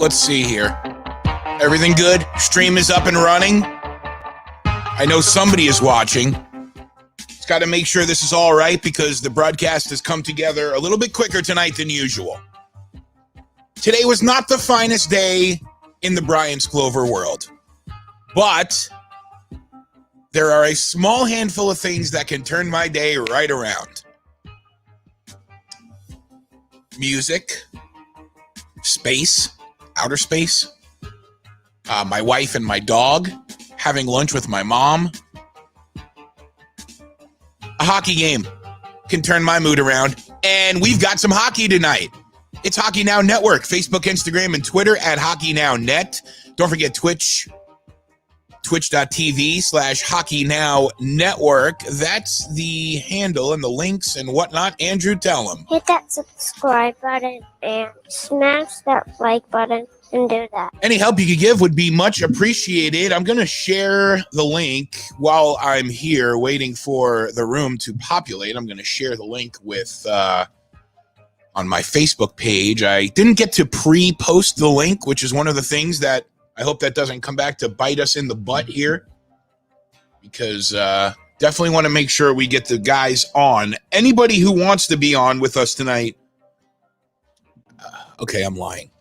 Let's see here. Everything good? Stream is up and running. I know somebody is watching. It's got to make sure this is all right because the broadcast has come together a little bit quicker tonight than usual. Today was not the finest day in the Brian's Clover world, but there are a small handful of things that can turn my day right around. Music, space, outer space, my wife and my dog, having lunch with my mom. A hockey game can turn my mood around, and we've got some hockey tonight. It's Hockey Now Network, Facebook, Instagram, and Twitter at Hockey Now Net. Don't forget Twitch, twitch.tv/Hockey Now Network. That's the handle and the links and whatnot. Andrew, tell them. Hit that subscribe button and smash that like button and do that. Any help you could give would be much appreciated. I'm going to share the link while I'm here waiting for the room to populate. I'm going to share the link with on my Facebook page. I didn't get to pre-post the link, which is one of the things that I hope that doesn't come back to bite us in the butt here, because definitely want to make sure we get the guys on. Anybody who wants to be on with us tonight. Okay, I'm lying.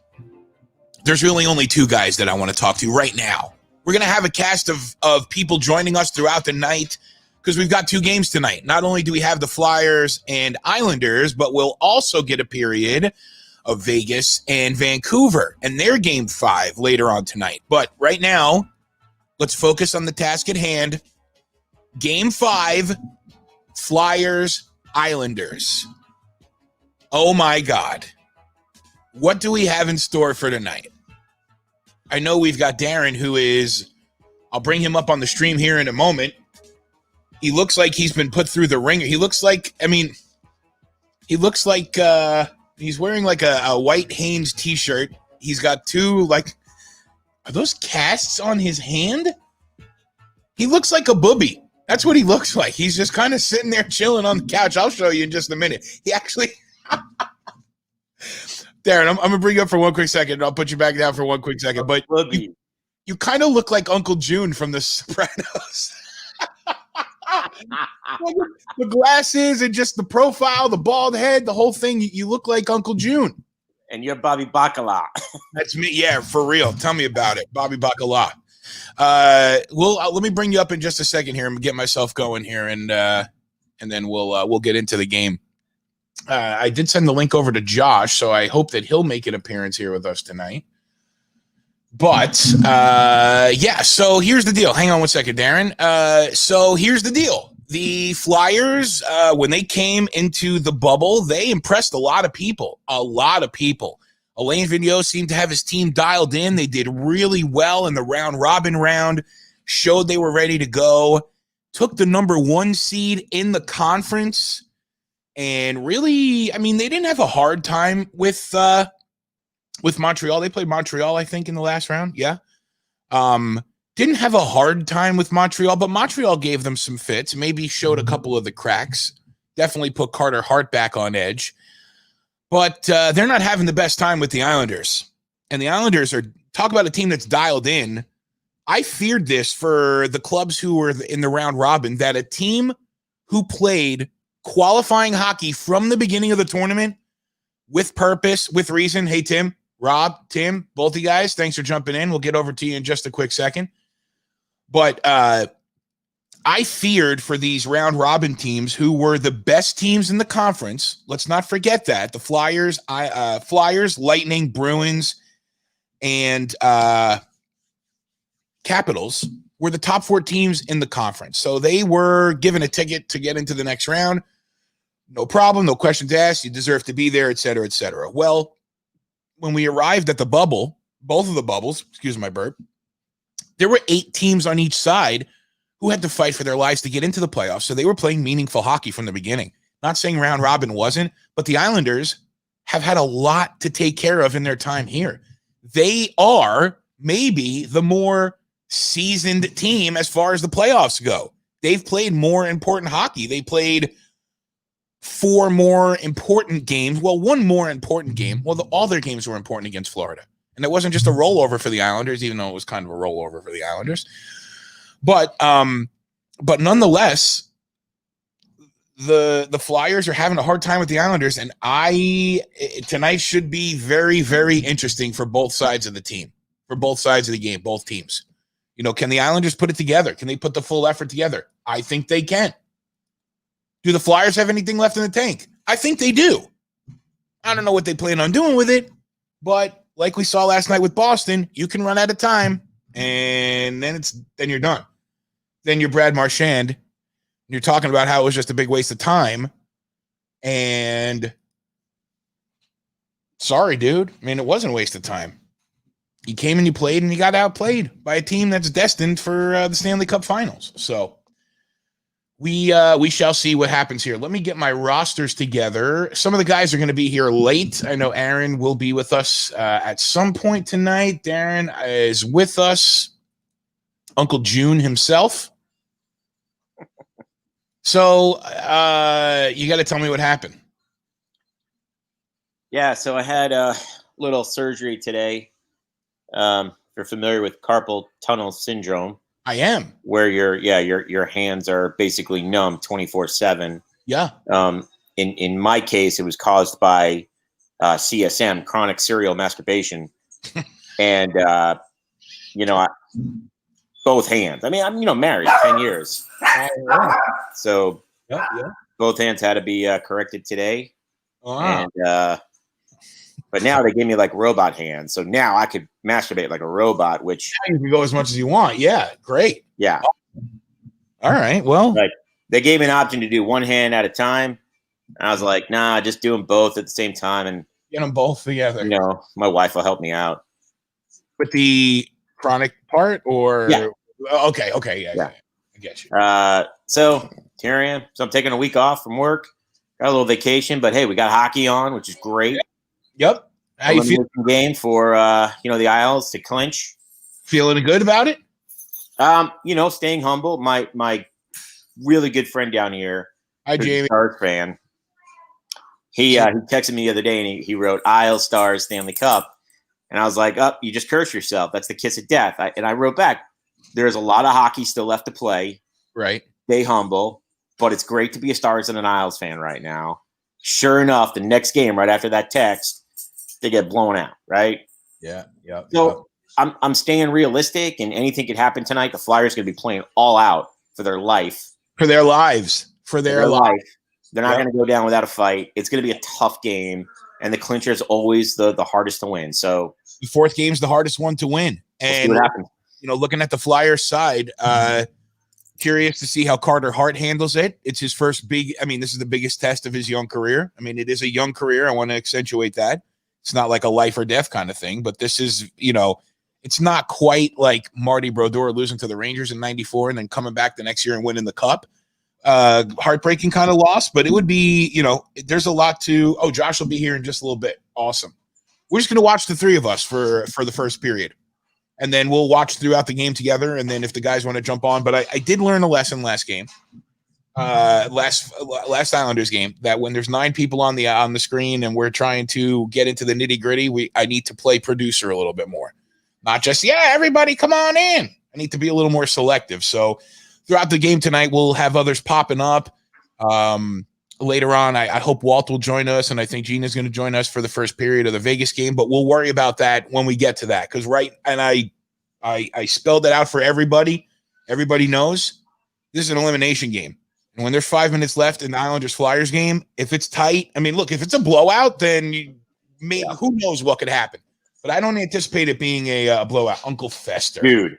There's really only two guys that I want to talk to right now. We're going to have a cast of people joining us throughout the night because we've got two games tonight. Not only do we have the Flyers and Islanders, but we'll also get a period of Vegas and Vancouver and their Game 5 later on tonight. But right now, let's focus on the task at hand. Game 5, Flyers, Islanders. Oh my God. What do we have in store for tonight? I know we've got Darren, who is, I'll bring him up on the stream here in a moment. He looks like he's been put through the ringer. He looks like he's wearing like a white Hanes t-shirt. He's got two, are those casts on his hand? He looks like a booby. That's what he looks like. He's just kind of sitting there chilling on the couch. I'll show you in just a minute. He actually... Darren, I'm going to bring you up for one quick second. I'll put you back down for one quick second. But you kind of look like Uncle June from The Sopranos. The glasses and just the profile, the bald head, the whole thing. You look like Uncle June. And you're Bobby Bacala. That's me. Yeah, for real. Tell me about it. Bobby Bacala. Let me bring you up in just a second here and get myself going here, and then we'll get into the game. I did send the link over to Josh, so I hope that he'll make an appearance here with us tonight. But, so here's the deal. Hang on one second, Darren. So here's the deal. The Flyers, when they came into the bubble, they impressed a lot of people. Alain Vigneault seemed to have his team dialed in. They did really well in the round-robin round, showed they were ready to go, took the number 1 seed in the conference. And really, they didn't have a hard time with Montreal. They played Montreal, I think, in the last round. Yeah. Didn't have a hard time with Montreal, but Montreal gave them some fits, maybe showed a couple of the cracks, definitely put Carter Hart back on edge. But they're not having the best time with the Islanders. And the Islanders talk about a team that's dialed in. I feared this for the clubs who were in the round robin, that a team who played qualifying hockey from the beginning of the tournament with purpose, with reason. Hey, Tim, Rob, Tim, both of you guys, thanks for jumping in. We'll get over to you in just a quick second. But I feared for these round robin teams who were the best teams in the conference. Let's not forget that. The Flyers, Lightning, Bruins, and Capitals were the top 4 teams in the conference. So they were given a ticket to get into the next round. No problem, no questions asked. You deserve to be there, et cetera, et cetera. Well, when we arrived at the bubble, both of the bubbles, excuse my burp, there were 8 teams on each side who had to fight for their lives to get into the playoffs. So they were playing meaningful hockey from the beginning. Not saying round robin wasn't, but the Islanders have had a lot to take care of in their time here. They are maybe the more seasoned team as far as the playoffs go. They've played more important hockey. They played 4 more important games. Well, 1 more important game. Well, all their games were important against Florida. And it wasn't just a rollover for the Islanders, even though it was kind of a rollover for the Islanders. But nonetheless, the Flyers are having a hard time with the Islanders, and tonight should be very, very interesting for both sides of the team, for both sides of the game, both teams. Can the Islanders put it together? Can they put the full effort together? I think they can. Do the Flyers have anything left in the tank? I think they do. I don't know what they plan on doing with it, but like we saw last night with Boston, you can run out of time, and then you're done. Then you're Brad Marchand. You're talking about how it was just a big waste of time. And sorry, dude. I mean, it wasn't a waste of time. You came and you played, and you got outplayed by a team that's destined for the Stanley Cup Finals. So we shall see what happens here. Let me get my rosters together. Some of the guys are going to be here late. I know Aaron will be with us at some point tonight. Darren is with us. Uncle June himself. So you got to tell me what happened. Yeah, so I had a little surgery today. If you're familiar with carpal tunnel syndrome. I am. Where your hands are basically numb 24/7. Yeah. In my case, it was caused by CSM, chronic serial masturbation, and both hands. I mean, I'm married 10 years, so both hands had to be corrected today. Wow. And but now they gave me like robot hands, so now I could masturbate like a robot. Which you can go as much as you want. Yeah, great. Yeah. All right. Well, like they gave me an option to do one hand at a time. I was like, nah, just do them both at the same time, and get them both together. My wife will help me out with the chronic part, or yeah. Okay, yeah. I get you. So here I am. So I'm taking a week off from work. Got a little vacation, but hey, we got hockey on, which is great. Yep. How you feel? Game for the Isles to clinch. Feeling good about it? Staying humble. My really good friend down here, hi Jamie, Stars fan. He texted me the other day and he wrote Isles Stars Stanley Cup, and I was like, "Oh, you just cursed yourself. That's the kiss of death." And I wrote back, "There's a lot of hockey still left to play. Right. Stay humble, but it's great to be a Stars and an Isles fan right now." Sure enough, the next game right after that text, they get blown out, right? Yeah. So I'm staying realistic, and anything could happen tonight. The Flyers are going to be playing all out for their life. For their lives. For their life. They're not going to go down without a fight. It's going to be a tough game, and the clincher is always the hardest to win. So the fourth game's the hardest one to win. And we'll see what happens. Looking at the Flyers side, curious to see how Carter Hart handles it. It's his first this is the biggest test of his young career. I mean, it is a young career. I want to accentuate that. It's not like a life or death kind of thing, but this is, it's not quite like Marty Brodeur losing to the Rangers in 94 and then coming back the next year and winning the cup. Heartbreaking kind of loss, but it would be, there's a lot to, Josh will be here in just a little bit. Awesome. We're just going to watch the three of us for the first period. And then we'll watch throughout the game together. And then if the guys want to jump on, but I did learn a lesson last game, last Islanders game, that when there's 9 people on the screen and we're trying to get into the nitty gritty, I need to play producer a little bit more, not just, everybody come on in. I need to be a little more selective. So throughout the game tonight, we'll have others popping up. Later on, I hope Walt will join us, and I think Gina's going to join us for the first period of the Vegas game, but we'll worry about that when we get to that. Because I spelled it out for everybody. Everybody knows this is an elimination game. And when there's 5 minutes left in the Islanders-Flyers game, if it's tight, look, if it's a blowout, then who knows what could happen. But I don't anticipate it being a blowout. Uncle Fester. Dude,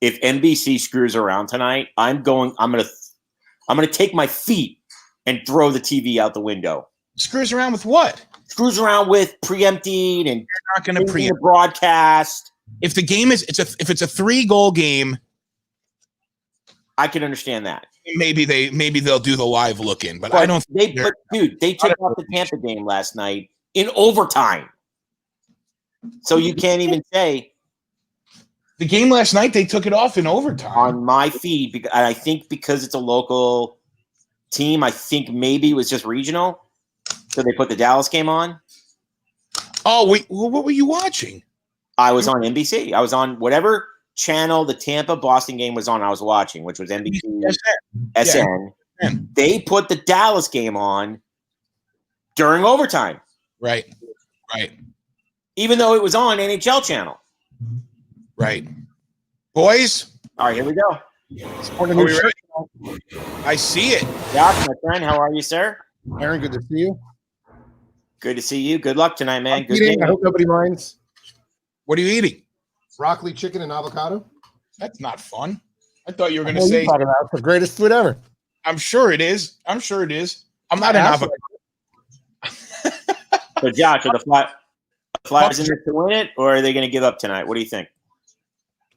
if NBC screws around tonight, I'm gonna take my feet and throw the TV out the window. Screws around with what? Screws around with preempting, and you're not going to preempt the broadcast. If the game is if it's a 3-goal game, I can understand that. Maybe they'll do the live look in, but I don't. They took off the Tampa game last night in overtime, so you can't even say the game last night. They took it off in overtime on my feed. I think because it's a local team. I think maybe it was just regional. So they put the Dallas game on? Oh, wait, what were you watching? I was on NBC. I was on whatever channel the Tampa-Boston game was on, I was watching, which was NBC SN. Yeah. They put the Dallas game on during overtime. Right. Even though it was on NHL channel. Right. Boys. All right, here we go. Are we ready? I see it. Josh, my friend, how are you, sir? Aaron, good to see you. Good to see you. Good luck tonight, man. Good Eating, game. I hope nobody minds. What are you eating? Broccoli, chicken, and avocado. That's not fun. I thought you were going to What are say. you talking about? The greatest food ever. I'm sure it is. I'm not an avocado. So, Josh, are the Flyers in this to win it, or are they going to give up tonight? What do you think?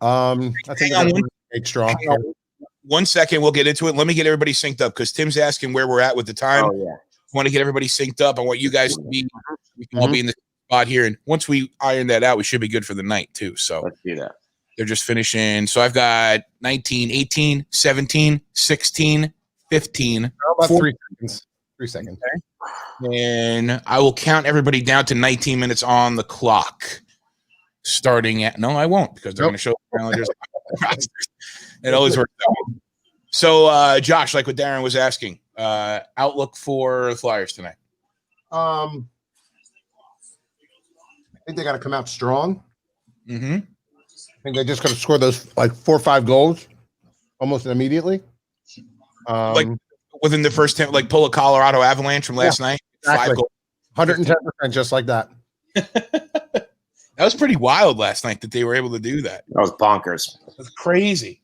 I think they're going to make strong. 1 second. We'll get into it. Let me get everybody synced up because Tim's asking where we're at with the time. Oh, yeah. I want to get everybody synced up. I want you guys to be. We can all be in the spot here, and once we iron that out, we should be good for the night too. So let's do that. They're just finishing. So I've got 19, 18, 17, 16, 15. How about 4 seconds? 3 seconds. Okay. And I will count everybody down to 19 minutes on the clock. Starting at I won't because they're going to show the calendars. It always works out. So, Josh, like what Darren was asking, outlook for the Flyers tonight. I think they got to come out strong. Mm-hmm. I think they just got to score those 4 or 5 goals almost immediately. Like within the first 10, like pull a Colorado Avalanche from last night. Exactly. 5 goals. 110%, just like that. That was pretty wild last night that they were able to do that. That was bonkers. That's crazy.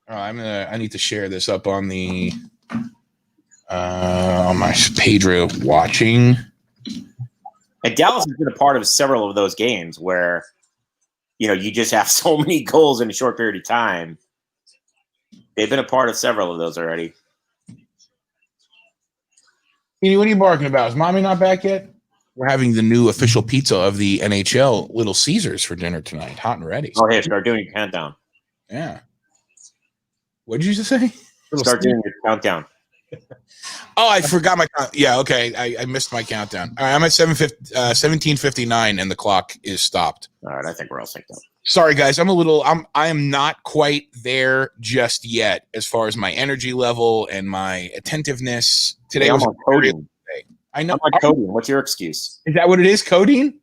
All right, I need to share this up on the on my page real watching. And Dallas has been a part of several of those games where, you just have so many goals in a short period of time. They've been a part of several of those already. What are you barking about? Is Mommy not back yet? We're having the new official pizza of the NHL, Little Caesars, for dinner tonight, hot and ready. Oh, hey, start doing your countdown. Yeah. What did you just say? Start doing your countdown. Oh, I forgot my count. Yeah, okay. I missed my countdown. All right, I'm at 17:59 and the clock is stopped. All right, I think we're all synced up. Sorry, guys. I am not quite there just yet as far as my energy level and my attentiveness. Today was on codeine. I know. I'm on codeine. What's your excuse? Is that what it is? Codeine?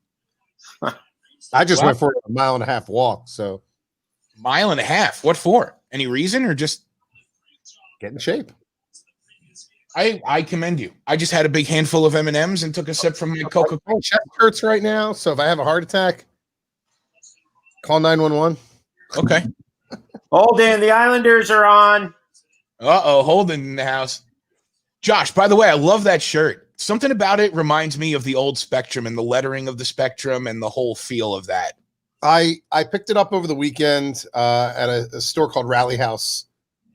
I just went for a 1.5 mile walk, so 1.5 miles. What for? Any reason or just get in shape? I commend you. I just had a big handful of M&Ms and took a sip from my Coca-Cola. My chest hurts right now, so if I have a heart attack, call 911. Okay. Holden, the Islanders are on. Holden in the house. Josh, by the way, I love that shirt. Something about it reminds me of the old Spectrum and the lettering of the Spectrum and the whole feel of that. I picked it up over the weekend at a store called Rally House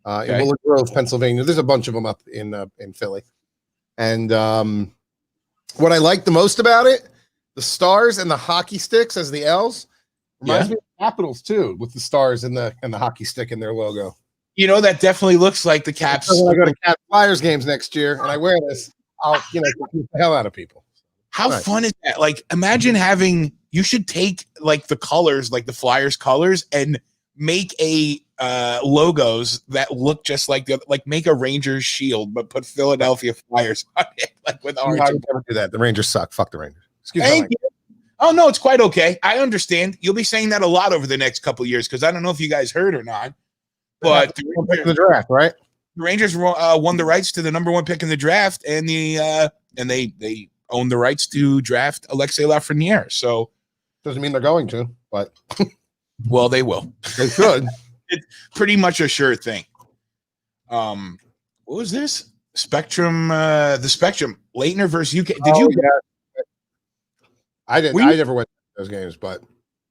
in Willard Grove, Pennsylvania. There's a bunch of them up in Philly. And what I like the most about it, the stars and the hockey sticks as the L's, reminds me of the Capitals too, with the stars and the hockey stick in their logo. That definitely looks like the Caps. So when I go to Caps Flyers games next year and I wear this, I'll confuse the hell out of people. How fun is that? Like, imagine you should take like the colors, like the Flyers colors, and make a logos that look just like make a Rangers shield, but put Philadelphia Flyers on it, like with orange. No, I would never do that. The Rangers suck. Fuck the Rangers. Excuse me. Oh no, it's quite okay. I understand. You'll be saying that a lot over the next couple of years because I don't know if you guys heard or not, but the draft, right? The Rangers won the rights to the number 1 pick in the draft, and they own the rights to draft Alexei Lafreniere. So doesn't mean they're going to, but well, they will. They should. It's pretty much a sure thing. What was this? Spectrum, the Spectrum, Leitner versus UK. Did you? Yeah. I didn't. I never went to those games, but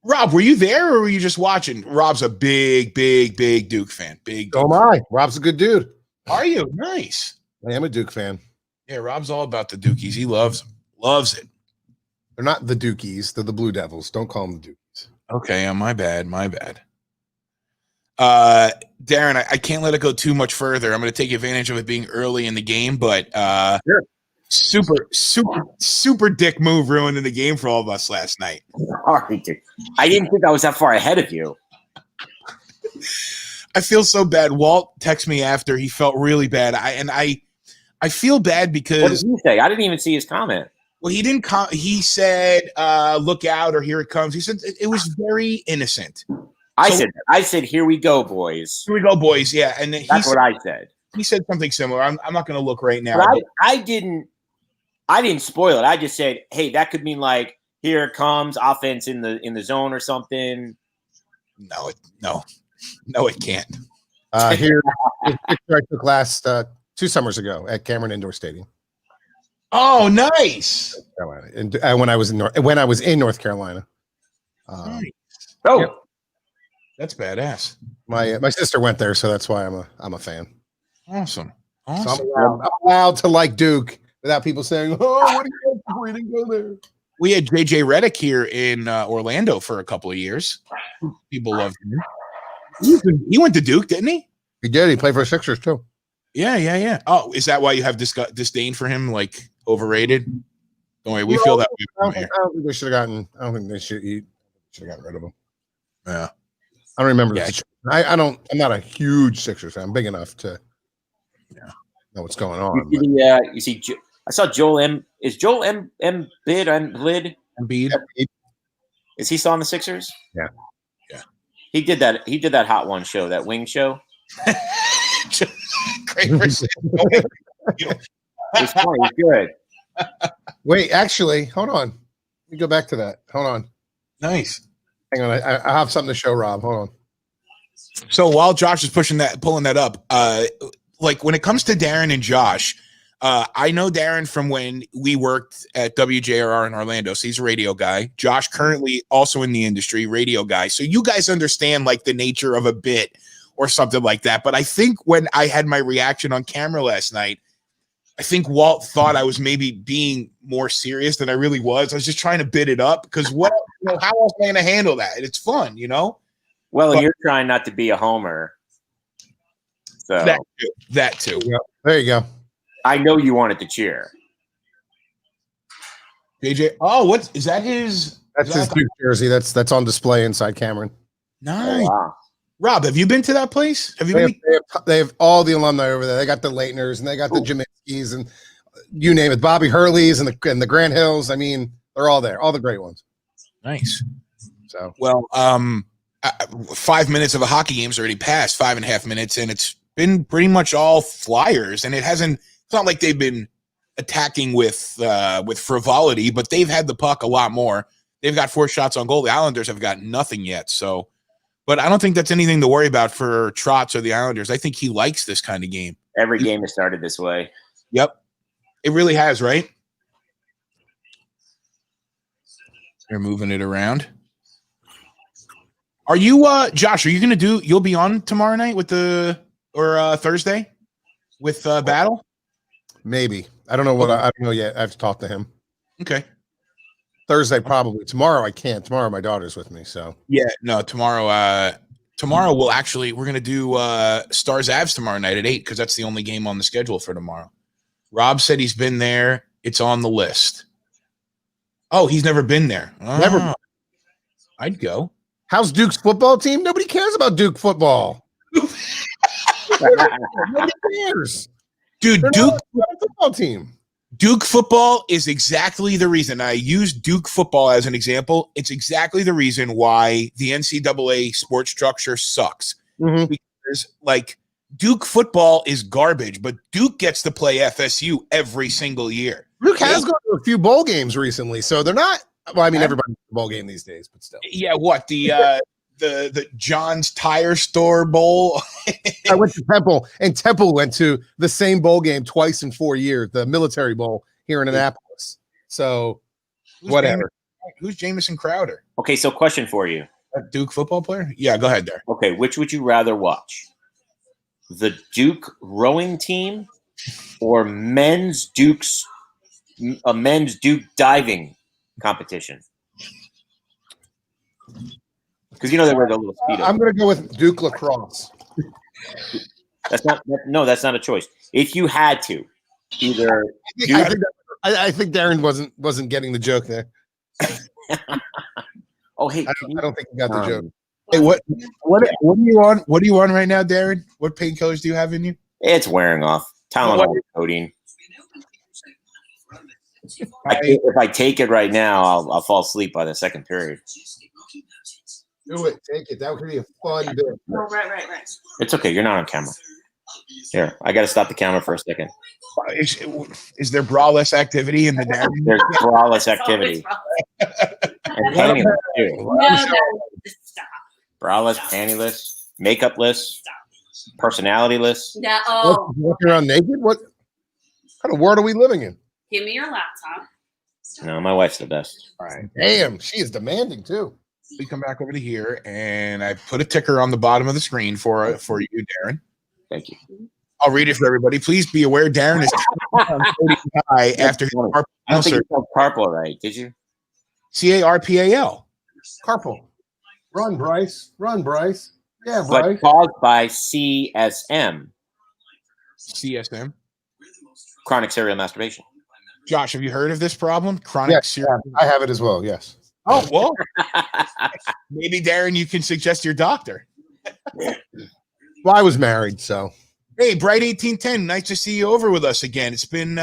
Rob, were you there or were you just watching? Rob's a big Duke fan. Big. Oh my, Rob's a good dude. Are you? Nice. I am a Duke fan. Yeah, Rob's all about the Dukies. He loves them. Loves it. They're not the Dukies. They're the Blue Devils. Don't call them the Dukies. Okay, my bad. Darren, I can't let it go too much further. I'm going to take advantage of it being early in the game, but sure. super dick move ruining the game for all of us last night. Sorry, dude. I didn't think I was that far ahead of you. I feel so bad. Walt texted me after. He felt really bad. I feel bad because What did he say? I didn't even see his comment. Well, he didn't. He said, "Look out!" or "Here it comes." He said it was very innocent. I said, "Here we go, boys." Here we go, boys. Yeah, and then that's what I said. He said something similar. I'm not going to look right now. But I didn't spoil it. I just said, "Hey, that could mean like here it comes, offense in the zone or something." No, it can't. Here, I took last 2 summers ago at Cameron Indoor Stadium. Oh, nice! And when I was in North Carolina. Nice. Oh, yep. That's badass. My sister went there, so that's why I'm a fan. Awesome. So I'm allowed to like Duke without people saying, "Oh, what do you think? We didn't go there." We had JJ Redick here in Orlando for a couple of years. People loved him. He went to Duke, didn't he? He did. He played for the Sixers too. Yeah. Oh, is that why you have disdain for him? Like overrated? Don't worry, we feel that way. I don't think they should have gotten. I don't think they should have gotten rid of him. Yeah. I don't remember. Yeah. I'm not a huge Sixers fan. I'm big enough to know what's going on. You see, I saw Joel M. Is Joel Embiid? Is he still on the Sixers? Yeah. He did that. He did that Hot One show, that Wing show. Great. It's funny. It's good. Wait, actually, hold on. Let me go back to that. Hold on. Nice. Hang on. I have something to show Rob. Hold on. So while Josh is pulling that up, like when it comes to Darren and Josh, I know Darren from when we worked at WJRR in Orlando. So he's a radio guy. Josh currently also in the industry, radio guy. So you guys understand like the nature of a bit or something like that. But I think when I had my reaction on camera last night, I think Walt thought I was maybe being more serious than I really was. I was just trying to bit it up because how else am I going to handle that? It's fun, Well, you're trying not to be a homer. So that too. Yeah, there you go. I know you wanted to cheer. JJ. Oh, what is that? His Duke jersey. That's on display inside Cameron. Nice. Oh, wow. Rob, have you been to that place? Have you they have all the alumni over there. They got the Leitners and they got the Jaminskis and you name it, Bobby Hurley's and the Grant Hills. I mean, they're all there, all the great ones. Nice. So 5 minutes of a hockey game's already passed, 5.5 minutes, and it's been pretty much all Flyers, and it's not like they've been attacking with frivolity, but they've had the puck a lot more. They've got 4 shots on goal. The Islanders have got nothing yet. So, but I don't think that's anything to worry about for Trotz or the Islanders. I think he likes this kind of game. Every game has started this way. Yep. It really has, right? They're moving it around. Are you, Josh, you'll be on tomorrow night or Thursday with Battle? Maybe. I don't know I don't know yet. I have to talk to him. Okay. Thursday, probably. Tomorrow, I can't. Tomorrow, my daughter's with me. So yeah, no. Tomorrow, we're gonna do Stars Avs tomorrow night at 8 because that's the only game on the schedule for tomorrow. Rob said he's been there. It's on the list. Oh, he's never been there. Oh, never. I'd go. How's Duke's football team? Nobody cares about Duke football. Nobody cares. Dude, Duke football team. Duke football is exactly the reason. I use Duke football as an example. It's exactly the reason why the NCAA sports structure sucks. Mm-hmm. Because, like, Duke football is garbage, but Duke gets to play FSU every single year. Duke has gone to a few bowl games recently, so they're not. Well, I mean, everybody's a bowl game these days, but still. Yeah, what the John's Tire Store Bowl? I went to Temple, and Temple went to the same bowl game twice in 4 years, the Military Bowl here in Annapolis. So, whatever. Who's Jamison Crowder? Okay, so question for you. A Duke football player? Yeah, go ahead there. Okay, which would you rather watch? The Duke rowing team or men's Duke diving competition? Because they wear the little speedo. I'm going to go with Duke lacrosse. That's not a choice. If you had to, either I think that's I think Darren wasn't getting the joke there. Oh, hey, I don't think he got the joke. Hey, what are you on? What are you on right now, Darren? What painkillers do you have in you? It's wearing off. Tylenol, codeine. If I take it right now, I'll fall asleep by the second period. Do it. Take it. That would be a fun bit. Oh, right. It's okay. You're not on camera. Here, I got to stop the camera for a second. Is there braless activity in the Darren? There's braless activity. And pantyless, too. No, stop. Braless, pantyless, makeupless, personalityless. No, oh, Walking around naked? What kind of world are we living in? give me your laptop. No, my wife's the best. All right. Damn, she is demanding too. We come back over to here, and I put a ticker on the bottom of the screen for you, Darren. Thank you. I'll read it for everybody. Please be aware, Darren is high after his I don't think you spelled carpal right, did you? CARPAL. Carpal. Run, Bryce. Run, Bryce. Yeah, But Bryce. caused by CSM, CSM. chronic serial masturbation. Josh, have you heard of this problem? Chronic serial. I have it as well. Yes. Oh, well, maybe Darren, you can suggest your doctor. Well, I was married, so. Hey, Bright 1810, nice to see you over with us again. It's been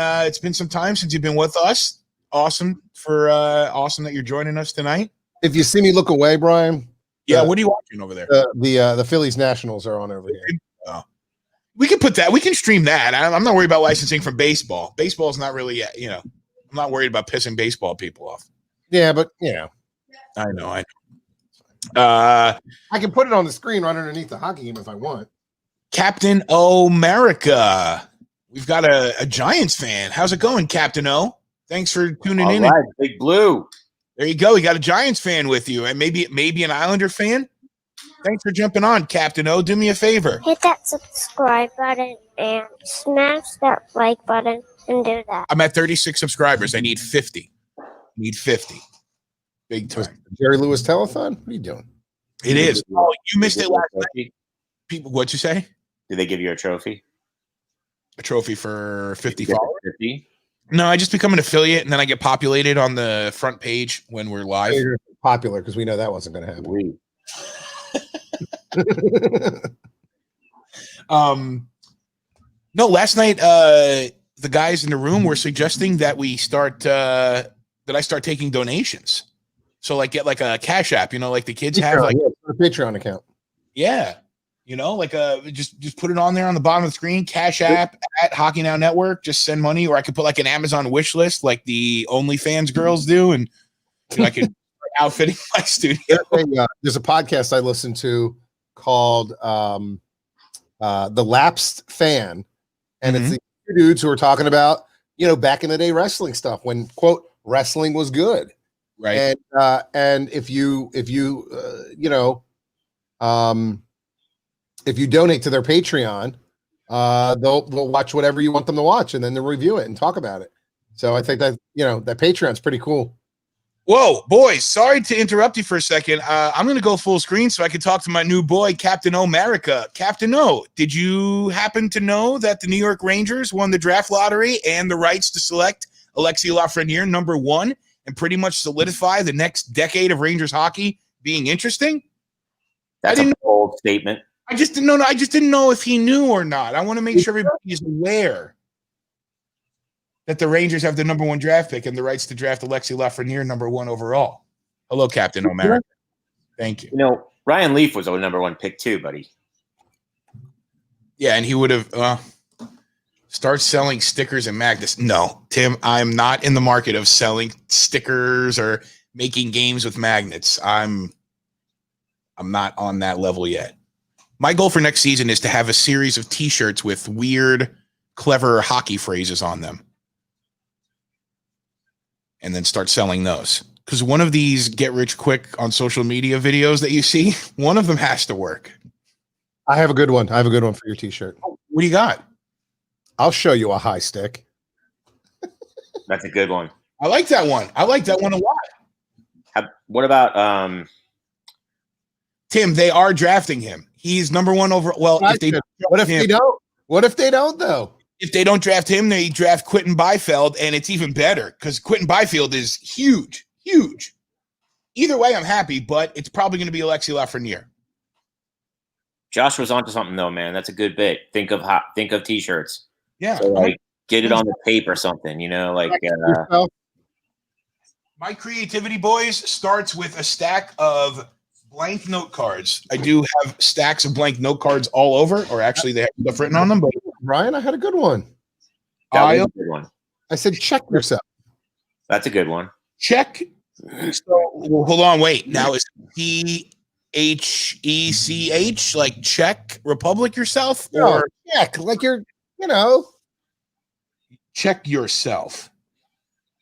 some time since you've been with us. Awesome that you're joining us tonight. If you see me look away, Brian. Yeah, what are you watching over there? The Phillies Nationals are on over here. Oh. We can put that. We can stream that. I'm not worried about licensing from baseball. Baseball's not really, I'm not worried about pissing baseball people off. Yeah, but I know. I can put it on the screen right underneath the hockey game if I want. Captain America. We've got a Giants fan. How's it going, Captain O? Thanks for tuning in. All right, Big Blue. There you go. We got a Giants fan with you, and maybe an Islander fan. Thanks for jumping on, Captain O. Do me a favor. Hit that subscribe button and smash that like button and do that. I'm at 36 subscribers. I need 50. Big time. Jerry Lewis telethon? What are you doing? It is. Oh, you missed it last night. People, what'd you say? Did they give you a trophy? A trophy for 50 followers? 50? No, I just become an affiliate, and then I get populated on the front page when we're live. You're popular because we know that wasn't going to happen. No, last night the guys in the room were suggesting that we start that I start taking donations. So like get like a Cash App, like the kids have like a Patreon account. Yeah. Like just put it on there on the bottom of the screen, Cash App at Hockey Now Network, just send money, or I could put like an Amazon wish list like the OnlyFans girls do, and I could outfitting my studio. There's a podcast I listen to called The Lapsed Fan, and it's the dudes who are talking about back in the day wrestling stuff when quote wrestling was good, right? And if you donate to their Patreon, they'll watch whatever you want them to watch, and then they'll review it and talk about it. So I think that that Patreon's pretty cool. Whoa, boys, sorry to interrupt you for a second. I'm going to go full screen so I can talk to my new boy, Captain O'Merica. Captain O, did you happen to know that the New York Rangers won the draft lottery and the rights to select Alexis Lafreniere number 1 and pretty much solidify the next decade of Rangers hockey being interesting? That's a bold statement. I just didn't know. I just didn't know if he knew or not. I want to make sure everybody is aware that the Rangers have the number 1 draft pick and the rights to draft Alexis Lafreniere number 1 overall. Hello, Captain O'Mara. Thank you. Ryan Leaf was a number 1 pick too, buddy. Yeah, and he would have start selling stickers and magnets. No, Tim, I'm not in the market of selling stickers or making games with magnets. I'm not on that level yet. My goal for next season is to have a series of T-shirts with weird, clever hockey phrases on them. And then start selling those. Because one of these get-rich-quick on social media videos that you see, one of them has to work. I have a good one. I have a good one for your T-shirt. What do you got? I'll show you a high stick. That's a good one. I like that one. I like that one a lot. What about Tim? They are drafting him. He's number 1 over. Well, if they what if they don't? What if they don't though? If they don't draft him, they draft Quentin Byfield, and it's even better because Quentin Byfield is huge, huge. Either way, I'm happy, but it's probably going to be Alexi Lafreniere. Josh was onto something though, man. That's a good bit. Think of t-shirts. Yeah, So, like, get it on the tape or something, you know, like. My creativity, boys, starts with a stack of blank note cards. I do have stacks of blank note cards all over, or actually they have stuff written on them. But Ryan, I had a good one. That was a good one. I said, check yourself. That's a good one. Check. So, well, hold on, wait. Now is PHECH like check Republic yourself, or check like you're, check yourself?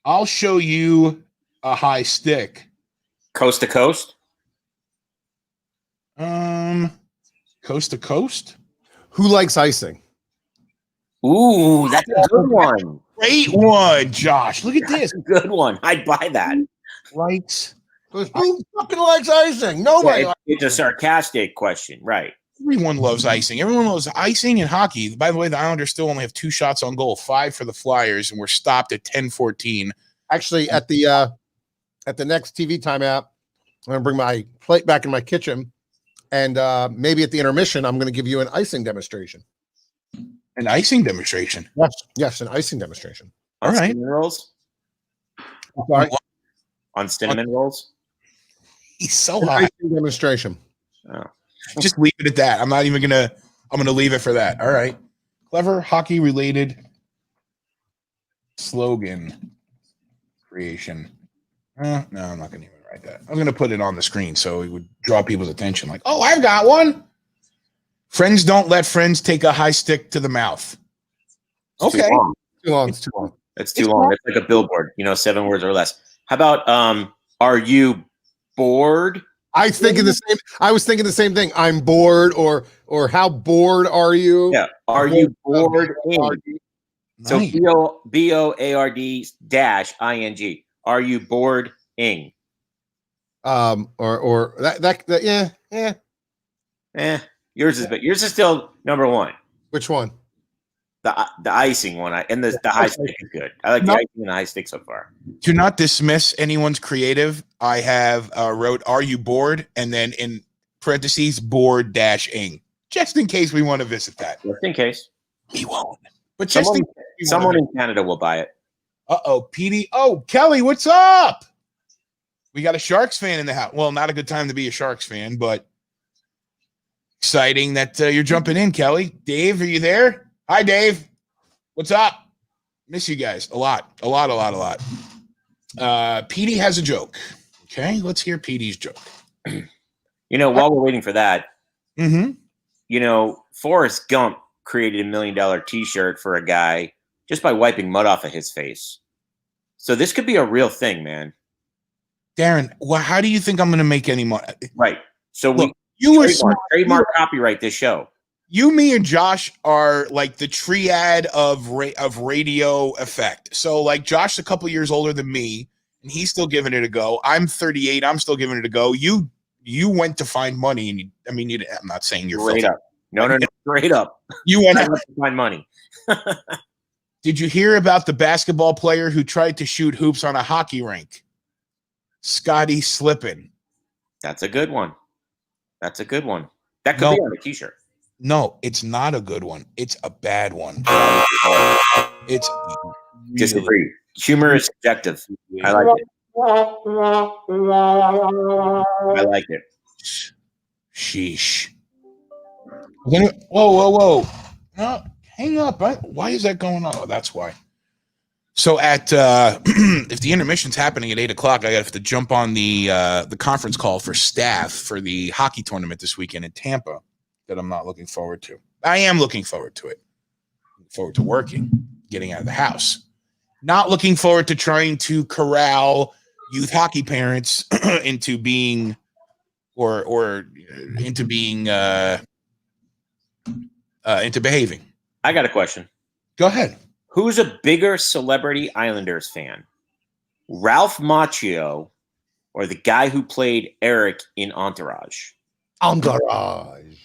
I'll show you a high stick. Coast to coast. Coast to coast. Who likes icing? Ooh, that's a good one. Great one, Josh. Look at this. That's a good one. I'd buy that. Right. Who fucking likes icing? Nobody. It's a sarcastic question, right? Everyone loves icing. Everyone loves icing and hockey. By the way, the Islanders still only have 2 shots on goal, 5 for the Flyers, and we're stopped at 10-14. Actually, at the next TV timeout, I'm going to bring my plate back in my kitchen, and maybe at the intermission, I'm going to give you an icing demonstration. An icing demonstration? Yes, an icing demonstration. All right. Cinnamon rolls? Sorry? On cinnamon rolls? He's so An hot. icing demonstration. Oh. Just leave it at that. I'm not even going to – I'm going to leave it for that. All right. Clever hockey-related slogan creation. No, I'm not going to even write that. I'm going to put it on the screen so it would draw people's attention. Like, oh, I've got one. Friends don't let friends take a high stick to the mouth. It's Okay. Too long. It's too long. It's too long. It's like a billboard, 7 words or less. How about are you bored? I was thinking the same thing. I'm bored, or how bored are you? Yeah. Are you bored? So Nice. BOARD -ING. Are you bored? Ing. Or that yeah. Yours is still number one. Which one? The icing one. And the high stick is good. I like the icing and the high stick so far. To not dismiss anyone's creative, I have wrote, are you bored? And then in parentheses, bored-ing. Just in case we want to visit that. Just in case. We won't. But just someone in Canada will buy it. Uh-oh, PD. Oh, Kelly, what's up? We got a Sharks fan in the house. Well, not a good time to be a Sharks fan, but exciting that you're jumping in, Kelly. Dave, are you there? Hi, Dave. What's up? Miss you guys a lot. PD has a joke. Okay, let's hear PD's joke. While we're waiting for that, Mm-hmm. Forrest Gump created $1 million T-shirt for a guy just by wiping mud off of his face. So this could be a real thing, man. Darren, well, how do you think I'm going to make any money? Right. So Look, you were trademark copyright this show. You, me, and Josh are like the triad of radio effect. So, like, Josh's a couple years older than me, and he's still giving it a go. I'm 38. I'm still giving it a go. You went to find money, and I'm not saying you're straight up. No, straight up. You went to find money. Did you hear about the basketball player who tried to shoot hoops on a hockey rink? Scotty Slippin. That's a good one. That could be on a T-shirt. No, it's not a good one. It's a bad one. It's really, disagree. Humor is subjective. I like it. Sheesh. Whoa. No, hang up. Why is that going on? Oh, that's why. So at if the intermission's happening at 8:00, I have to jump on the conference call for staff for the hockey tournament this weekend in Tampa. That I'm not looking forward to. I am looking forward to it. Looking forward to working, getting out of the house. Not looking forward to trying to corral youth hockey parents into being into behaving. I got a question. Go ahead. Who's a bigger celebrity Islanders fan? Ralph Macchio or the guy who played Eric in Entourage? Entourage.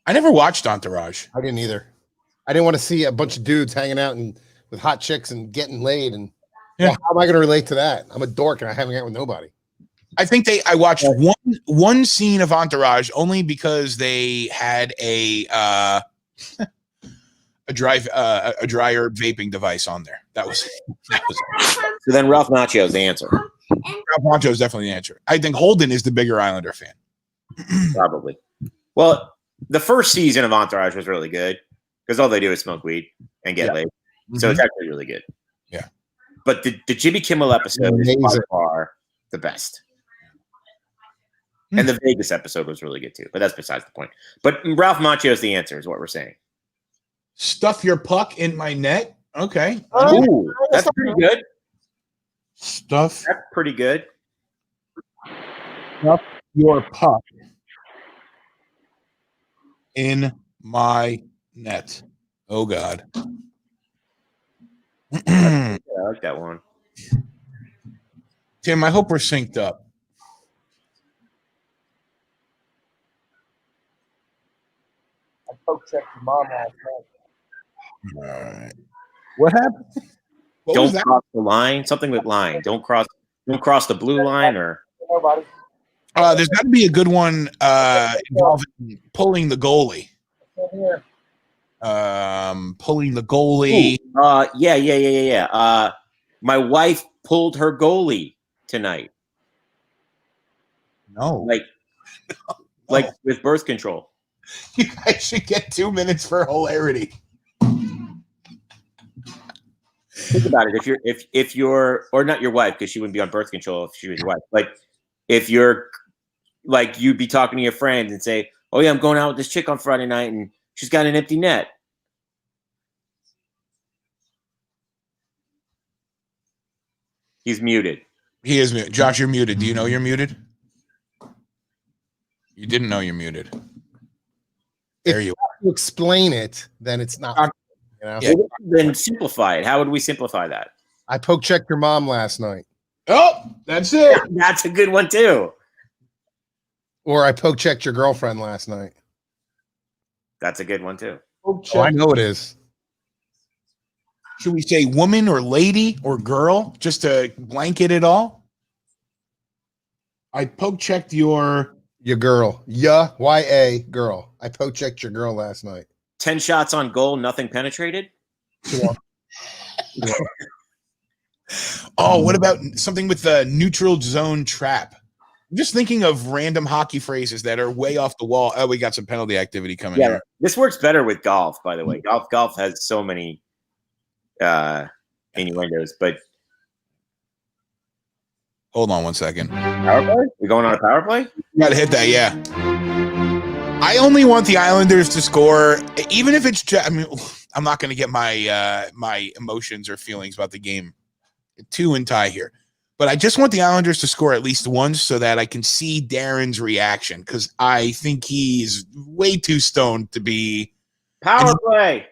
I never watched Entourage. I didn't either. I didn't want to see a bunch of dudes hanging out and with hot chicks and getting laid. And Yeah. well, how am I going to relate to that? I'm a dork and I hang out with nobody. I think I watched one scene of Entourage only because they had a dry herb vaping device on there. That was So then Ralph Macchio's the answer. Ralph Macchio is definitely the answer. I think Holden is the bigger Islander fan. Probably. Well, the first season of Entourage was really good because all they do is smoke weed and get laid. So it's actually really good. Yeah. But the Jimmy Kimmel episode is by far the best. And the Vegas episode was really good too, but that's besides the point. But Ralph Macchio is the answer, is what we're saying. Stuff your puck in my net. Okay. Ooh, that's pretty good. Stuff That's pretty good. your puck in my net. Oh God. Yeah, I like that one. Tim, I hope we're synced up. I poke checked your mom last night. All right. What happened? What was Don't that? cross the line. Something with line. Don't cross the blue line or Nobody. There's got to be a good one involving pulling the goalie. Pulling the goalie. Yeah. My wife pulled her goalie tonight. No. Like with birth control. You guys should get 2 minutes for hilarity. Think about it. If you're or not your wife, because she wouldn't be on birth control if she was your wife. Like if you're like you'd be talking to your friend and say, "Oh yeah, I'm going out with this chick on Friday night and she's got an empty net." He's muted. He is muted. Josh, you're muted. Do you know you're muted? You didn't know you're muted. There you are. To explain it, then it's not. You know? Yeah. Then simplify it. How would we simplify that? I poke checked your mom last night. Oh, that's it. That's a good one too. Or I poke checked your girlfriend last night. That's a good one too. Oh, I know it is. Should we say woman or lady or girl just to blanket it all? I poke checked your girl. Yeah, YA girl. I poke checked your girl last night. 10 shots on goal, nothing penetrated. Oh, what about something with the neutral zone trap? I'm just thinking of random hockey phrases that are way off the wall. Oh, we got some penalty activity coming here. This works better with golf, by the way. Golf has so many innuendos, but Hold on one second. power play? We're going on a power play? You gotta hit that, yeah. I only want the Islanders to score, even if it's just, I mean, I'm not going to get my my emotions or feelings about the game too in tie here. But I just want the Islanders to score at least once so that I can see Darren's reaction, because I think he's way too stoned to be. Power play.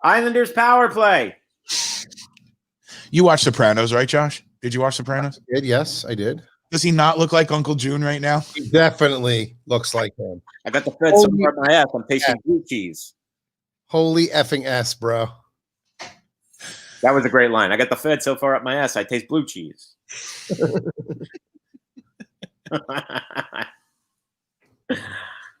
Islanders power play. You watch Sopranos, right, Josh? Did you watch Sopranos? I did, yes, I did. Does he not look like Uncle June right now? He definitely looks like him. I got the Fed so far up my ass. I'm tasting blue cheese. Holy effing S, bro. That was a great line. I got the Fed so far up my ass. I taste blue cheese.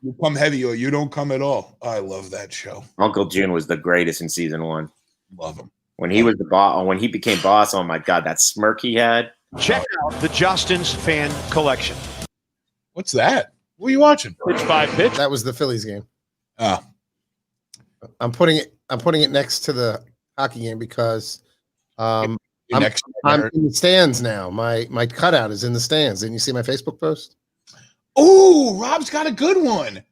You come heavy or you don't come at all. I love that show. Uncle June was the greatest in season 1. Love him. When he was the boss, when he became boss, oh my God, that smirk he had. Check out the Justin's fan collection. What's that? What are you watching? Pitch by pitch. That was the Phillies game. Oh, I'm putting it next to the hockey game because I'm in the stands now. My cutout is in the stands. Didn't you see my Facebook post? Oh, Rob's got a good one.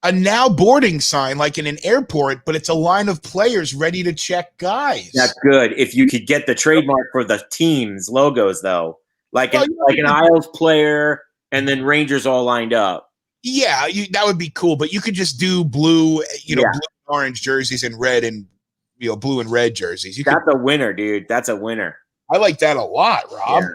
A now boarding sign like in an airport, but it's a line of players ready to check guys. That's good. If you could get the trademark for the team's logos, though, like an Isles player and then Rangers all lined up. Yeah, that would be cool. But you could just do blue, blue and orange jerseys and red and blue and red jerseys. That's a winner, dude. That's a winner. I like that a lot, Rob. Yeah.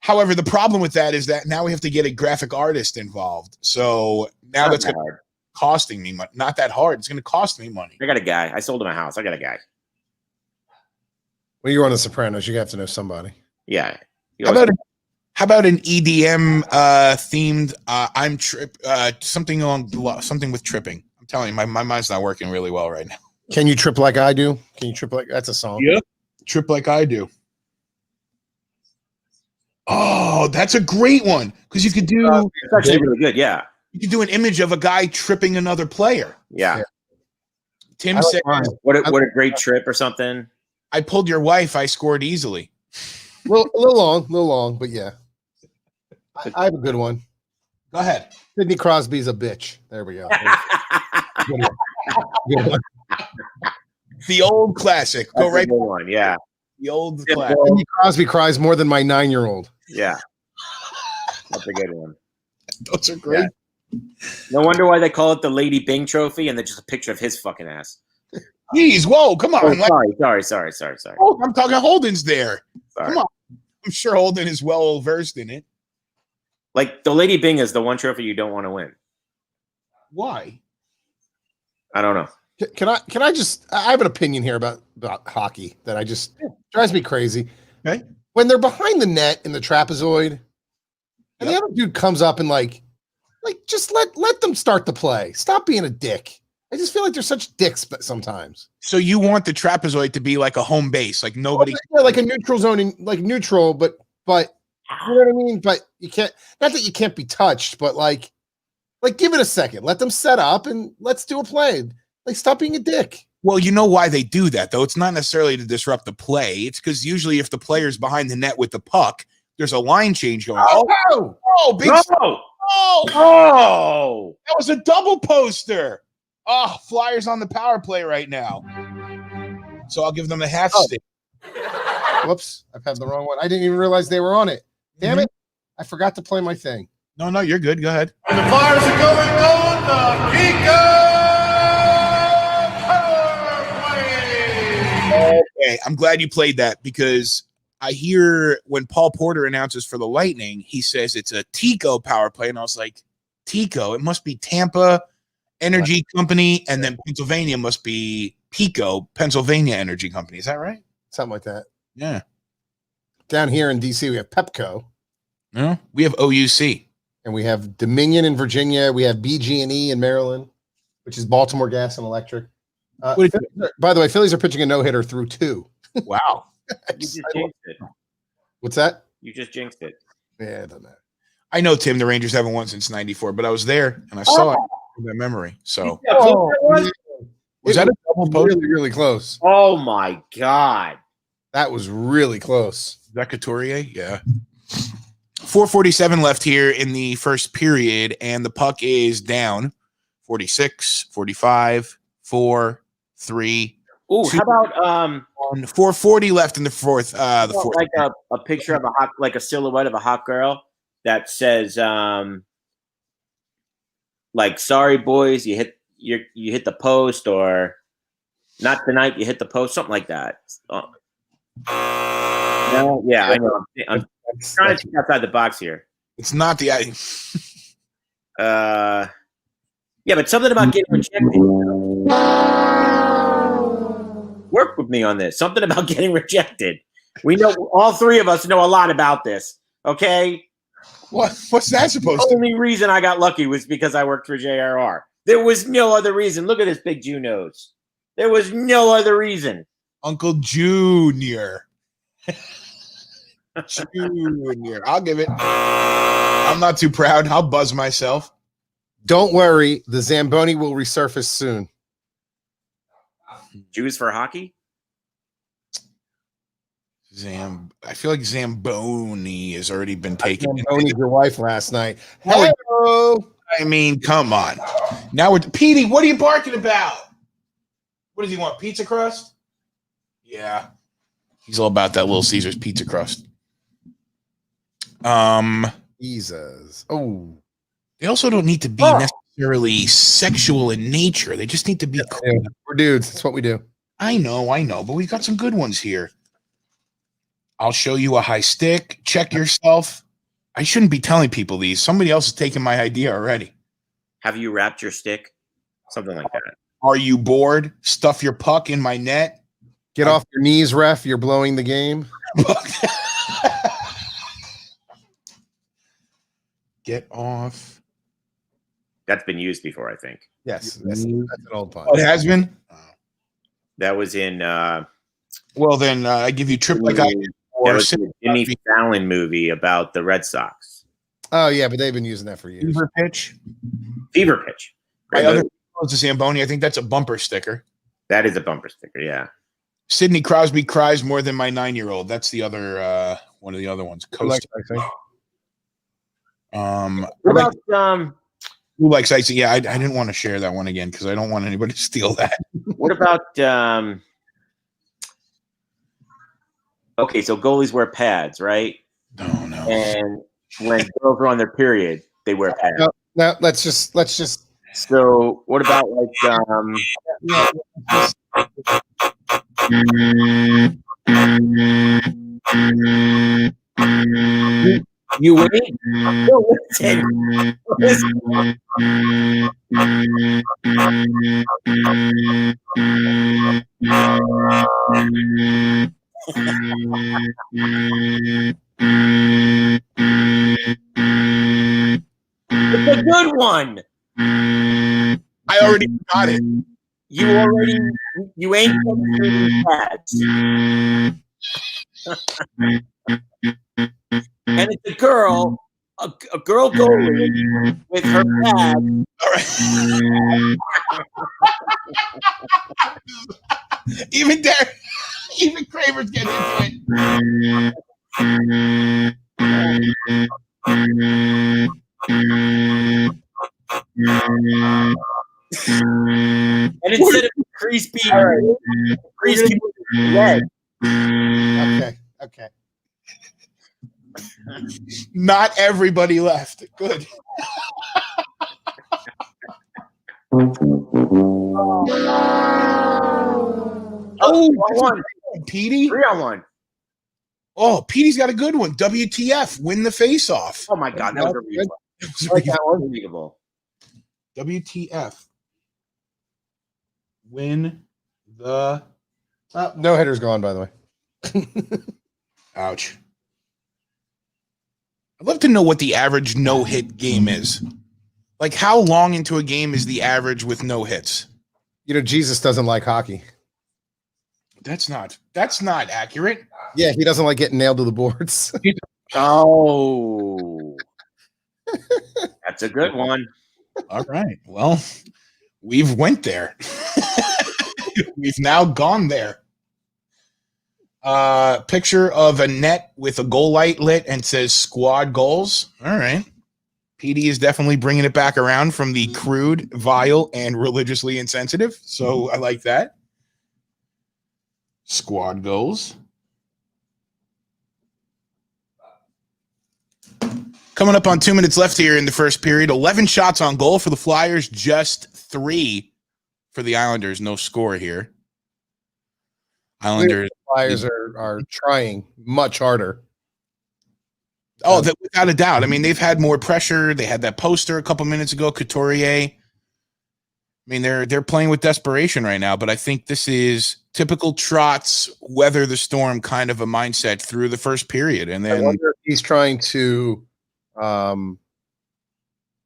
However, the problem with that is that now we have to get a graphic artist involved. So now that's going to costing me money. Not that hard. It's going to cost me money. I got a guy. I sold him a house. I got a guy. When you're on The Sopranos, you have to know somebody. Yeah. How about an EDM themed? Something with tripping. I'm telling you, my mind's not working really well right now. Can you trip like I do? Can you trip like that's a song? Yeah, trip like I do. Oh, that's a great one because you could do. It's actually really good. Yeah. You could do an image of a guy tripping another player. Yeah. Tim said, "What a great trip" or something. I pulled your wife. I scored easily. A little long, but yeah. I have a good one. Go ahead. Sidney Crosby's a bitch. There we go. Good one. Good one. The old classic. That's Go right. a good one. Yeah. The old classic. Sidney Crosby cries more than my 9-year-old. Yeah. That's a good one. Those are great. Yeah. No wonder why they call it the Lady Bing Trophy, and then just a picture of his fucking ass. Jeez, whoa, come on. Sorry. Oh, I'm talking Holden's there. Sorry. Come on. I'm sure Holden is well versed in it. Like the Lady Bing is the one trophy you don't want to win. Why? I don't know. Can I just I have an opinion here about hockey that I just drives me crazy. Okay. When they're behind the net in the trapezoid, and the other dude comes up and like just let them start the play. Stop being a dick. I just feel like they're such dicks, but sometimes. So you want the trapezoid to be like a home base, like nobody. Yeah, like a neutral zone, like neutral, but you know what I mean. But you can't. Not that you can't be touched, but like give it a second. Let them set up and let's do a play. Like stop being a dick. Well, you know why they do that though. It's not necessarily to disrupt the play. It's because usually if the player's behind the net with the puck, there's a line change going. Big. Oh, that was a double poster. Oh, Flyers on the power play right now. So I'll give them a half stick. Whoops, I've had the wrong one. I didn't even realize they were on it. Damn it. I forgot to play my thing. No, you're good. Go ahead. And the Flyers are going on the Kiko power play. Okay, I'm glad you played that because I hear when Paul Porter announces for the Lightning, he says it's a Tico power play. And I was like, Tico, it must be Tampa Energy Company, and then Pennsylvania must be Pico, Pennsylvania Energy Company. Is that right? Something like that. Yeah. Down here in DC, we have Pepco. No, we have OUC. And we have Dominion in Virginia. We have BG&E in Maryland, which is Baltimore Gas and Electric. By the way, Phillies are pitching a no-hitter through 2. Wow. You just jinxed it. What's that? You just jinxed it. Yeah, it doesn't matter. I know, Tim, the Rangers haven't won since 94, but I was there and I saw it in my memory. So was that a double post? Really, really close. Oh my God. That was really close. Is that Couturier? Yeah. 4:47 left here in the first period, and the puck is down 46, 45, 4, 3. Ooh, how about 4:40 left in the fourth. Like a picture of like a silhouette of a hot girl that says like, sorry boys, you hit the post, or not tonight, you hit the post, something like that. No, yeah, I know. I'm trying to think outside the box here. It's not the yeah, but something about getting rejected. Work with me on this. Something about getting rejected. We know, all three of us know a lot about this. Okay. What's that supposed to be? The only reason I got lucky was because I worked for JRR. There was no other reason. Look at this big Jew nose. There was no other reason. Uncle Junior. Junior. I'll give it. I'm not too proud. I'll buzz myself. Don't worry. The Zamboni will resurface soon. Jews for hockey? I feel like Zamboni has already been taken. Zamboni's your wife last night. Hello. I mean, come on. Now we're Petey. What are you barking about? What does he want? Pizza crust? Yeah, he's all about that Little Caesars pizza crust. Jesus. Oh, they also don't need to be necessarily sexual in nature. They just need to be cool. Yeah, we're dudes. That's what we do. I know, but we've got some good ones here. I'll show you a high stick. Check yourself. I shouldn't be telling people these. Somebody else has taken my idea already. Have you wrapped your stick? Something like that. Are you bored? Stuff your puck in my net. Get off your knees, ref. You're blowing the game. Get off. That's been used before, I think. Yes, that's an old pun. Oh, it has been? That was in. Well, then I give you triple like I did that for was the Jimmy Fallon movie about the Red Sox. Oh yeah, but they've been using that for years. Fever pitch. Fever pitch. My Great other movie. is a Zamboni. I think that's a bumper sticker. That is a bumper sticker. Yeah. Sidney Crosby cries more than my 9-year-old. That's the other one of the other ones. Like, Coast. I think. What about Who likes icing? Yeah, I didn't want to share that one again because I don't want anybody to steal that. What about okay, so goalies wear pads, right? No. And when girls are on their period, they wear pads. No, let's just So what about like you wait? No, listen. It's a good one. I already got it. You ain't getting through these pads. And it's a girl goalie with her pad. All right. Even Kramer's getting into it. And instead of crease being red. Okay. Not everybody left. Good. Oh, one. Petey? 3-on-1. Oh, Petey's got a good one. WTF, win the face-off. Oh my God, that was a replay. That was unbelievable. WTF, win the... No hitter's gone, by the way. Ouch. I'd love to know what the average no-hit game is. Like, how long into a game is the average with no hits? You know, Jesus doesn't like hockey. That's not accurate. Yeah, he doesn't like getting nailed to the boards. Oh. That's a good one. All right. Well, we've went there. We've now gone there. Picture of a net with a goal light lit and says squad goals. All right. PD is definitely bringing it back around from the crude, vile, and religiously insensitive. So I like that. Squad goals. Coming up on 2 minutes left here in the first period. 11 shots on goal for the Flyers, just 3 for the Islanders. No score here. Islanders. Flyers are trying much harder. Oh, without a doubt. I mean, they've had more pressure. They had that poster a couple minutes ago, Couturier. I mean, they're playing with desperation right now, but I think this is typical Trotz weather the storm kind of a mindset through the first period. And then I wonder if he's trying to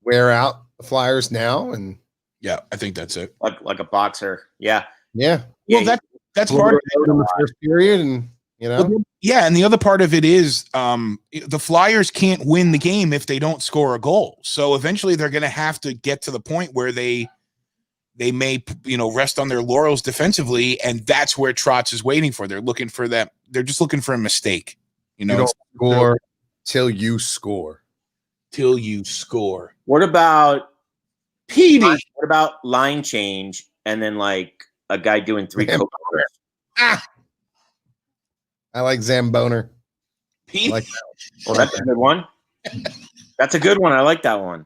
wear out the Flyers now. And yeah, I think that's it. Like a boxer. Yeah. Yeah. Well, that's part of it. In the first period, and you know. Yeah, and the other part of it is the Flyers can't win the game if they don't score a goal. So eventually they're going to have to get to the point where they may, rest on their laurels defensively, and that's where Trotz is waiting for. They're looking for that. They're just looking for a mistake. You don't score till you score. Till you score. What about Petey? What about line change and then like a guy doing 3 coke? I like Zamboner. Petey. Like that. Well, that's a good one. That's a good one. I like that one.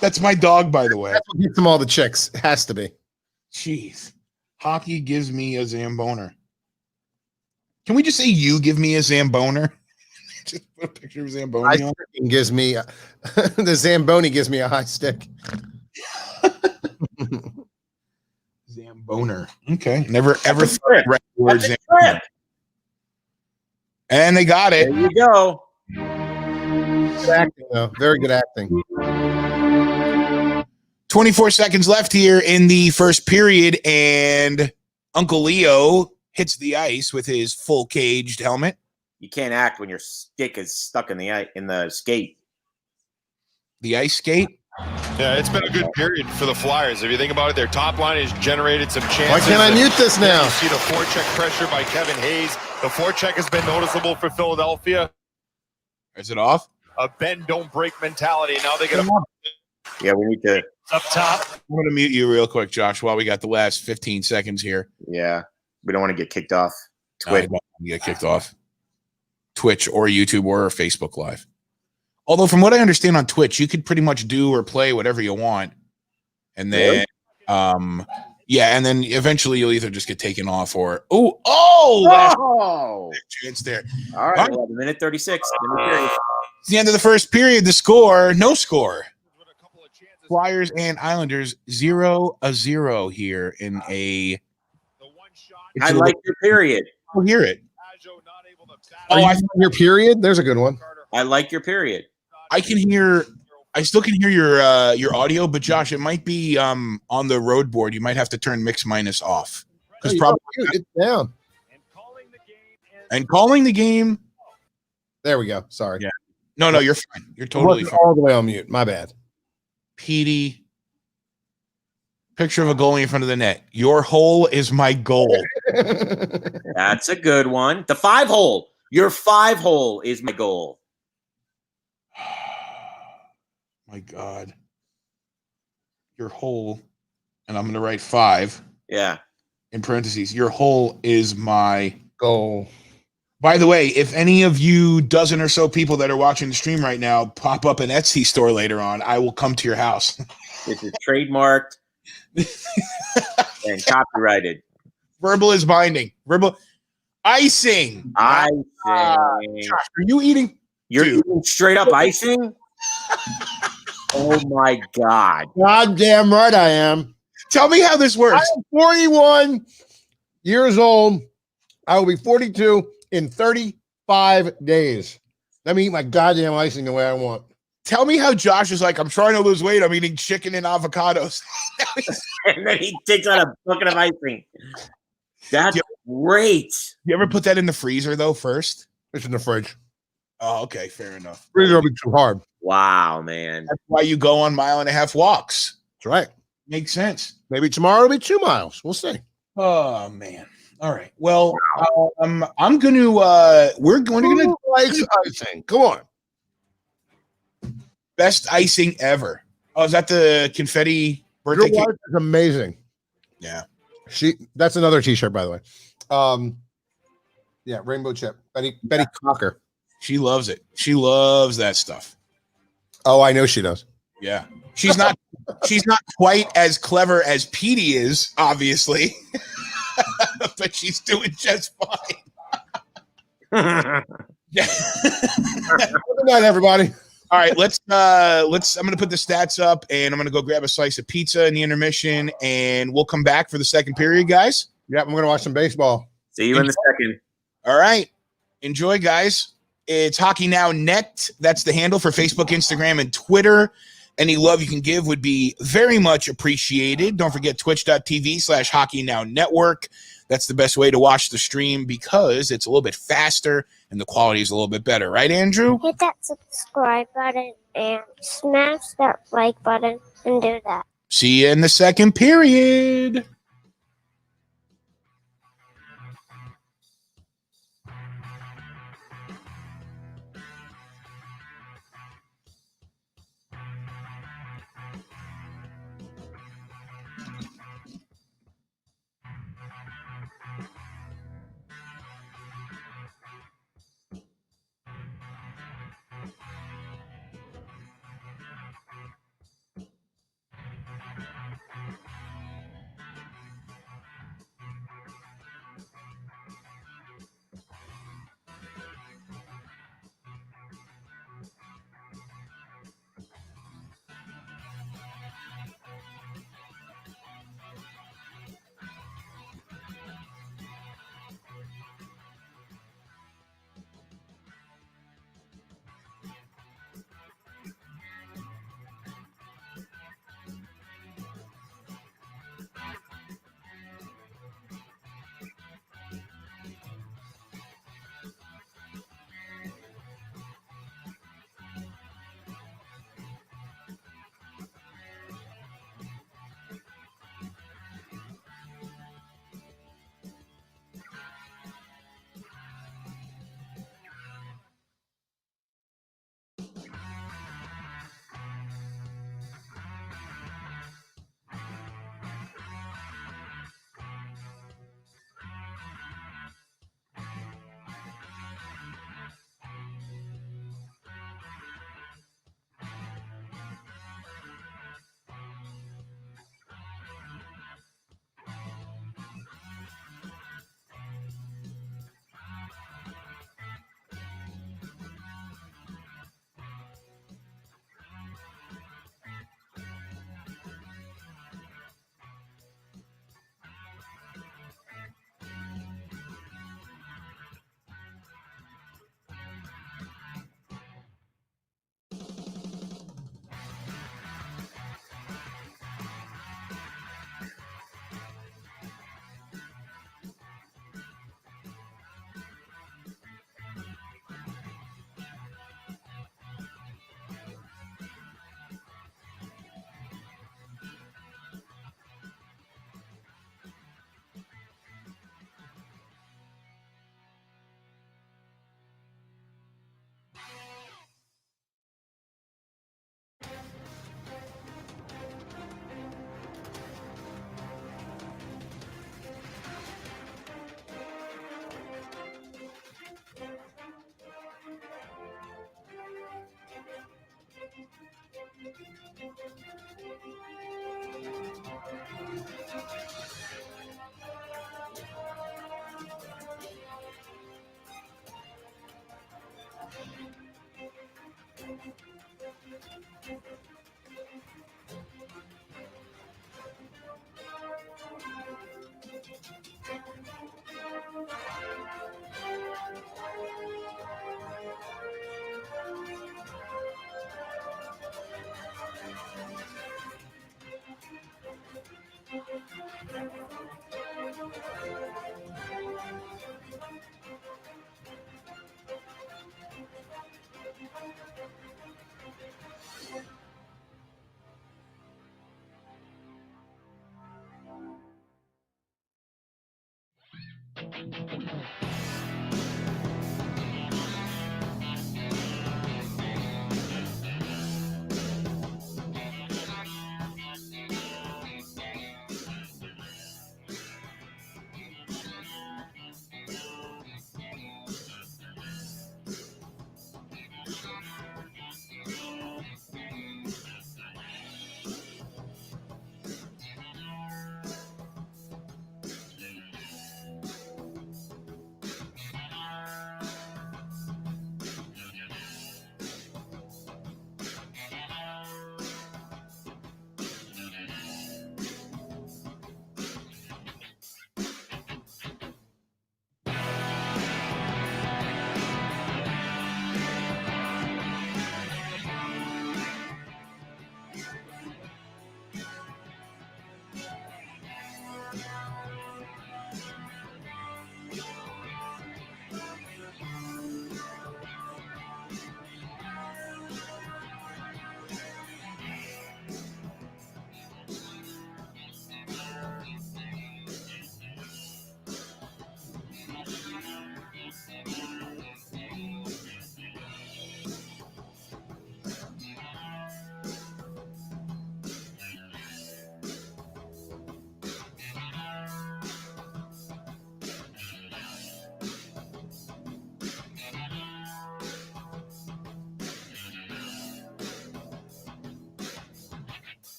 That's my dog, by the way. That's what gets them all the chicks. It has to be. Jeez. Hockey gives me a Zamboner. Can we just say you give me a Zamboner? Just put a picture of Zamboni on. Gives me the Zamboni gives me a high stick. Zamboner. Okay. Never ever That's a thought trip. the word That's a Zamboner. trip. And they got it. There you go. Good acting, though. Very good acting. 24 seconds left here in the first period, and Uncle Leo hits the ice with his full caged helmet. You can't act when your stick is stuck in the skate. The ice skate. Yeah, it's been a good period for the Flyers. If you think about it, their top line has generated some chances. Why can't I mute this now? You see the forecheck pressure by Kevin Hayes. The forecheck has been noticeable for Philadelphia. Is it off? A bend, don't break mentality. Now they get Yeah, we need to. up top. I'm going to mute you real quick, Josh, while we got the last 15 seconds here. Yeah, we don't want to get kicked off Twitch. Twitch. Get kicked off. Twitch or YouTube or Facebook Live. Although, from what I understand on Twitch, you could pretty much do or play whatever you want. And then, yeah, and then eventually you'll either just get taken off or, last chance there. All right, well, minute 36. It's the end of the first period. The score, no score. Flyers and Islanders 0-0 here in a. I like your period. I'll hear it. Oh, I your period. There's a good one. I like your period. I can hear. I still can hear your audio, but Josh, it might be on the road board. You might have to turn mix minus off because probably it's down. And calling the game. There we go. Sorry. Yeah. No, you're fine. You're totally fine. All the way on mute. My bad. Petey. Picture of a goalie in front of the net. Your hole is my goal. That's a good one. The 5-hole. Your 5-hole is my goal. My God. Your hole, and I'm going to write 5. Yeah. In parentheses. Your hole is my goal. By the way, if any of you dozen or so people that are watching the stream right now pop up an Etsy store later on, I will come to your house. This is trademarked and copyrighted. Verbal is binding. Verbal icing. Icing. Josh, are you eating? You're eating straight up icing? Oh my God. Goddamn right I am. Tell me how this works. I'm 41 years old. I will be 42 in 35 days. Let me eat my goddamn icing the way I want. Tell me how Josh is like, I'm trying to lose weight. I'm eating chicken and avocados. And then he takes out a bucket of icing. That's great. You ever put that in the freezer, though, first? It's in the fridge. Oh, okay. Fair enough. Freezer will be too hard. Wow, man. That's why you go on 1.5 walks. That's right. Makes sense. Maybe tomorrow will be 2 miles. We'll see. Oh, man. All right. Well, I'm going to, we're going to like icing. Come on. Best icing ever. Oh, is that the confetti birthday Your cake? wife is amazing. Yeah. That's another t-shirt, by the way. Yeah, rainbow chip. Betty Cocker. She loves it. She loves that stuff. Oh, I know she does. Yeah. She's not quite as clever as Petey is, obviously. But she's doing just fine. Yeah. Good night, everybody. All right, let's I'm gonna put the stats up and I'm gonna go grab a slice of pizza in the intermission and we'll come back for the second period, guys. Yep, I'm gonna watch some baseball. See you in the second. All right. Enjoy, guys. It's Hockey Now Net. That's the handle for Facebook, Instagram, and Twitter. Any love you can give would be very much appreciated. Don't forget twitch.tv/Hockey Now Network. That's the best way to watch the stream because it's a little bit faster and the quality is a little bit better. Right, Andrew? Hit that subscribe button and smash that like button and do that. See you in the second period.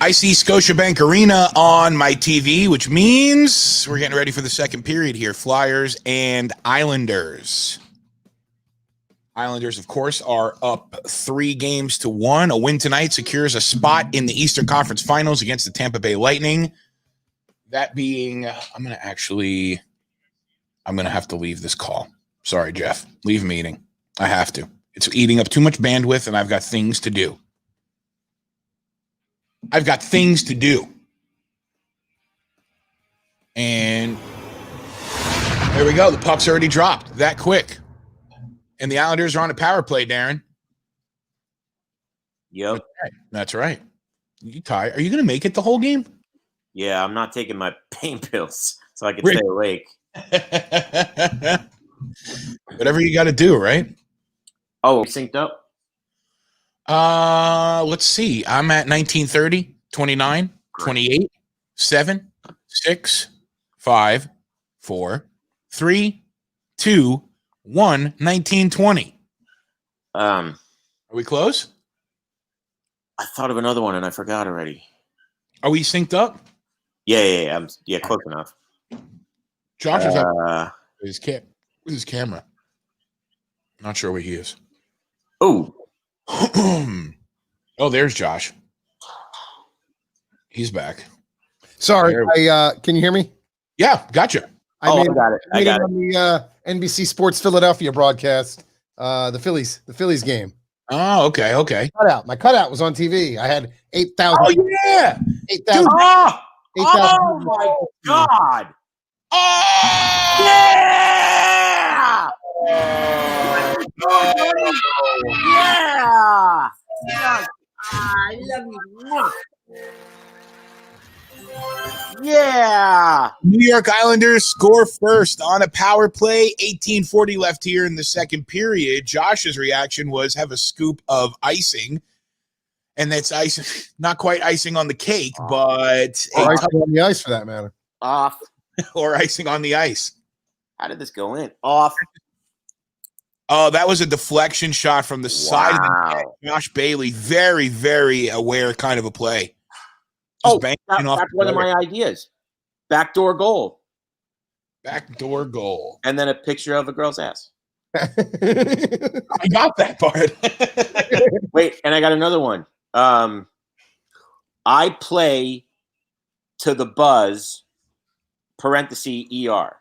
I see Scotiabank Arena on my TV, which means we're getting ready for the second period here. Flyers and Islanders. Islanders, of course, are up 3-1. A win tonight secures a spot in the Eastern Conference Finals against the Tampa Bay Lightning. That being, I'm going to have to leave this call. Sorry, Jeff. Leave meeting. I have to. It's eating up too much bandwidth, and I've got things to do. And there we go. The puck's already dropped that quick. And the Islanders are on a power play, Darren. Yep. That's right. You tired? Are you going to make it the whole game? Yeah, I'm not taking my pain pills so I can stay awake. Whatever you got to do, right? Oh, synced up? Let's see. I'm at 1930, 29, 28, 7, 6, 5, 4, 3, 2, 1, 1920. Are we close? I thought of another one and I forgot already. Are we synced up? Yeah. Close enough. Josh is up with his camera. Not sure where he is. Oh. Oh, there's Josh. He's back. Sorry, can you hear me? Yeah, gotcha. I got it. I got it. On the NBC Sports Philadelphia broadcast, the Phillies game. Oh, okay. My cutout was on TV. I had 8,000. Oh yeah, 8,000. Oh my God! Oh Yeah! Yeah! I love you. Yeah. New York Islanders score first on a power play. 18:40 left here in the second period. Josh's reaction was have a scoop of icing. And that's icing, not quite icing on the cake, but or icing on the ice for that matter. Off. Or icing on the ice. How did this go in? Off. Oh, that was a deflection shot from the side of the net. Josh Bailey, very, very aware kind of a play. That's one of my ideas. Backdoor goal. Backdoor goal. And then a picture of a girl's ass. I got that part. Wait, and I got another one. I play to the buzz, parenthesis, ER.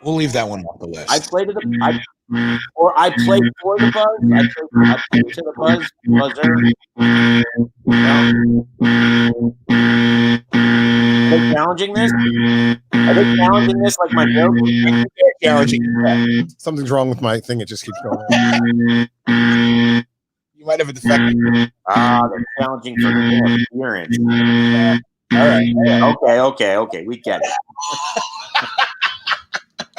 We'll leave that one off the list. I play to the I play for the buzz. I play to the buzz. Buzzer. Are they challenging this? Are they challenging this like my joke? Challenging. Something's wrong with my thing. It just keeps going. You might have a defect. They're challenging for the interference. All right. Okay. We get it.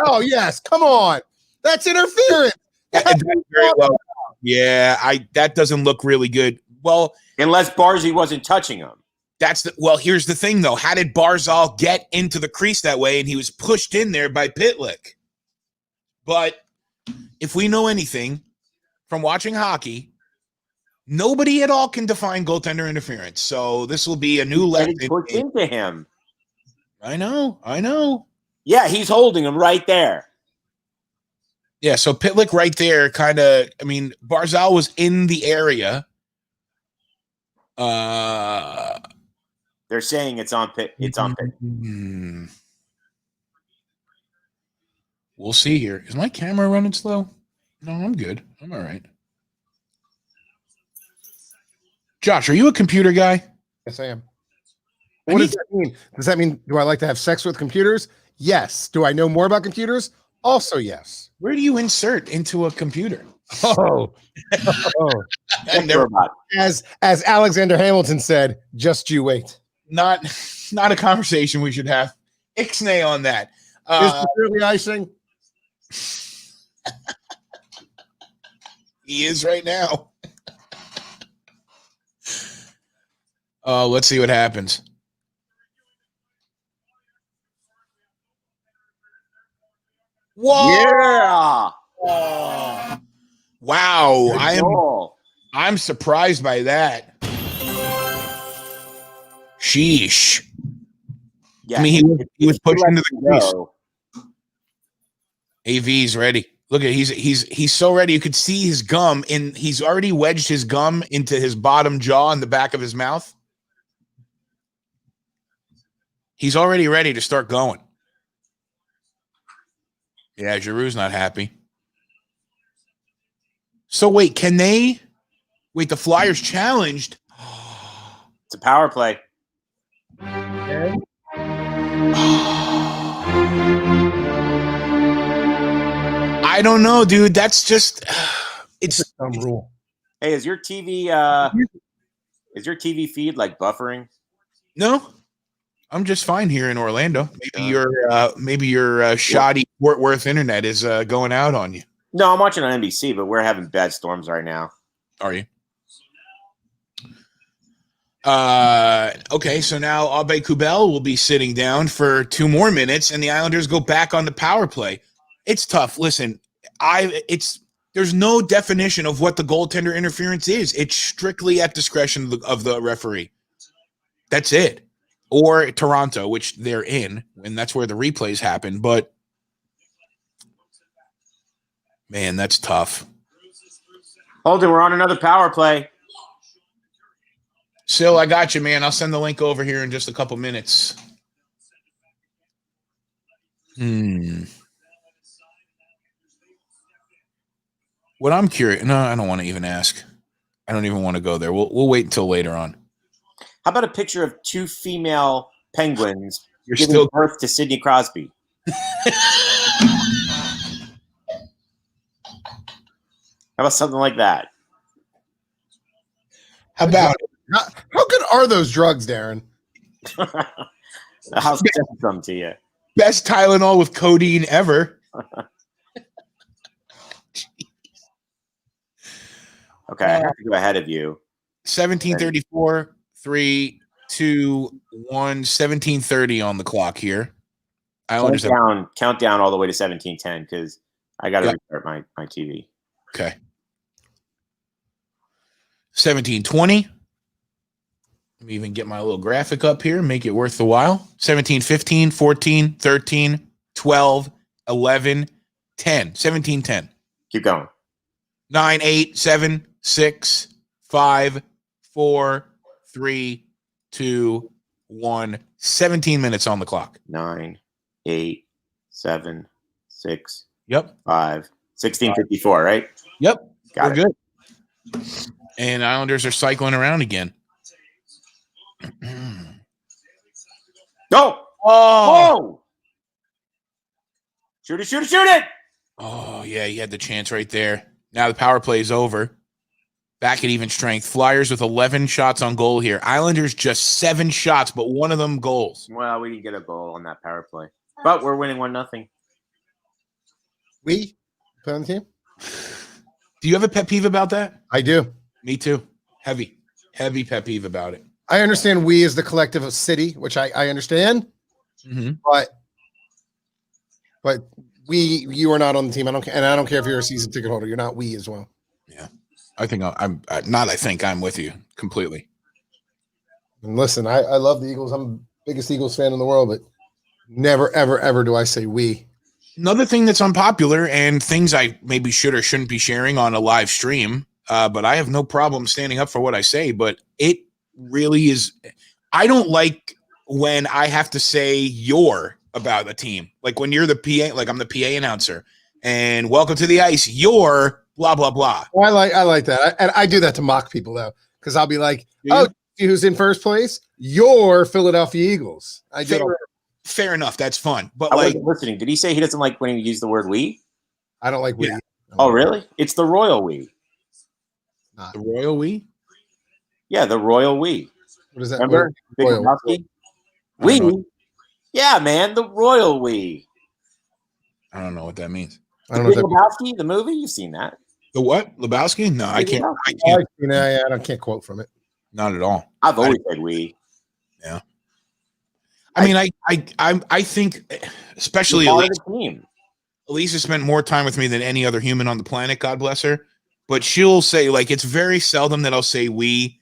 Oh yes, come on. That's interference. Very well. Yeah, that doesn't look really good. Well, unless Barzy wasn't touching him. Here's the thing though. How did Barzal get into the crease that way? And he was pushed in there by Pitlick. But if we know anything from watching hockey, nobody at all can define goaltender interference. So this will be a new lesson. Pushed into him. I know. Yeah, he's holding him right there. Yeah, so Pitlick right there Barzal was in the area. They're saying it's on Pitt. It's on Pitt. We'll see here. Is my camera running slow? No, I'm good. I'm all right. Josh, are you a computer guy? Yes, I am. What does that mean? Does that mean do I like to have sex with computers? Yes. Do I know more about computers? Also, yes. Where do you insert into a computer? As Alexander Hamilton said, just you wait. Not a conversation we should have. Ixnay on that. Is it really icing? He is right now. Let's see what happens. Whoa! Yeah! Oh. Wow! I'm surprised by that. Sheesh. Yeah, I mean, he was pushed into the crease. go. AV's ready. Look at he's so ready. You could see his gum he's already wedged his gum into his bottom jaw and the back of his mouth. He's already ready to start going. Yeah, Giroux's not happy. So wait, the Flyers challenged? It's a power play. I don't know, dude. That's just it's a dumb rule. Hey, is your TV feed like buffering? No. I'm just fine here in Orlando. Maybe your shoddy Fort Worth internet is going out on you. No, I'm watching on NBC, but we're having bad storms right now. Are you? Okay, so now Abe Kubel will be sitting down for 2 more minutes, and the Islanders go back on the power play. It's tough. Listen, there's no definition of what the goaltender interference is. It's strictly at discretion of the referee. That's it. Or Toronto, which they're in, and that's where the replays happen. But, man, that's tough. Hold it, we're on another power play. Sil, I got you, man. I'll send the link over here in just a couple minutes. What I'm curious – no, I don't want to even ask. I don't even want to go there. We'll wait until later on. How about a picture of 2 female penguins giving still birth to Sidney Crosby? How about something like that? How about How good are those drugs, Darren? I'll send some to you. best Tylenol with codeine ever? Okay, I have to go ahead of you. 17:34, 3, 2, 1, 17:30 on the clock here. Count down all the way to 17:10 because I got to restart my TV. Okay. 17:20. Let me even get my little graphic up here, make it worth the while. 17:15, 14, 13, 12, 11, 10. 17:10. Keep going. 9, 8, 7, 6, 5, 4, 3, 2, 1. 17 minutes on the clock. 9, 8, 7, 6, Yep. 5, 16:54, right? Yep. Got We're it. good. And Islanders are cycling around again. Go! Oh! Whoa! Shoot it, shoot it, shoot it! Oh, yeah, he had the chance right there. Now the power play is over. Back at even strength. Flyers with 11 shots on goal here. Islanders just 7 shots, but one of them goals. Well, we didn't get a goal on that power play. But we're winning 1-0. We play on the team? Do you have a pet peeve about that? I do. Me too. Heavy pet peeve about it. I understand we as the collective of city, which I understand, but you are not on the team. I don't care if you're a season ticket holder. You're not we as well. Yeah, I think I'm with you completely. And listen, I love the Eagles. I'm the biggest Eagles fan in the world, but never, ever, ever do I say we. Another thing that's unpopular and things I maybe should or shouldn't be sharing on a live stream, but I have no problem standing up for what I say, but it really is. I don't like when I have to say you're about a team. Like when you're the PA, like I'm the PA announcer and welcome to the ice. You're blah, blah, blah. Well, I like that. And I do that to mock people though. Cause I'll be like, oh, see who's in first place? Your Philadelphia Eagles. I did. Fair enough. That's fun. But I like wasn't listening. Did he say he doesn't like when he used the word we? I don't like we. Yeah. Oh, really? It's the royal we. the royal we. Yeah, the royal we. What is that? Remember? Big Royal. Lebowski? We? Yeah, man, the royal we. I don't know what that means. I don't know. Big Lebowski, the movie? You've seen that. The what? Lebowski? No, I can't. I can't quote from it. Not at all. I've always said we. Yeah. I mean, I think, especially Elise has spent more time with me than any other human on the planet. God bless her. but she'll say, like, it's very seldom that I'll say we,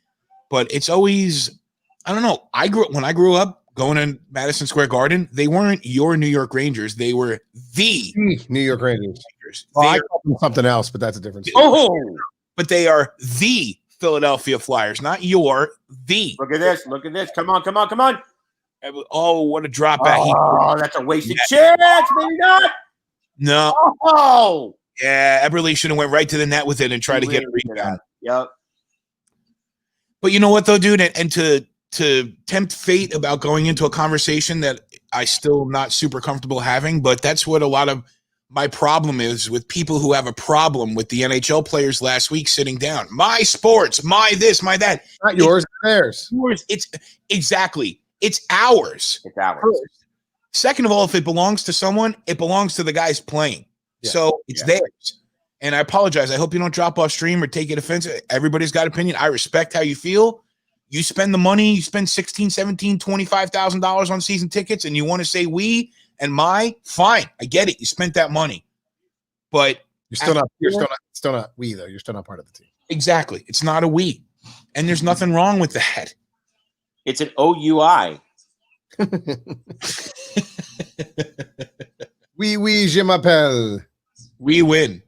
but it's always, I don't know. When I grew up going to Madison Square Garden, they weren't your New York Rangers. They were the New York Rangers. Well, I call them something else, but that's a different story. Oh, but they are the Philadelphia Flyers, not your, the. look at this. Look at this. Come on, come on, come on. Oh, what a drop back. Oh, that's a wasted chance. Maybe not. No. Oh. Yeah, Eberle should have went right to the net with it and tried to get a rebound. Yep. But you know what, though, dude? And to tempt fate about going into a conversation that I still not super comfortable having, but that's what a lot of my problem is with people who have a problem with the NHL players last week sitting down. My sports, my this, my that. Not yours, theirs. It's exactly. It's ours. It's ours. Second of all, if it belongs to someone, it belongs to the guys playing. Yeah. So it's theirs. And I apologize. I hope you don't drop off stream or take it offensive. Everybody's got opinion. I respect how you feel. You spend the money, you spend $16,000, $17,000, $25,000 on season tickets, and you want to say we and my, fine. I get it. You spent that money. But you're still not we though. You're still not part of the team. Exactly. It's not a we. And there's nothing wrong with that. It's an OUI. Oui, je m'appelle. We win.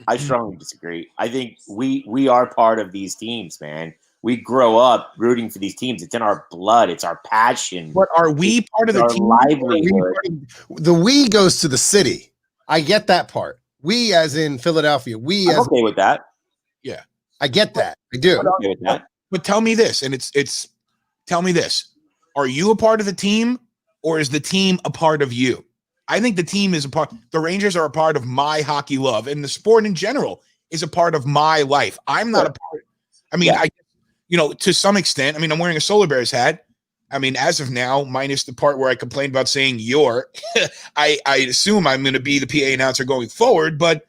I strongly disagree. I think we are part of these teams, man. We grow up rooting for these teams. It's in our blood. It's our passion. But are we part of the team? Livelihood. The we goes to the city. I get that part. We as in Philadelphia. I'm okay with that. Yeah. I get that. I do. I'm okay with that. But tell me this, and it's tell me this. Are you a part of the team or is the team a part of you? I think the team is a part. The Rangers are a part of my hockey love, and the sport in general is a part of my life. I'm not a part. I mean, to some extent, I mean, I'm wearing a Solar Bears hat. I mean, as of now, minus the part where I complained about saying your, I assume I'm going to be the PA announcer going forward, but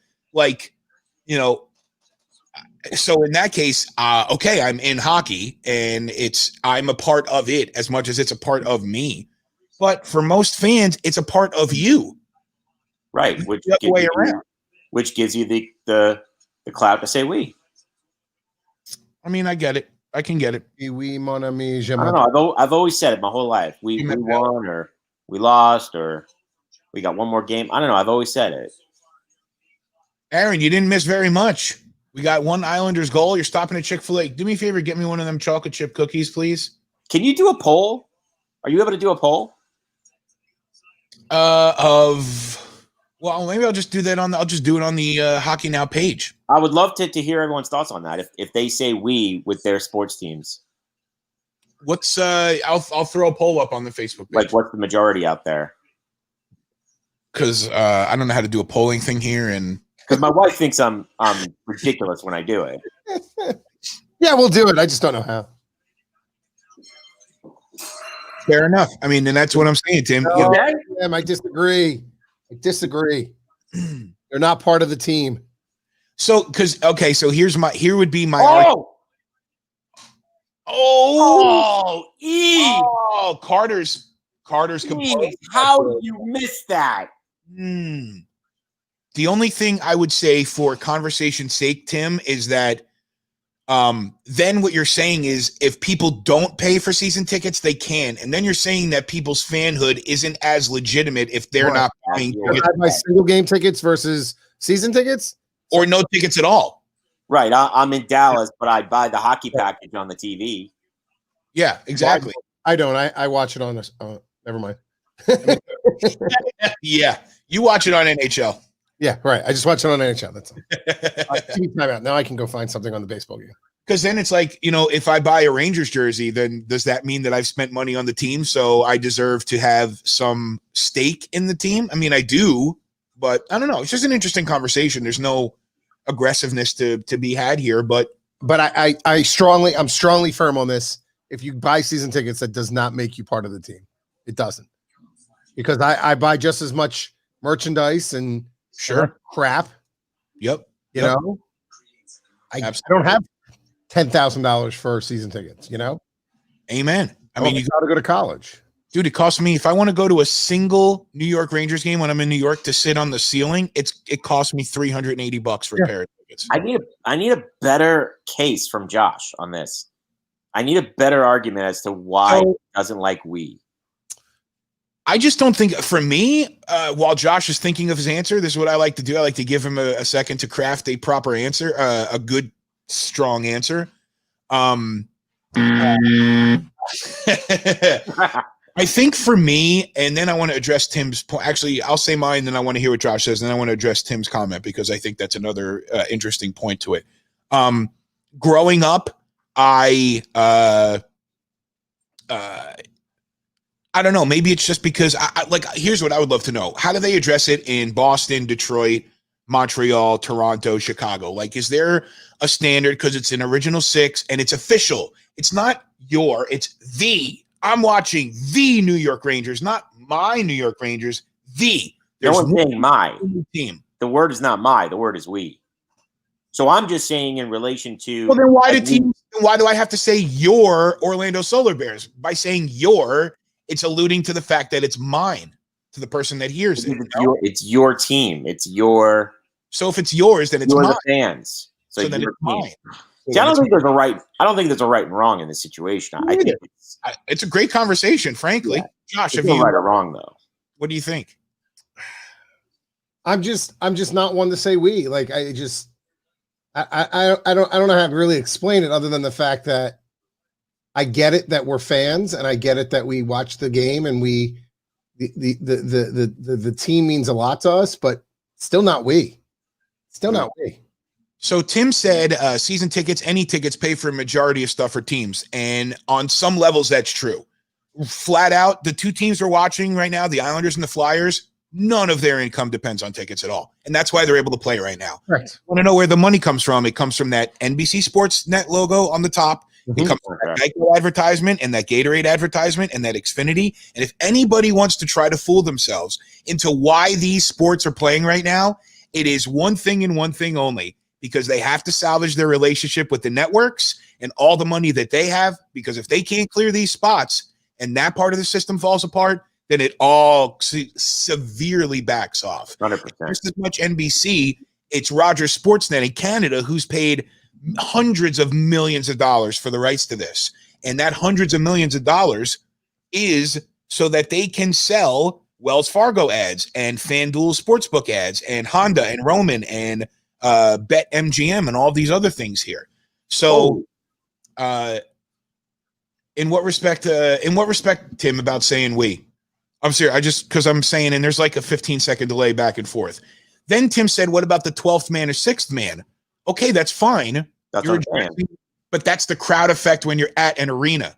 so in that case, okay, I'm in hockey and I'm a part of it as much as it's a part of me. But for most fans, it's a part of you. Right. Which gives you the clout to say we. I mean, I get it. I can get it. Oui, mon ami, I don't know. I've always said it my whole life. We won or we lost or we got one more game. I don't know. I've always said it. Aaron, you didn't miss very much. We got one Islanders goal. You're stopping at Chick-fil-A. Do me a favor. Get me one of them chocolate chip cookies, please. Can you do a poll? Are you able to do a poll? Well, maybe I'll just do that I'll just do it on the Hockey Now page. I would love to hear everyone's thoughts on that. If they say we with their sports teams. What's I'll throw a poll up on the Facebook page. Like what's the majority out there? Because I don't know how to do a polling thing here, and because my wife thinks I'm ridiculous when I do it. Yeah, we'll do it. I just don't know how. Fair enough. I mean, and that's what I'm saying, Tim. No, I disagree. They're not part of the team. So here would be my argument. Carter's how did you miss that? The only thing I would say for conversation's sake, Tim, is that then what you're saying is if people don't pay for season tickets, they can. And then you're saying that people's fanhood isn't as legitimate if they're not paying. I buy single game tickets versus season tickets? Or no tickets at all. Right. I'm in Dallas, but I buy the hockey package on the TV. Yeah, exactly. I don't. I watch it on this. Never mind. Yeah. You watch it on NHL. Yeah, right. I just watch it on NHL. That's all. Now I can go find something on the baseball game. Because then it's like, if I buy a Rangers jersey, then does that mean that I've spent money on the team? So I deserve to have some stake in the team? I mean, I do, but I don't know. It's just an interesting conversation. There's no aggressiveness to be had here, but I'm strongly firm on this. If you buy season tickets, that does not make you part of the team. It doesn't. Because I buy just as much merchandise and crap. Yep. You know, I don't have $10,000 for season tickets, Amen. I mean, you got to go to college. Dude, it costs me, if I want to go to a single New York Rangers game when I'm in New York to sit on the ceiling, it costs me $380 for a pair of tickets. tickets. I need a better case from Josh on this. I need a better argument as to why he doesn't like we. I just don't think, for me, while Josh is thinking of his answer, this is what I like to do. I like to give him a second to craft a proper answer, a good, strong answer. I think for me, and then I want to address Tim's point. Actually, I'll say mine, then I want to hear what Josh says, and then I want to address Tim's comment because I think that's another interesting point to it. Growing up, I don't know. Maybe it's just because here's what I would love to know. How do they address it in Boston, Detroit, Montreal, Toronto, Chicago? Like, is there a standard because it's an original six and it's official? It's not it's the. I'm watching the New York Rangers, not my New York Rangers. There's no one's saying my team. The word is not my. The word is we. So I'm just saying in relation to. Well, then why do I have to say your Orlando Solar Bears? By saying your, it's alluding to the fact that it's mine to the person that hears it. It's your team. It's your. So if it's yours, then it's mine. The fans. So then it's mine. See, I don't think there's a right. I don't think there's a right and wrong in this situation. I think it's a great conversation, frankly. Yeah. Josh, have you right or wrong though? What do you think? I'm just not one to say we. Like I don't know how to really explain it other than the fact that I get it that we're fans and I get it that we watch the game and the team means a lot to us, but still not we. Still not we. So Tim said season tickets, any tickets pay for a majority of stuff for teams. And on some levels, that's true. Flat out, the two teams we're watching right now, the Islanders and the Flyers, none of their income depends on tickets at all. And that's why they're able to play right now. Right. Want to know where the money comes from? It comes from that NBC Sports Net logo on the top. Mm-hmm. It comes from that Geico advertisement and that Gatorade advertisement and that Xfinity. And if anybody wants to try to fool themselves into why these sports are playing right now, it is one thing and one thing only. Because they have to salvage their relationship with the networks and all the money that they have. Because if they can't clear these spots and that part of the system falls apart, then it all severely backs off. 100%. Just as much NBC, it's Rogers Sportsnet in Canada who's paid hundreds of millions of dollars for the rights to this. And that hundreds of millions of dollars is so that they can sell Wells Fargo ads and FanDuel Sportsbook ads and Honda and Roman and Bet MGM and all these other things here. So in what respect, Tim, about saying we? I'm serious. I just, because I'm saying, and there's like a 15-second delay back and forth. Then Tim said, what about the 12th man or 6th man? Okay, that's fine. But that's the crowd effect when you're at an arena.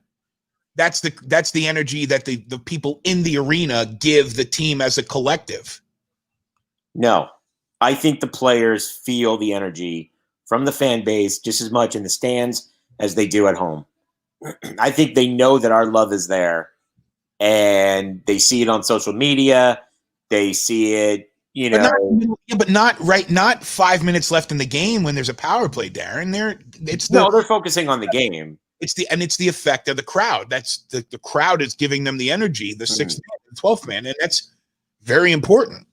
That's the energy that the people in the arena give the team as a collective. No. I think the players feel the energy from the fan base just as much in the stands as they do at home. I think they know that our love is there, and they see it on social media. They see it, but not 5 minutes left in the game when there's a power play, Darren. They're focusing on the game. It's the effect of the crowd. That's the crowd is giving them the energy, the 6th man, the 12th man, and that's very important.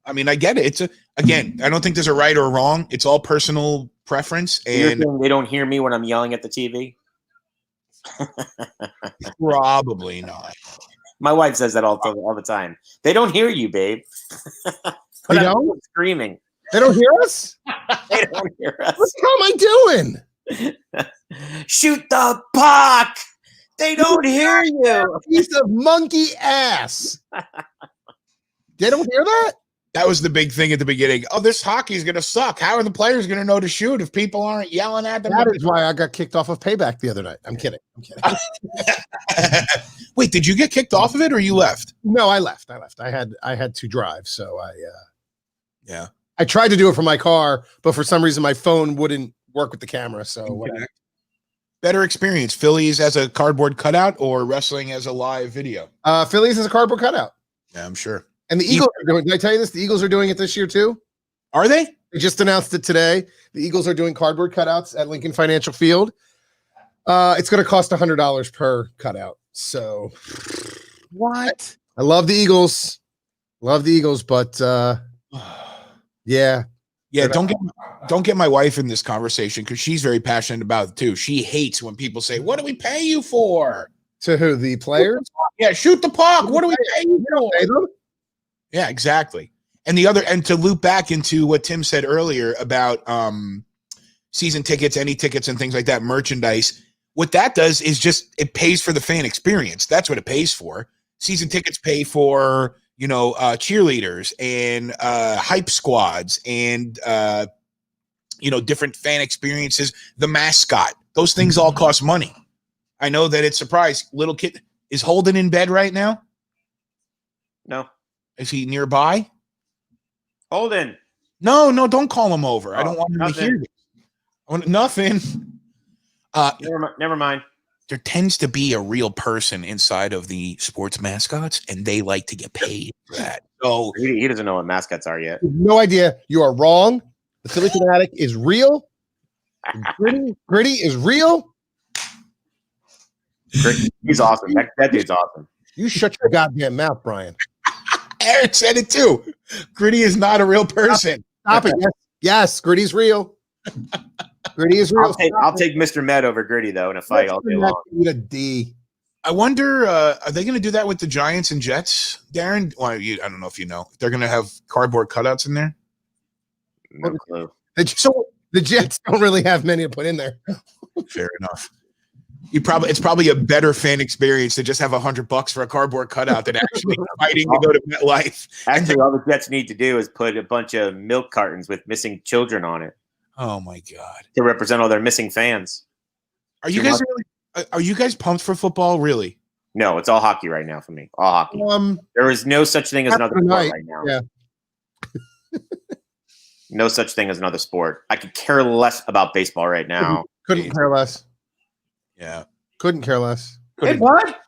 I mean, I get it. Again, I don't think there's a right or a wrong. It's all personal preference. And they don't hear me when I'm yelling at the TV? Probably not. My wife says that all the time. They don't hear you, babe. They don't? I'm screaming. They don't hear us? They don't hear us. What the hell am I doing? Shoot the puck. They don't hear you. Piece of monkey ass. They don't hear that? That was the big thing at the beginning. Oh, this hockey is going to suck. How are the players going to know to shoot if people aren't yelling at them? That is why I got kicked off of Payback the other night. I'm kidding. Wait, did you get kicked off of it or you left? No, I left. I had to drive, so yeah. I tried to do it from my car, but for some reason my phone wouldn't work with the camera. So better experience, Phillies as a cardboard cutout or wrestling as a live video? Phillies as a cardboard cutout. Yeah, I'm sure. And the Eagles are doing. Did I tell you this? The Eagles are doing it this year too. Are they? They just announced it today. The Eagles are doing cardboard cutouts at Lincoln Financial Field. It's going to cost $100 per cutout. So, what? I love the Eagles, but yeah, Yeah, don't get my wife in this conversation because she's very passionate about it too. She hates when people say, "What do we pay you for?" To who? The players? Yeah, shoot the puck. What do we pay you for? Yeah, exactly. And to loop back into what Tim said earlier about season tickets, any tickets, and things like that, merchandise. What that does is just it pays for the fan experience. That's what it pays for. Season tickets pay for cheerleaders and hype squads and different fan experiences. The mascot, those things all cost money. I know that it's surprised. Little kid, is Holden in bed right now? No. Is he nearby? Holden. No, don't call him over. I don't want him to hear this. Nothing. Never mind. There tends to be a real person inside of the sports mascots, and they like to get paid for that. So he doesn't know what mascots are yet. No idea. You are wrong. The Philly Fanatic is real. Gritty is real. He's awesome. That dude's awesome. You shut your goddamn mouth, Brian. Eric said it too. Gritty is not a real person. Stop it. Yes, Gritty's real. Gritty is real. I'll take Mr. Med over Gritty though in a fight all day long. A D. I wonder, are they going to do that with the Giants and Jets, Darren? Well, I don't know if you know. They're going to have cardboard cutouts in there? No clue. So the Jets don't really have many to put in there. Fair enough. It's probably a better fan experience to just have $100 for a cardboard cutout than actually fighting to go to MetLife. Actually, all the Jets need to do is put a bunch of milk cartons with missing children on it. Oh my God! To represent all their missing fans. Are you guys pumped for football? Really? No, it's all hockey right now for me. All hockey. There is no such thing as another sport right now. Yeah. No such thing as another sport. I could care less about baseball right now. Couldn't care less. Yeah. Couldn't care less. Hey, what?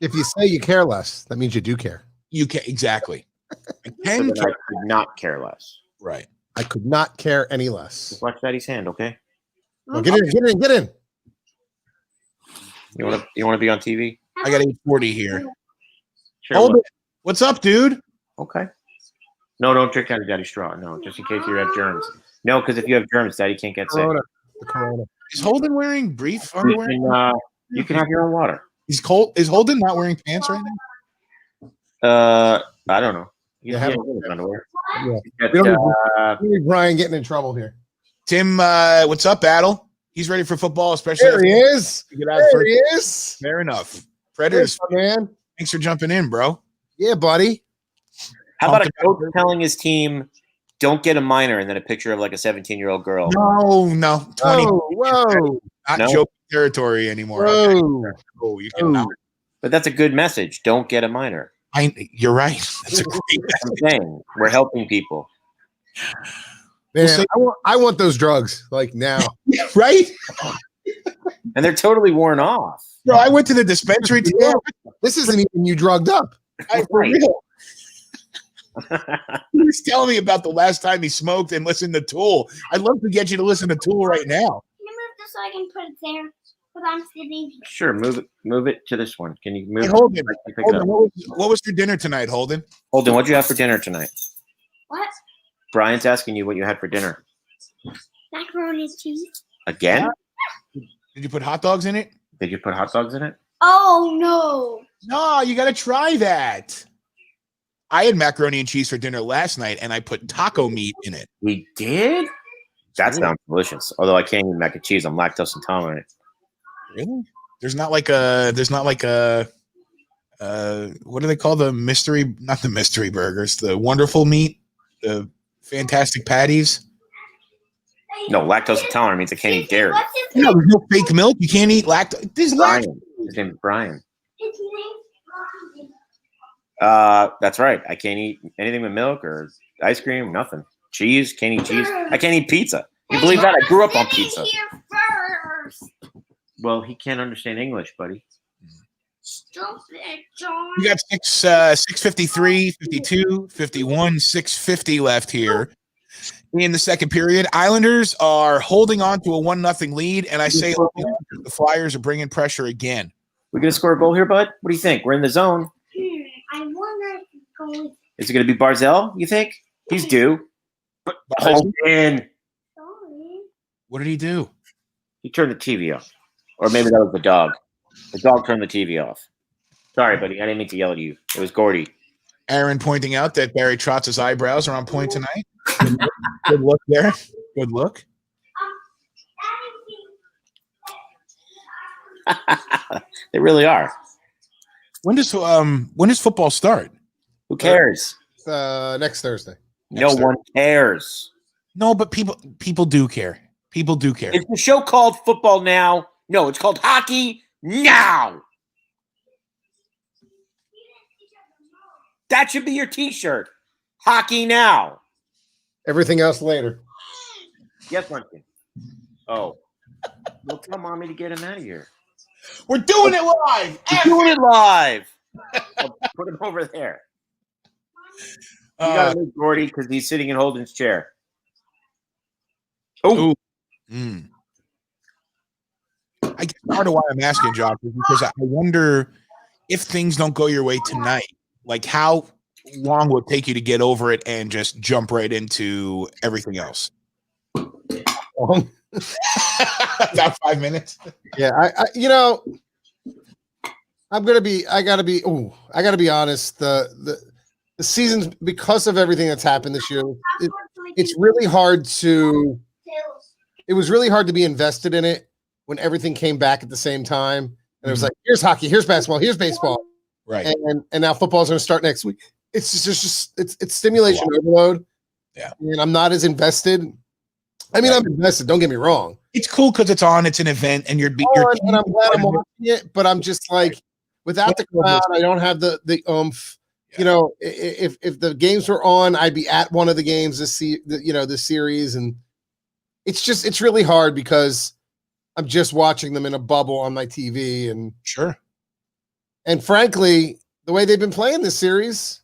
If you say you care less, that means you do care. You can exactly. I could not care less. Right. I could not care any less. Just watch Daddy's hand, okay? Well, get in. You want to be on TV? I got 840 here. Sure. What's up, dude? Okay. No, don't drink out of Daddy's straw. No, just in case you have germs. No, because if you have germs, Daddy can't get sick. The corona. Is Holden wearing brief underwear? You can have your own water. He's cold. Is Holden not wearing pants right now? I don't know. Yeah, underwear. Yeah. Brian getting in trouble here. Tim, what's up, Battle? He's ready for football, especially. There he is. There he is. Fair enough. Predators, man. Thanks for jumping in, bro. Yeah, buddy. How about a coach telling his team, "Don't get a minor," and then a picture of like a 17-year-old girl? No. 20. Whoa. Not joke territory anymore. Whoa. Oh, you cannot. But that's a good message. Don't get a minor. You're right. That's a great message. I'm saying we're helping people. Man, I want those drugs like now. Right? And they're totally worn off. Bro, I went to the dispensary today. This isn't even you drugged up. For real. He was telling me about the last time he smoked and listened to Tool. I'd love to get you to listen to Tool right now. Can you move this so I can put it there? Because I'm sitting here. Sure, move it to this one. Can you move Holden, it? What was for dinner tonight, Holden? Holden, what'd you have for dinner tonight? What? Brian's asking you what you had for dinner. Macaroni and cheese. Again? Did you put hot dogs in it? Did you put hot dogs in it? Oh, no. No, you got to try that. I had macaroni and cheese for dinner last night, and I put taco meat in it. We did? That sounds delicious. Although I can't eat mac and cheese. I'm lactose intolerant. Really? There's not like a what do they call the mystery? Not the mystery burgers. The wonderful meat. The fantastic patties. No, lactose intolerant means I can't eat dairy. No, there's no fake milk. You can't eat lactose. There's Brian. His name is Brian. His name's Brian. That's right. I can't eat anything with milk or ice cream. Nothing. Cheese. Can't eat cheese. I can't eat pizza. You believe that? I grew up on pizza. Well, he can't understand English, buddy. Stupid, John. You got 6:53, 52, 51, 6:50 left here in the second period. Islanders are holding on to a 1-0 lead, and I say the Flyers are bringing pressure again. We're going to score a goal here, bud? What do you think? We're in the zone. I wonder if it's going. Is it going to be Barzell, you think? He's due. Hold in. What did he do? He turned the TV off. Or maybe that was the dog. The dog turned the TV off. Sorry, buddy. I didn't mean to yell at you. It was Gordy. Aaron pointing out that Barry Trotz's eyebrows are on point tonight. Good look there. Good look. They really are. When does football start? Who cares? Next Thursday. No one cares. No, but people do care. People do care. Is the show called Football Now? No, it's called Hockey Now. That should be your T-shirt. Hockey Now. Everything else later. Yes, Munchkin. Oh. Well, tell Mommy to get him out of here. We're doing it live. We're doing it live. I'll put him over there. You got to move Gordy because he's sitting in Holden's chair. Oh. I guess part of why I'm asking, Josh, is because I wonder if things don't go your way tonight, like how long will it take you to get over it and just jump right into everything else? About 5 minutes. Yeah, I gotta be honest. The season's, because of everything that's happened this year, it's really hard to. It was really hard to be invested in it when everything came back at the same time, and it was like, here's hockey, here's basketball, here's baseball, right? And now football's going to start next week. It's just it's stimulation overload. Yeah, and I'm not as invested. I mean, I'm invested. Don't get me wrong. It's cool because it's on. It's an event, and you're and I'm glad I'm watching it. But I'm just like, without the crowd, I don't have the oomph. Yeah. You know, if the games were on, I'd be at one of the games this series, and it's really hard because I'm just watching them in a bubble on my TV, and sure. And frankly, the way they've been playing this series,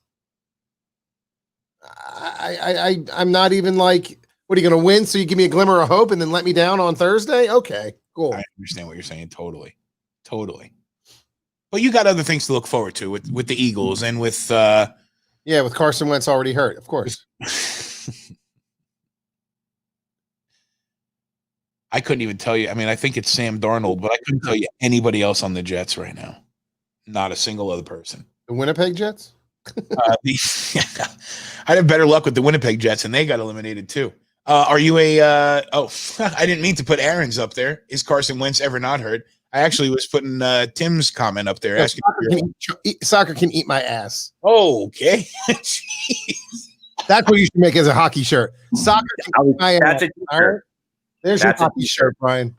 I'm not even like, what are you going to win? So you give me a glimmer of hope and then let me down on Thursday? Okay, cool. I understand what you're saying. Totally. But you got other things to look forward to with the Eagles and with with Carson Wentz already hurt, of course. I couldn't even tell you. I mean, I think it's Sam Darnold, but I couldn't tell you anybody else on the Jets right now. Not a single other person. The Winnipeg Jets? I had better luck with the Winnipeg Jets, and they got eliminated too. Are you I didn't mean to put Aaron's up there. Is Carson Wentz ever not hurt? I actually was putting Tim's comment up there. Yeah, asking soccer can eat my ass. Oh, okay. That's what you should make as a hockey shirt. Soccer can eat my ass. All right? There's your hockey shirt, Brian.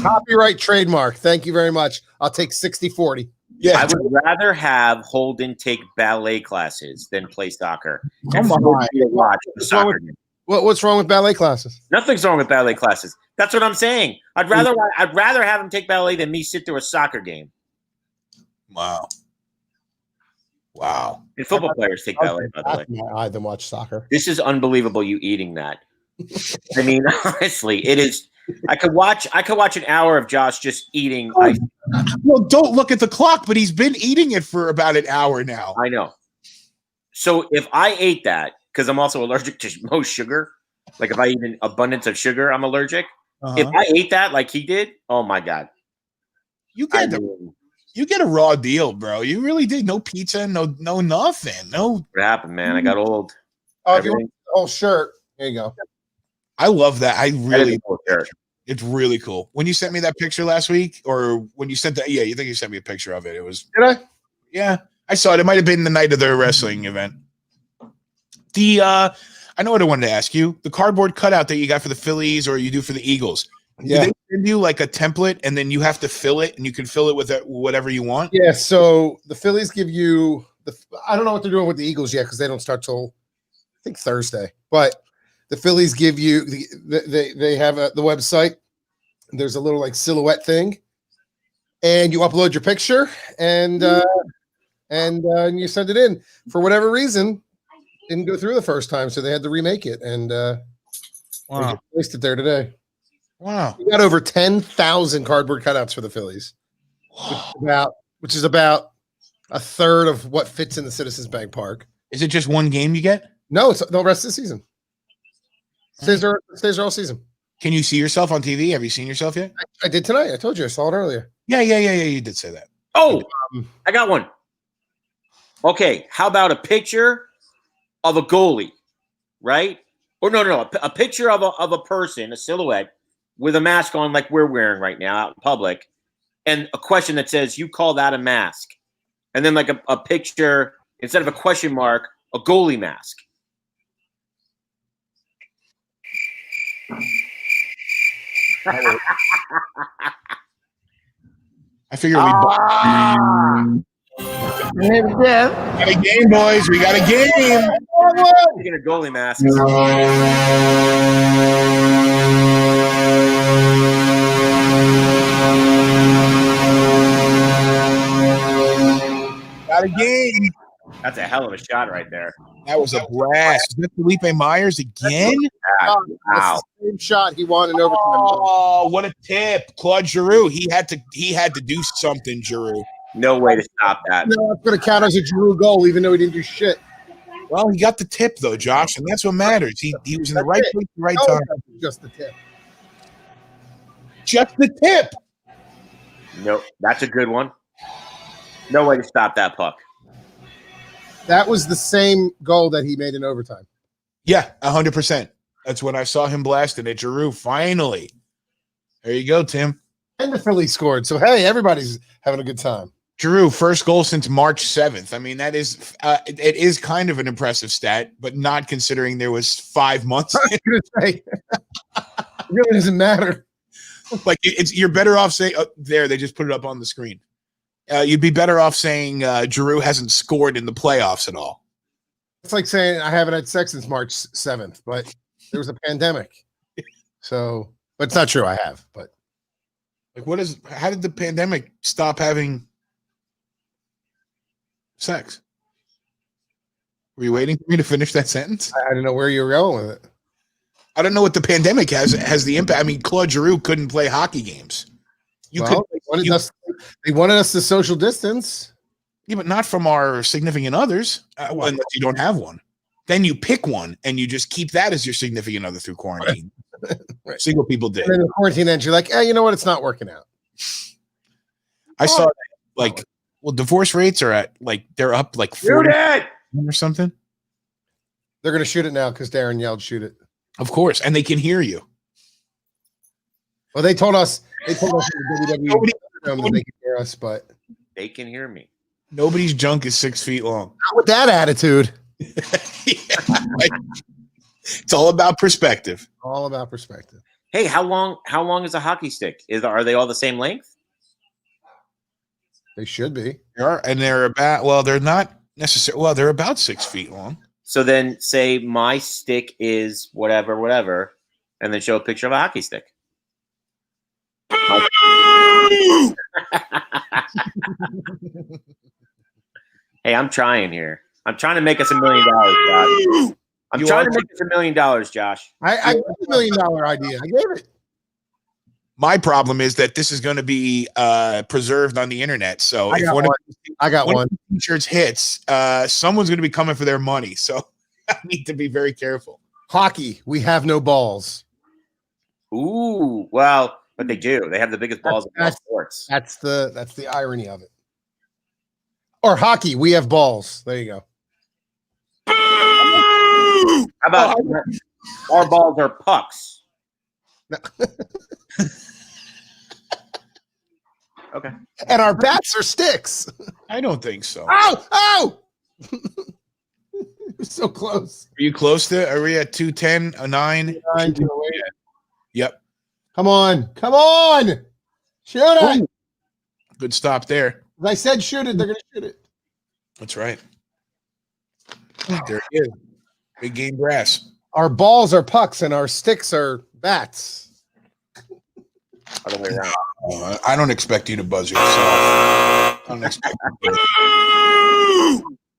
Copyright trademark. Thank you very much. I'll take 60-40. Yeah, I would rather have Holden take ballet classes than play soccer. Come on. Watch the soccer game. What's wrong with ballet classes? Nothing's wrong with ballet classes. That's what I'm saying. I'd rather have him take ballet than me sit through a soccer game. Wow. And football players take ballet, by the way. I than watch soccer. This is unbelievable. You eating that? I mean, honestly, it is. I could watch an hour of Josh just eating ice. Well, don't look at the clock, but he's been eating it for about an hour now. I know. So if I ate that, because I'm also allergic to most sugar, like if I eat an abundance of sugar, I'm allergic. If I ate that like he did, oh my God. You get a raw deal, bro. You really did. No pizza, no nothing. No. What happened, man? I got old. Oh, if you want the whole shirt, there you go. I love that. I really cool shirt. It's really cool. When you sent me that picture last week, or when you sent that, you think you sent me a picture of it. It was. Did I? Yeah, I saw it. It might have been the night of the wrestling event. I know what I wanted to ask you. The cardboard cutout that you got for the Phillies or you do for the Eagles. Yeah. Do they send you like a template and then you have to fill it and you can fill it with whatever you want? Yeah. So the Phillies give you I don't know what they're doing with the Eagles yet because they don't start till I think Thursday. But the Phillies give you they have the website. There's a little like silhouette thing, and you upload your picture and you send it in. For whatever reason, didn't go through the first time, so they had to remake it and they just placed it there today. Wow, we got over 10,000 cardboard cutouts for the Phillies, which is about a third of what fits in the Citizens Bank Park. Is it just one game you get? No, it's the rest of the season. Stays there all season. Can you see yourself on TV? Have you seen yourself yet? I did tonight. I told you. I saw it earlier. Yeah. You did say that. Oh, I got one. Okay, how about a picture of a goalie, right? Or no, a picture of a person, a silhouette with a mask on, like we're wearing right now out in public, and a question that says, "You call that a mask?" And then like a picture instead of a question mark, a goalie mask. I figure we got a game, boys. We got a game. Speaking of goalie masks. Got a game. That's a hell of a shot right there. That was a blast. Is that Felipe Myers again? Wow. That's the same shot he won in overtime. Oh, what a tip. Claude Giroux. He had to do something, Giroux. No way to stop that. No, it's going to count as a Giroux goal, even though he didn't do shit. Well, he got the tip, though, Josh, and that's what matters. He was in the right place at the right time. Just the tip. Just the tip. No, that's a good one. No way to stop that puck. That was the same goal that he made in overtime. Yeah, 100%. That's when I saw him blasting it. Giroux, finally. There you go, Tim. And the Philly scored. So, hey, everybody's having a good time. Giroux, first goal since March 7th. I mean, that is it is kind of an impressive stat, but not considering there was 5 months. I was going to say, it really doesn't matter. Like, you're better off saying, there, they just put it up on the screen. You'd be better off saying Giroux hasn't scored in the playoffs at all. It's like saying I haven't had sex since March 7th, but there was a pandemic. So, but it's not true. I have, but. Like, how did the pandemic stop having sex? Were you waiting for me to finish that sentence? I don't know where you were going with it. I don't know what the pandemic has the impact. I mean, Claude Giroux couldn't play hockey games. They wanted us to social distance. Yeah, but not from our significant others, unless you don't have one. Then you pick one, and you just keep that as your significant other through quarantine. Right. Single people did. And then the quarantine ends, you're like, you know what? It's not working out. I saw that, like, well, divorce rates are at, like, they're up like 40 or something. They're going to shoot it now because Darren yelled, shoot it. Of course, and they can hear you. Well, they told us in the WWE that they can hear us, but they can hear me. Nobody's junk is 6 feet long. Not with that attitude. It's all about perspective. All about perspective. Hey, how long is a hockey stick? Are they all the same length? They should be. They are, and they're about, well, they're not necessarily, well, they're about 6 feet long. So then say my stick is whatever, and then show a picture of a hockey stick. Hey, I'm trying here. I'm trying to make us $1 million, Josh. I'm trying to make us $1 million, Josh. I gave $1 million idea. I gave it. My problem is that this is going to be preserved on the internet. So I got one. Of the t-shirts hits, someone's going to be coming for their money. So I need to be very careful. Hockey, we have no balls. Ooh, well, but they do. They have the biggest balls in all sports. That's the irony of it. Or hockey, we have balls. There you go. How about our balls are pucks? Okay. And our bats are sticks. I don't think so. Oh! We're so close. Are you close to? Are we at 210, a 9? 9, 208. Yep. Come on. Shoot it. Ooh. Good stop there. As I said, shoot it. They're going to shoot it. That's right. There it is. Big game grass. Our balls are pucks and our sticks are bats. Other way around. I don't expect you to buzz yourself. I don't expect you to.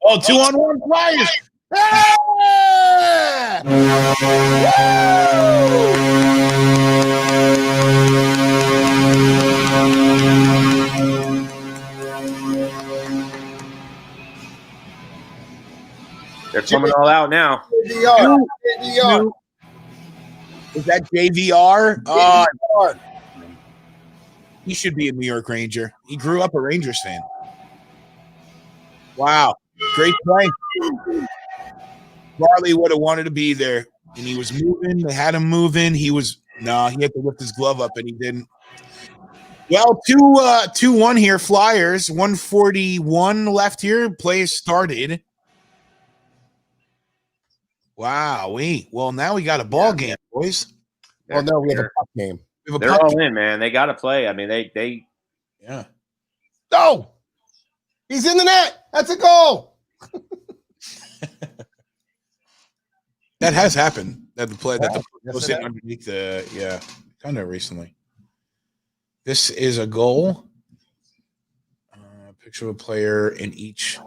Oh, 2-on-1 Flyers. They're coming all out now. JVR. Is that JVR? Oh, he should be a New York Ranger. He grew up a Rangers fan. Wow. Great play. Varley would have wanted to be there, and he was moving. They had him moving. He had to lift his glove up, and he didn't. Well, 2-1 here, Flyers. 141 left here. Play started. Wow. Well, now we got a ball game, boys. Well, no, we have a puck game. They're all in, man. They got to play. I mean, they. Yeah. No! He's in the net. That's a goal. That has happened. That the play that the Yes, was it in underneath the kind of recently. This is a goal. Picture of a player in each.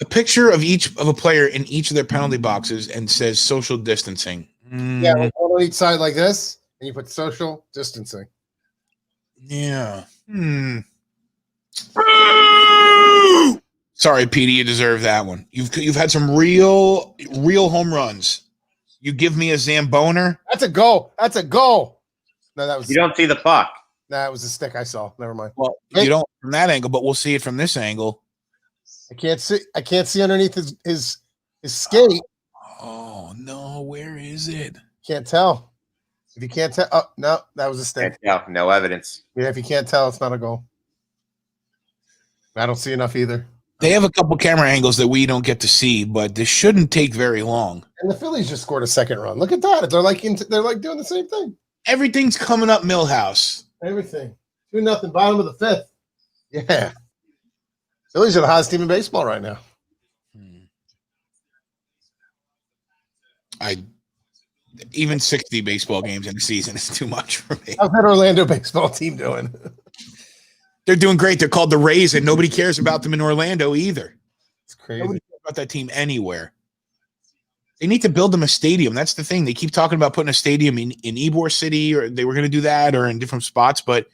A picture of a player in each of their penalty boxes and says social distancing. Yeah, like one on each side like this, and you put social distancing. Yeah. Sorry, Petey, you deserve that one. You've had some real home runs. You give me a Zamboner. That's a goal. That's a goal. No, that was. You don't see the puck. Nah, it was a stick I saw. Never mind. Well, you don't from that angle, but we'll see it from this angle. I can't see underneath his skate. Oh no, where is it? Can't tell. If you can't tell, oh no, that was a stick. No evidence. Yeah, if you can't tell, it's not a goal. I don't see enough either. They have a couple camera angles that we don't get to see, but this shouldn't take very long. And the Phillies just scored a second run. Look at that. They're like doing the same thing. Everything's coming up Millhouse. Everything. 2-0, bottom of the fifth. Yeah. Phillies are the hottest team in baseball right now. Even 60 baseball games in a season is too much for me. How's that Orlando baseball team doing? They're doing great. They're called the Rays, and nobody cares about them in Orlando either. It's crazy. Nobody cares about that team anywhere. They need to build them a stadium. That's the thing. They keep talking about putting a stadium in Ybor City, or they were going to do that, or in different spots. But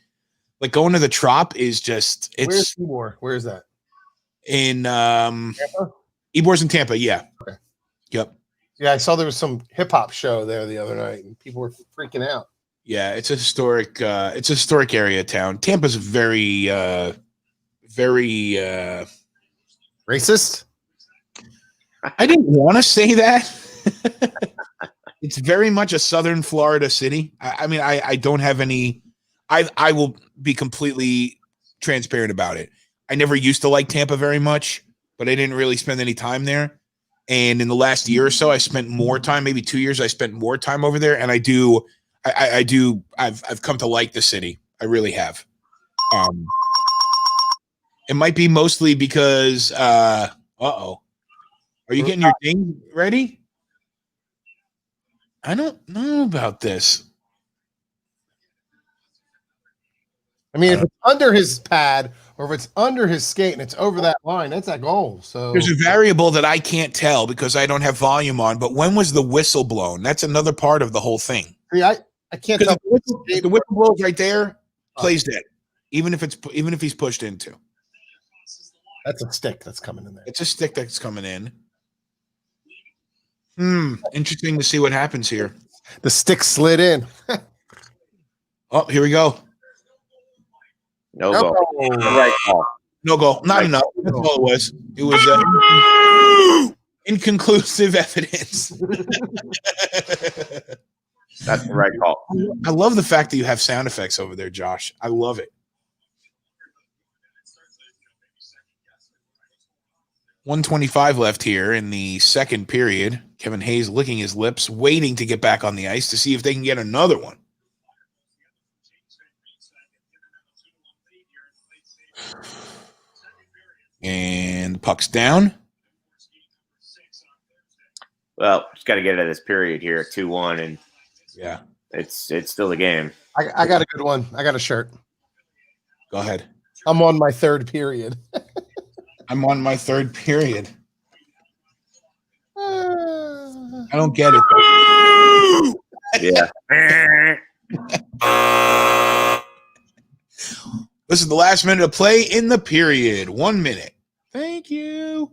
like going to the Trop is just Where's Ybor? Where is that? In Tampa? Ybor's in Tampa. Yeah. Okay. Yep. Yeah, I saw there was some hip hop show there the other night, and people were freaking out. Yeah, it's a historic area of town. Tampa's very Racist? I didn't want to say that. It's very much a southern Florida city. I mean, I don't have any. I will be completely transparent about it. I never used to like Tampa very much, but I didn't really spend any time there. And in the last year or so, I spent more time. Maybe 2 years, I spent more time over there. And I've come to like the city. I really have. It might be mostly because. Are you getting your ding ready? I don't know about this. I mean, if it's under his pad or if it's under his skate and it's over that line, that's a goal. So there's a variable that I can't tell because I don't have volume on. But when was the whistle blown? That's another part of the whole thing. See, I can't tell. The whistle blows right there, plays dead. Even if he's pushed into. That's a stick that's coming in there. It's a stick that's coming in. Interesting to see what happens here. The stick slid in. Oh, here we go. No goal. Right call. No goal. Not enough. That's all it was. It was inconclusive evidence. That's the right call. I love the fact that you have sound effects over there, Josh. I love it. 125 left here in the second period. Kevin Hayes licking his lips, waiting to get back on the ice to see if they can get another one. And the puck's down. Well, just got to get out of this period here at 2-1, and yeah, it's still a game. I got a good one. I got a shirt. Go ahead. I'm on my third period. I'm on my third period. I don't get it. Yeah. This is the last minute of play in the period. 1 minute. Thank you.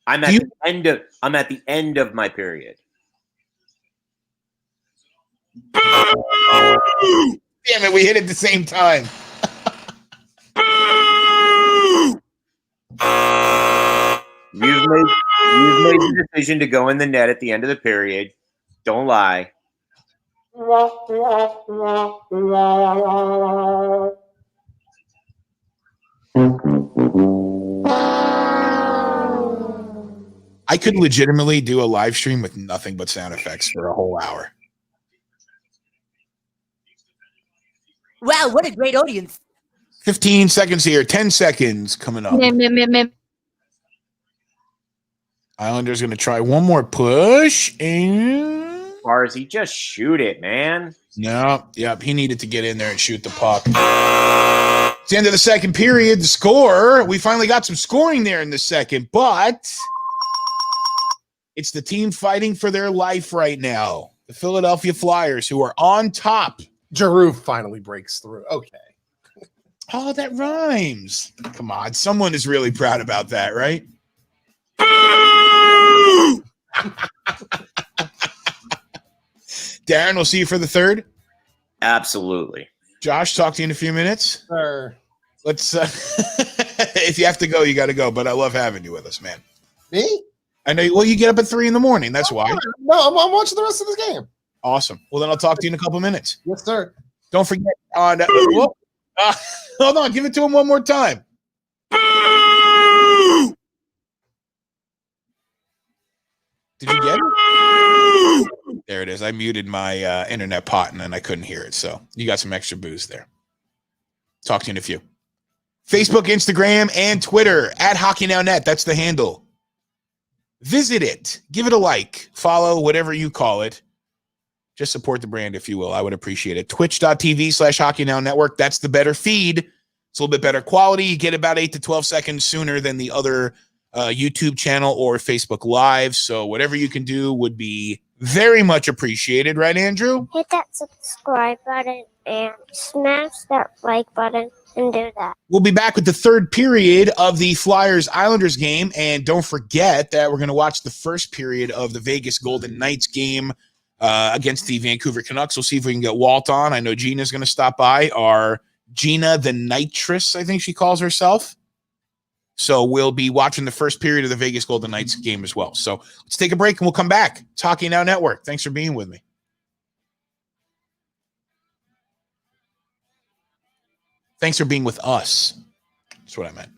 I'm at the end of my period. Damn it, we hit it at the same time. You've made the decision to go in the net at the end of the period. Don't lie. I could legitimately do a live stream with nothing but sound effects for a whole hour. Wow, what a great audience. 15 seconds here, 10 seconds coming up. Islanders going to try one more push. And Barzy, just shoot it, man. no, yep, he needed to get in there and shoot the puck. It's the end of the second period. The score, we finally got some scoring there in the second, but it's the team fighting for their life right now. The Philadelphia Flyers, who are on top. Giroux finally breaks through. Okay. Oh, that rhymes. Come on. Someone is really proud about that, right? Darren, we'll see you for the third. Absolutely. Josh, talk to you in a few minutes. Sure. Let's if you have to go, you got to go, but I love having you with us, man. Me? I know. Well, you get up at 3 a.m. That's why. No, I'm watching the rest of this game. Awesome. Well, then I'll talk to you in a couple minutes. Yes, sir. Don't forget on. Hold on. Give it to him one more time. Did you get it? There it is. I muted my internet pot and then I couldn't hear it. So you got some extra booze there. Talk to you in a few. Facebook, Instagram, and Twitter at HockeyNowNet. That's the handle. Visit it. Give it a like. Follow, whatever you call it. Just support the brand, if you will. I would appreciate it. Twitch.tv/HockeyNowNetwork. That's the better feed. It's a little bit better quality. You get about 8 to 12 seconds sooner than the other YouTube channel or Facebook Live. So whatever you can do would be very much appreciated. Right, Andrew? Hit that subscribe button and smash that like button and do that. We'll be back with the third period of the Flyers-Islanders game. And don't forget that we're going to watch the first period of the Vegas Golden Knights game against the Vancouver Canucks. We'll see if we can get Walt on. I know Gina's going to stop by. Our Gina the Nitrous, I think she calls herself. So we'll be watching the first period of the Vegas Golden Knights game as well. So let's take a break and we'll come back. It's Hockey Now Network. Thanks for being with me. Thanks for being with us. That's what I meant.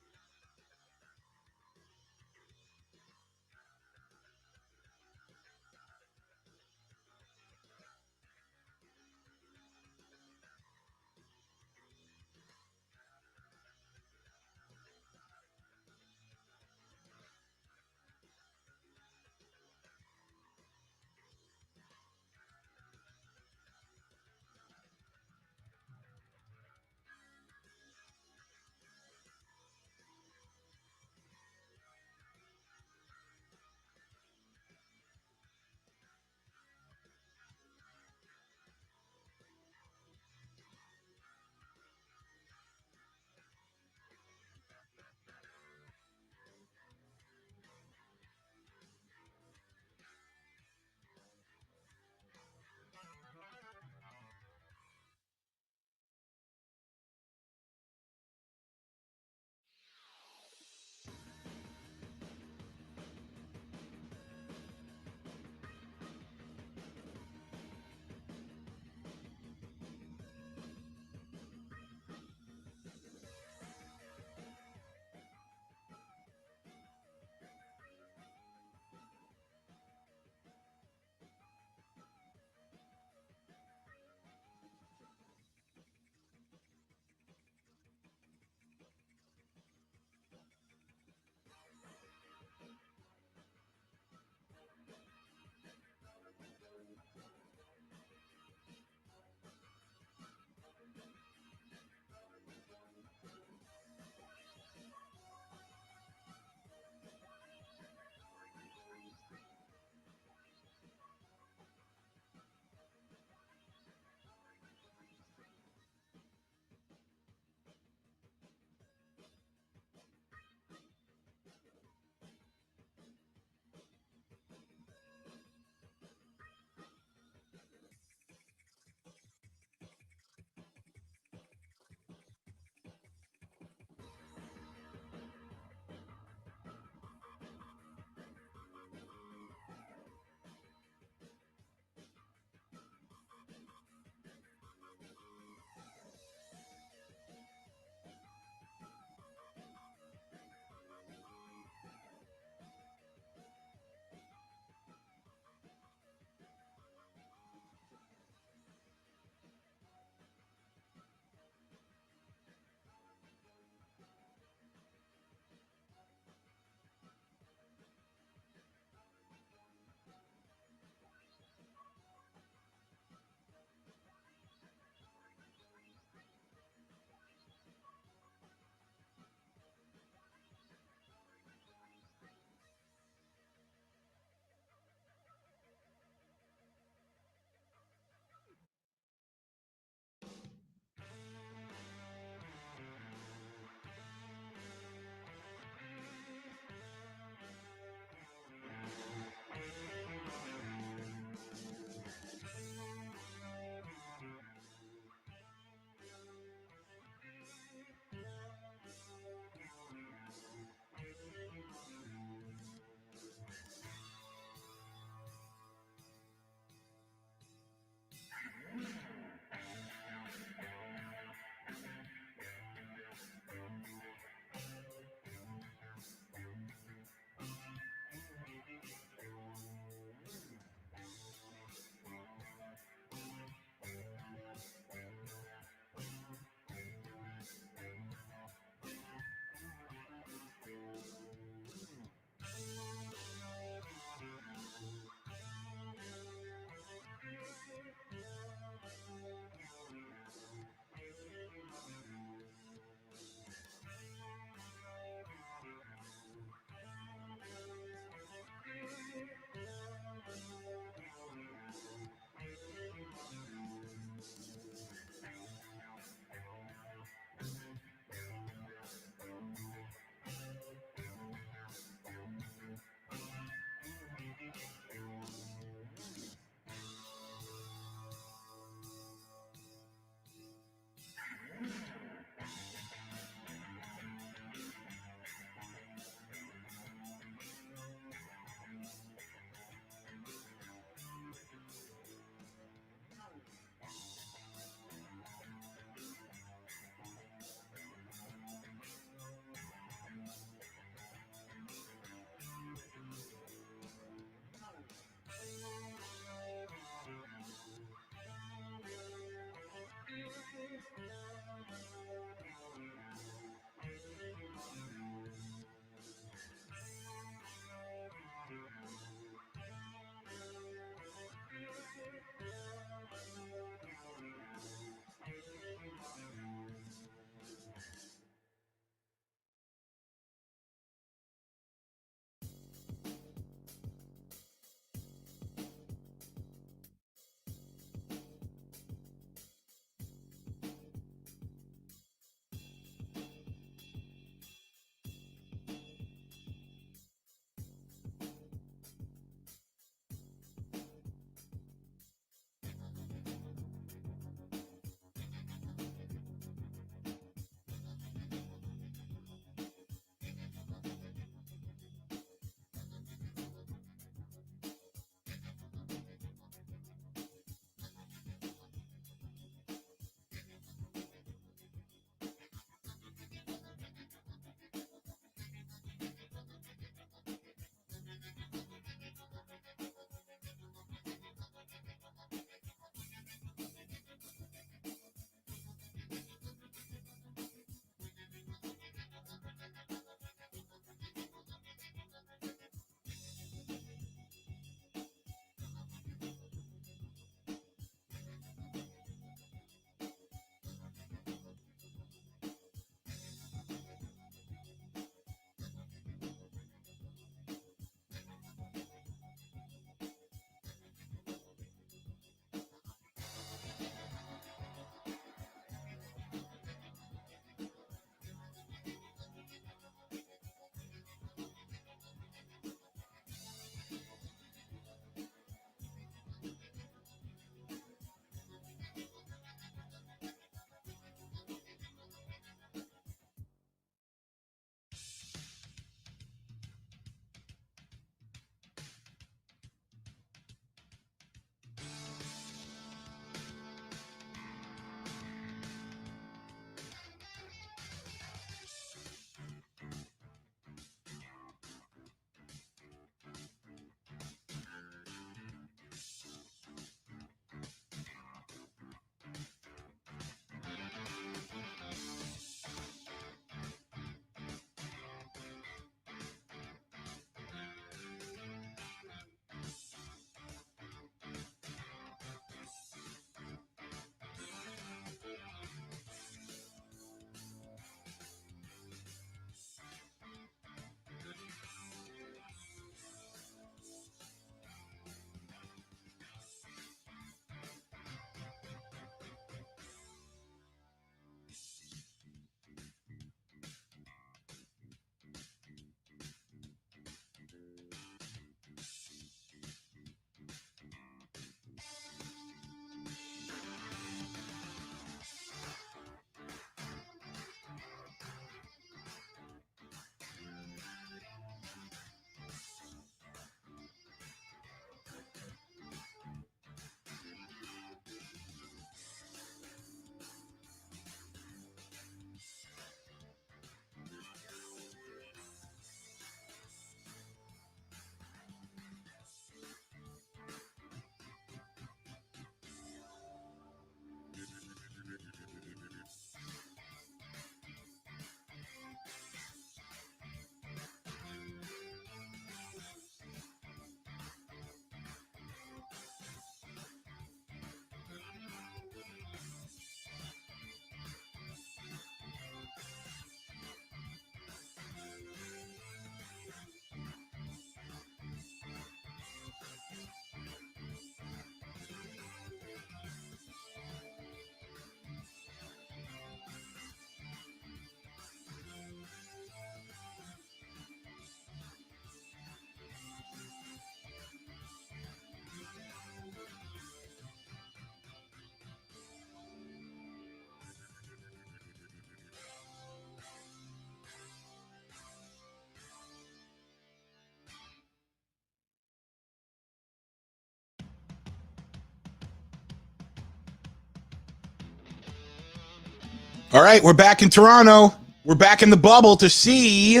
All right, we're back in Toronto. We're back in the bubble to see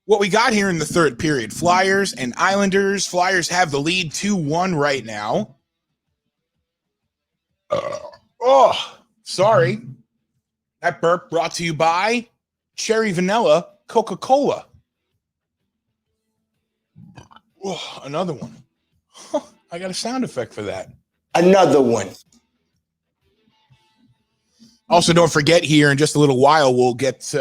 what we got here in the third period. Flyers and Islanders. Flyers have the lead 2-1 right now. Sorry. That burp brought to you by Cherry Vanilla Coca-Cola. Oh, another one. I got a sound effect for that. Another one. Also, don't forget here in just a little while, we'll get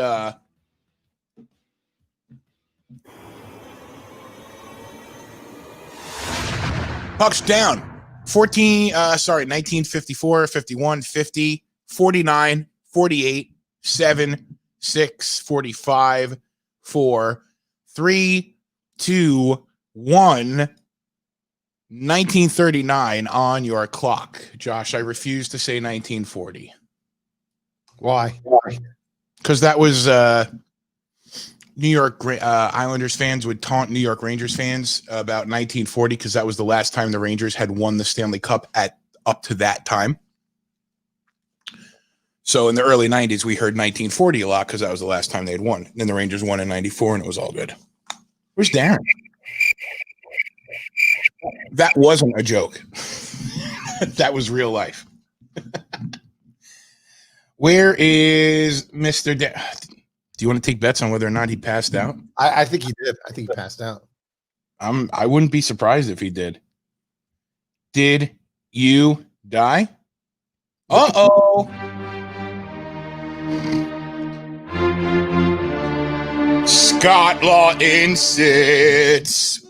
pucks down. 1954, 51, 50, 49, 48, 7, 6, 45, 4, 3, 2, 1, 1939 on your clock. Josh, I refuse to say 1940. Why? Because that was New York Islanders fans would taunt New York Rangers fans about 1940 because that was the last time the Rangers had won the Stanley Cup up to that time. So in the early 90s, we heard 1940 a lot because that was the last time they had won. Then the Rangers won in 94 and it was all good. Where's Darren? That wasn't a joke. That was real life. Where is Mr. Do you want to take bets on whether or not he passed out? I think he did. I think he passed out. I wouldn't be surprised if he did. Did you die? Uh-oh. Scott Lawton sits.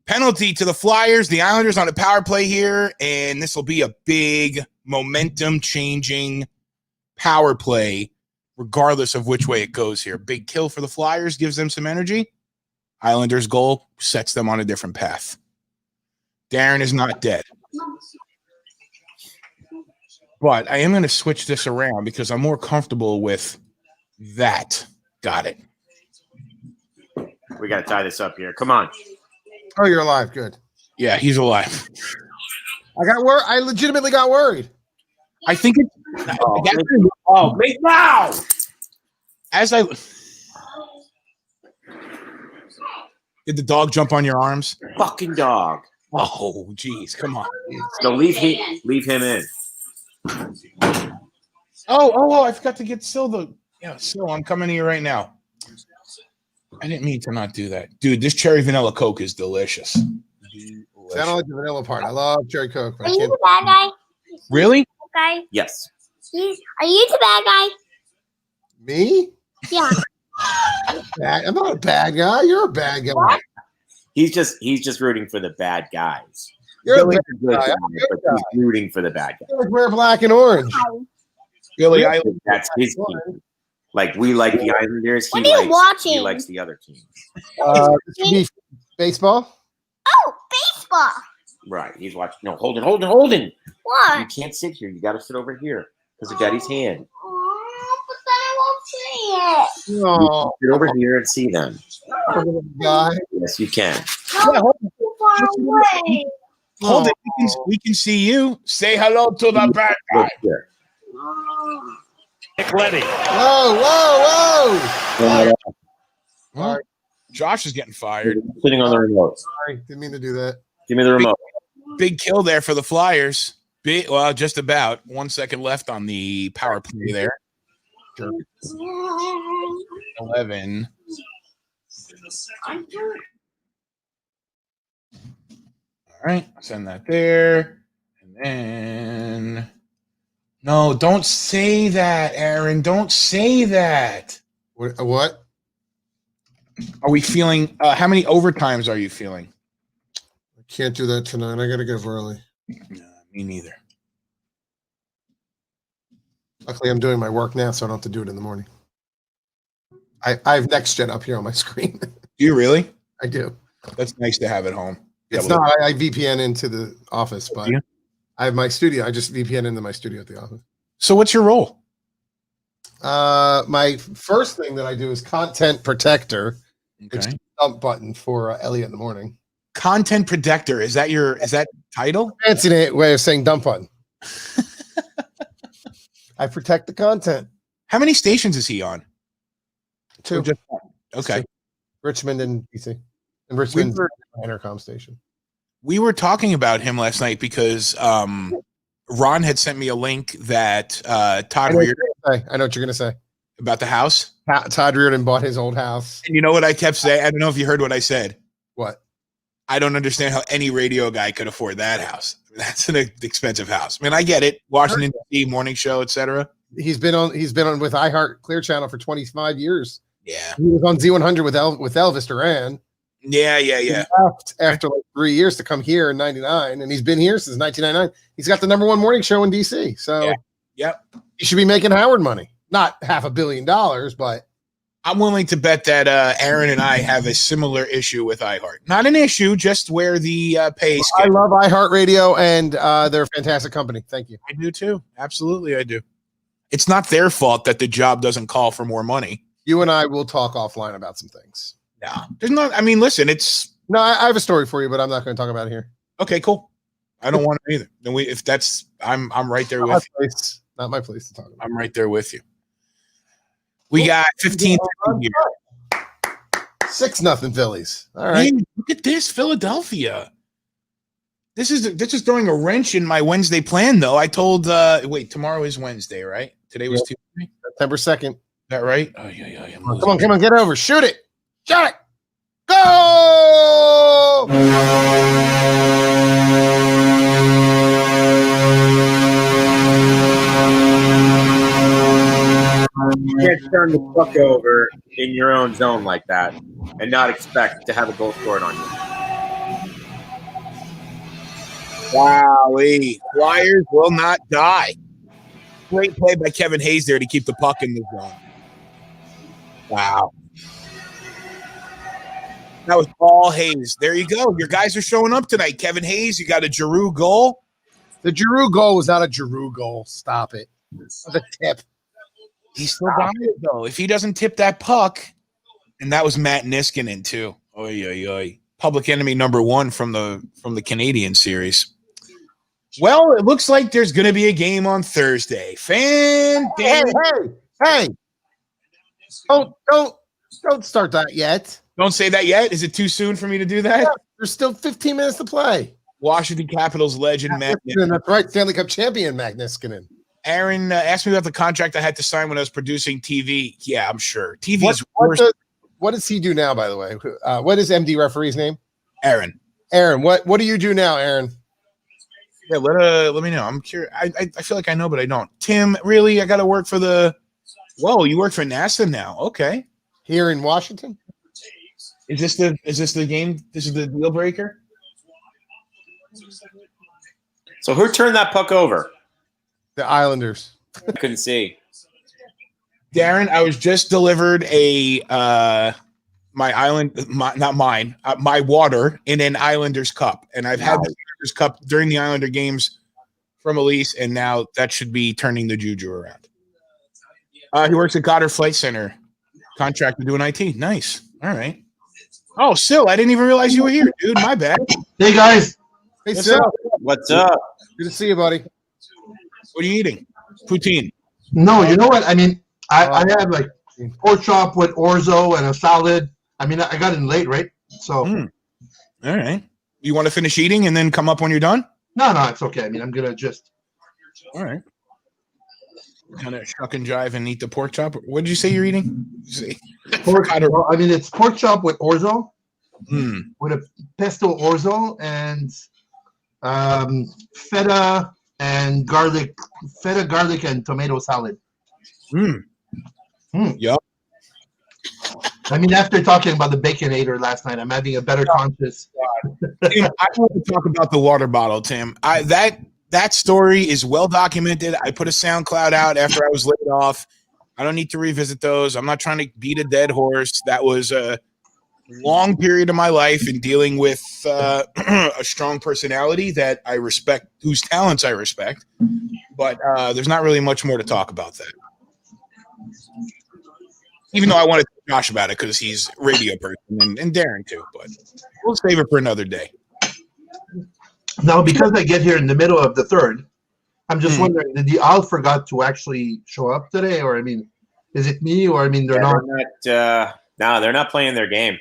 Penalty to the Flyers. The Islanders on a power play here, and this will be a big momentum-changing power play, regardless of which way it goes here. Big kill for the Flyers, gives them some energy. Islanders' goal sets them on a different path. Darren is not dead. But I am going to switch this around because I'm more comfortable with that. Got it. We got to tie this up here. Come on. Oh, you're alive. Good. Yeah, he's alive. I got worried. I legitimately got worried. I think it's make now. As I did the dog jump on your arms? Fucking dog. Oh, geez, come on. So leave him in. Oh, I forgot to get Sil Sil, I'm coming to you right now. I didn't mean to not do that. Dude, this cherry vanilla Coke is delicious. I don't like the vanilla part. I love cherry Coke. But Are you the bad guy? Really? Okay. Yes. Are you the bad guy? Me? Yeah. I'm not a bad guy. You're a bad guy. What? He's just rooting for the bad guys. You're Billy's a bad guy. but he's rooting for the bad guys. Like we're black and orange. Billy, That's his team. Like we like the Islanders. What are you watching? He likes the other team. Baseball? Oh, baseball. Right. He's watching. No, hold it. You What? can't sit here. You got to sit over here because of Daddy's hand. Oh, but then I won't see it. No. Sit over here and see them. Guy. Yes, you can. No, too far away. hold it. We can see you. Say hello to the bad guy. Look here. Nick Leddy. Whoa. Well, Josh is getting fired. Sitting on the remote. Sorry. Didn't mean to do that. Give me the remote. Big kill there for the Flyers. Well, just about 1 second left on the power play there. Sure. 11. All right, send that there. And then no, don't say that, Aaron. Don't say that. What? Are we feeling how many overtimes are you feeling? I can't do that tonight. I gotta get up early. No, me neither. Luckily, I'm doing my work now, so I don't have to do it in the morning. I have NextGen up here on my screen. Do you really? I do. That's nice to have at home. It's not. I VPN into the office, but I have my studio. I just VPN into my studio at the office. So what's your role? My first thing that I do is content protector. Okay. It's a dump button for Elliot in the morning. Content protector. Is that title? Fancy way of saying dump button. I protect the content. How many stations is he on? 2. Okay. 2. Richmond and DC. And Richmond intercom station. We were talking about him last night because Ron had sent me a link that Todd Reardon. I know what you're going to say. About the house? Todd Reardon bought his old house. And you know what I kept saying? I don't know if you heard what I said. What? I don't understand how any radio guy could afford that house. That's an expensive house. I mean, I get it. Washington D.C. morning show, etc. He's been on with iHeart Clear Channel for 25 years. Yeah. He was on Z100 with Elvis Duran. Yeah. He left after like 3 years to come here in 99, and he's been here since 1999. He's got the #1 morning show in DC. So he should be making Howard money. Not $500 million, but I'm willing to bet that Aaron and I have a similar issue with iHeart. Not an issue, just where the pay is. I love iHeartRadio, and they're a fantastic company. Thank you. I do too. Absolutely, I do. It's not their fault that the job doesn't call for more money. You and I will talk offline about some things. No, there's not. I mean, listen, it's. No, I have a story for you, but I'm not going to talk about it here. Okay, cool. I don't want it either. Then if that's, I'm right there with you. Not my place to talk about. I'm right there with you. We got 15 here. 6-0 Phillies. All right. Man, look at this, Philadelphia. This is throwing a wrench in my Wednesday plan, though. I told wait, tomorrow is Wednesday, right? Today was Tuesday. September 2nd. Is that right? Oh yeah. Come on, get over. Shoot it. Shot it. Go! You can't turn the puck over in your own zone like that and not expect to have a goal scored on you. Wowee. Flyers will not die. Great play by Kevin Hayes there to keep the puck in the zone. Wow. That was all Hayes. There you go. Your guys are showing up tonight. Kevin Hayes, you got a Giroux goal. The Giroux goal was not a Giroux goal. Stop it. It was a tip. He's still got it, though. If he doesn't tip that puck, and that was Matt Niskanen, too. Oy. Public enemy #1 from the Canadian series. Well, it looks like there's going to be a game on Thursday. Hey! Don't start that yet. Don't say that yet. Is it too soon for me to do that? Yeah, there's still 15 minutes to play. Washington Capitals legend Matt Niskanen. That's right, Stanley Cup champion Matt Niskanen. Aaron asked me about the contract I had to sign when I was producing TV. Yeah, I'm sure. TV is worse. What does he do now, by the way? What is MD referee's name? Aaron. What do you do now, Aaron? Yeah, let me know. I'm curious. I feel like I know, but I don't. Tim, really? I got to work for the. Whoa, you work for NASA now? Okay. Here in Washington. Is this the game? This is the deal breaker. So who turned that puck over? The Islanders. I couldn't see. Darren, I was just delivered my water in an Islanders cup, and I've had the Islanders cup during the Islander games from Elise, and now that should be turning the juju around. He works at Goddard Flight Center, contracted doing IT. Nice. All right. Oh, Sil, I didn't even realize you were here, dude. My bad. Hey guys. Hey, Sil. What's up? Good to see you, buddy. What are you eating? Poutine. No, you know what? I mean, I have like pork chop with orzo and a salad. I mean, I got in late, right? So. All right. You want to finish eating and then come up when you're done? No, it's okay. I mean, I'm going to just. All right. Kind of shuck and jive and eat the pork chop. What did you say you're eating? Pork, I mean, it's pork chop with orzo, with a pesto orzo and feta garlic and tomato salad. Yep. I mean, after talking about the Baconator last night, I'm having a better conscience. Tim, I want to talk about the water bottle, Tim. That story is well documented. I put a SoundCloud out after I was laid off. I don't need to revisit those. I'm not trying to beat a dead horse. That was a long period of my life in dealing with a strong personality that I respect, whose talents I respect. But there's not really much more to talk about that. Even though I wanted to talk to Josh about it because he's a radio person and Darren too. But we'll save it for another day. Now, because I get here in the middle of the third, I'm just wondering, did the Owl forgot to actually show up today, or I mean, is it me, or I mean, they're not. No, they're not playing their game.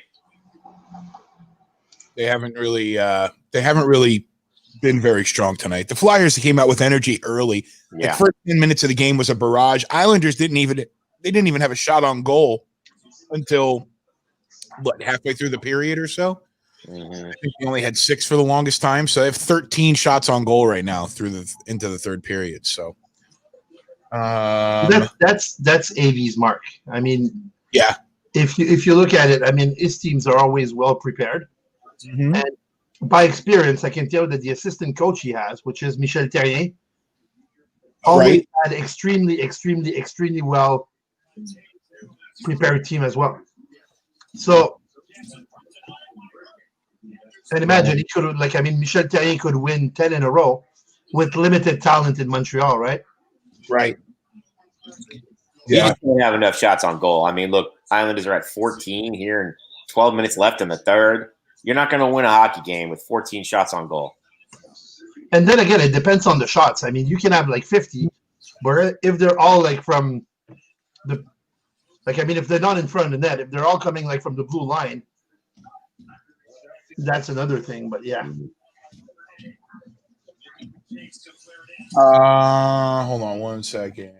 They haven't really been very strong tonight. The Flyers came out with energy early. Yeah. The first 10 minutes of the game was a barrage. Islanders didn't even have a shot on goal until halfway through the period or so. Mm-hmm. I think they only had 6 for the longest time, so they have 13 shots on goal right now into the third period. So That's AV's mark. I mean, yeah. If you look at it, I mean, his teams are always well prepared, Mm-hmm. and by experience, I can tell you that the assistant coach he has, which is Michel Terrien, always had extremely, extremely, extremely well prepared team as well. So, and imagine he could Michel Terrien could win 10 in a row with limited talent in Montreal, right? Right. You just don't have enough shots on goal. I mean, look, Islanders are at 14 here and 12 minutes left in the third. You're not going to win a hockey game with 14 shots on goal. And then again, it depends on the shots. I mean, you can have like 50, but if they're all like from the, if they're not in front of the net, if they're all coming like from the blue line, that's another thing. But yeah. Hold on one second.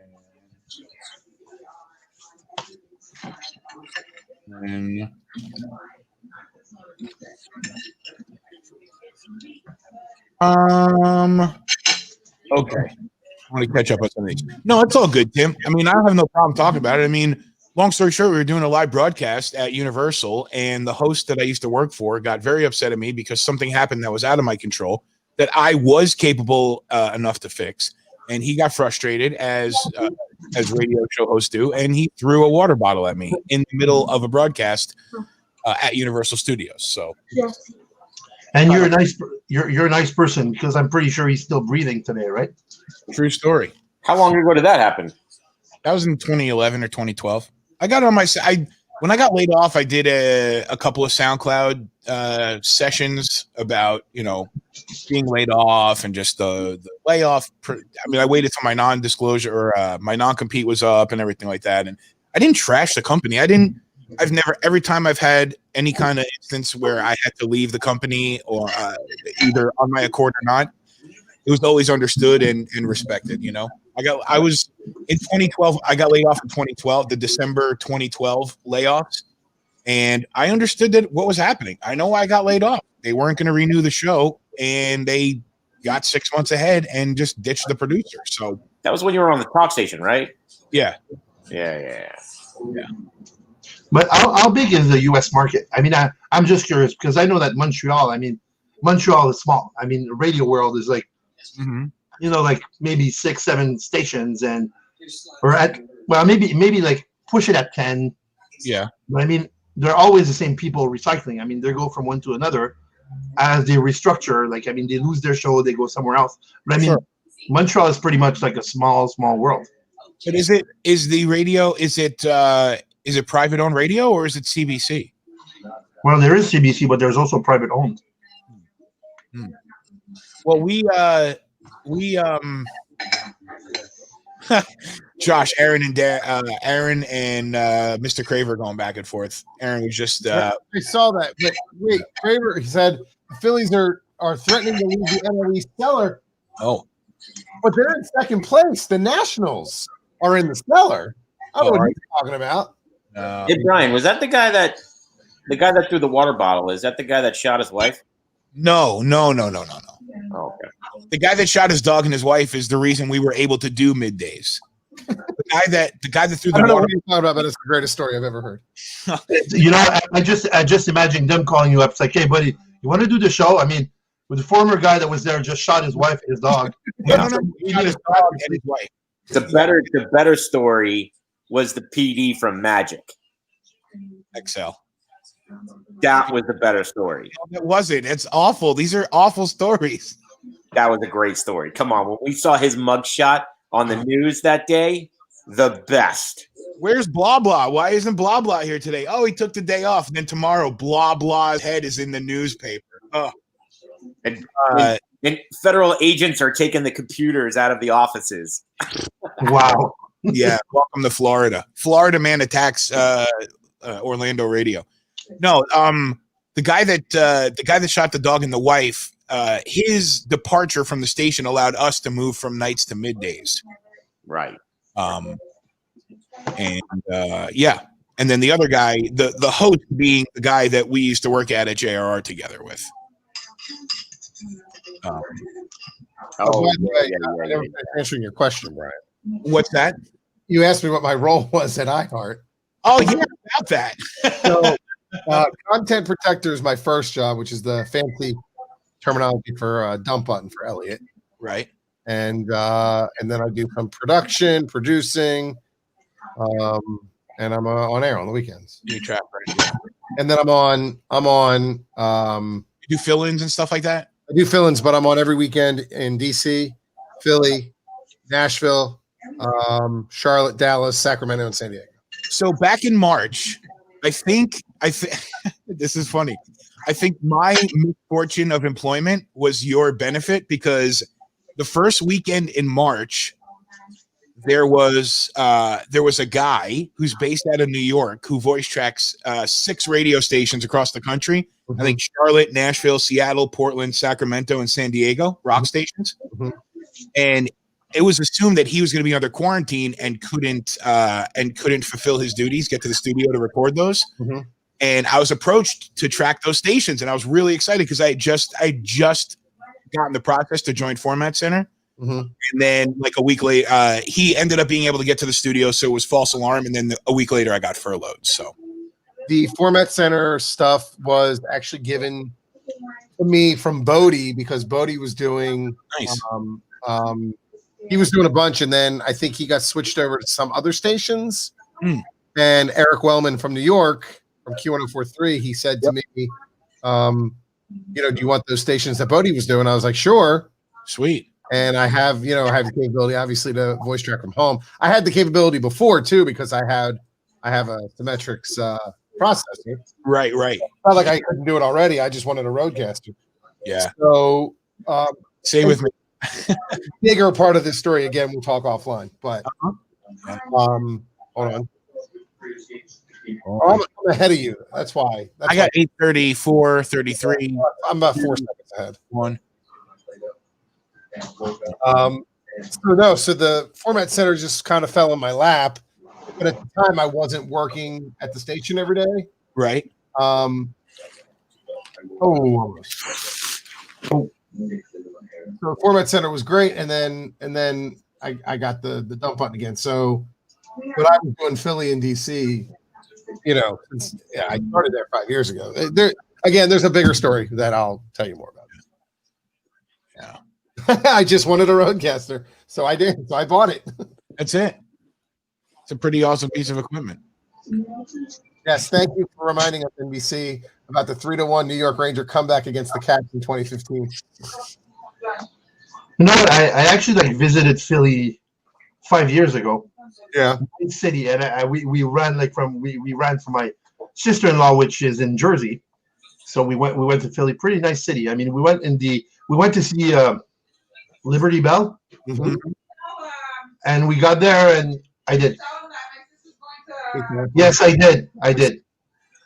Okay. I want to catch up on some of these. No, it's all good, Tim. I mean, I have no problem talking about it. I mean, long story short, we were doing a live broadcast at Universal, and the host that I used to work for got very upset at me because something happened that was out of my control that I was capable enough to fix. And he got frustrated as radio show hosts do, and he threw a water bottle at me in the middle of a broadcast at Universal Studios. So, and you're a nice person because I'm pretty sure he's still breathing today, right? True story. How long ago did that happen? That was in 2011 or 2012. I got on when I got laid off, I did a couple of SoundCloud sessions about, being laid off and just the layoff. I mean, I waited till my non-disclosure or my non-compete was up and everything like that. And I didn't trash the company. Every time I've had any kind of instance where I had to leave the company or either on my accord or not, it was always understood and respected, I was in 2012. I got laid off in 2012, the December 2012 layoffs. And I understood what was happening. I know I got laid off. They weren't going to renew the show, and they got 6 months ahead and just ditched the producer. So that was when you were on the talk station, right? Yeah. But how big is the U.S. market? I mean, I'm just curious because I know that Montreal is small. I mean, the radio world is like, like maybe 6-7 stations maybe like push it at 10. Yeah. But I mean, they're always the same people recycling. I mean, they go from one to another as they restructure. Like, I mean, they lose their show, they go somewhere else. But I mean, Montreal is pretty much like a small world. But is it private owned radio or is it CBC? Well, there is CBC, but there's also private owned. Well, we Josh, Aaron and Mr. Craver going back and forth. Aaron was just I saw that, but wait, Craver, he said the Phillies are threatening to leave the NL East cellar. Oh, but they're in second place. The Nationals are in the cellar. I don't know what you're talking about. Hey, Brian, was that the guy that threw the water bottle? Is that the guy that shot his wife? No. Oh, okay. The guy that shot his dog and his wife is the reason we were able to do middays. The guy that threw the I don't know water. what you're talking about, but it's the greatest story I've ever heard. I just imagine them calling you up. It's like, hey, buddy, you want to do the show? I mean, with the former guy that was there just shot his wife and his dog. No, he shot his dog and his wife. The better story was the PD from Magic. XL. That was the better story. No, it wasn't. It's awful. These are awful stories. That was a great story. Come on. When we saw his mugshot on the news that day, the best. Where's blah blah? Why isn't blah blah here today? Oh, he took the day off. And then tomorrow, blah blah's head is in the newspaper. Oh. And federal agents are taking the computers out of the offices. Wow. Yeah, welcome to Florida. Florida man attacks Orlando radio. No, the guy that shot the dog and the wife, his departure from the station allowed us to move from nights to middays. Right. Yeah. And then the other guy, the host being the guy that we used to work at JRR together with. By the way, I never finished answering your question, Brian. What's that? You asked me what my role was at iHeart. Oh, yeah, about that. So, content protector is my first job, which is the fancy terminology for dump button for Elliot. Right. And then I do some production, producing, and I'm on air on the weekends. You trap, right? And then I'm on. You do fill-ins and stuff like that. I do fill-ins, but I'm on every weekend in DC, Philly, Nashville, Charlotte, Dallas, Sacramento, and San Diego. So back in March, I think this is funny. I think my misfortune of employment was your benefit, because the first weekend in March, there was a guy who's based out of New York who voice tracks 6 radio stations across the country. I think Charlotte, Nashville, Seattle, Portland, Sacramento, and San Diego, rock stations. And it was assumed that he was going to be under quarantine and couldn't fulfill his duties, get to the studio to record those. And I was approached to track those stations, and I was really excited because I just got in the process to join Format Center. And then like a week later, he ended up being able to get to the studio, so it was false alarm. And then a week later, I got furloughed. So the Format Center stuff was actually given to me from Bodie, because Bodie was doing nice. He was doing a bunch, and then I think he got switched over to some other stations. And Eric Wellman from New York, from Q1043, he said to me, do you want those stations that Bodie was doing? I was like, sure. Sweet. And I have the capability, obviously, to voice track from home. I had the capability before too, because I have a Symmetrics processor. Right. Not like I couldn't do it already. I just wanted a Roadcaster. Yeah. So stay with me. Bigger part of this story, again, we'll talk offline. But hold on. I'm ahead of you. That's why. I got 8:30, 4:33. I'm about 4 seconds ahead. One. So the Format Center just kind of fell in my lap, but at the time I wasn't working at the station every day. Right. So Format Center was great, and then I got the dump button again. So, but I was doing Philly and DC, since I started there 5 years ago. There's a bigger story that I'll tell you more about. Yeah. I just wanted a Roadcaster, so I did. So I bought it. That's it. It's a pretty awesome piece of equipment. Yes, thank you for reminding us, NBC, about the 3-1 New York Ranger comeback against the Caps in 2015. You know what? I actually visited Philly 5 years ago. Yeah, in city, and we ran from my sister-in-law, which is in Jersey. So we went to Philly, pretty nice city. I mean, we went to see Liberty Bell, and we got there, and I did. Yes, I did.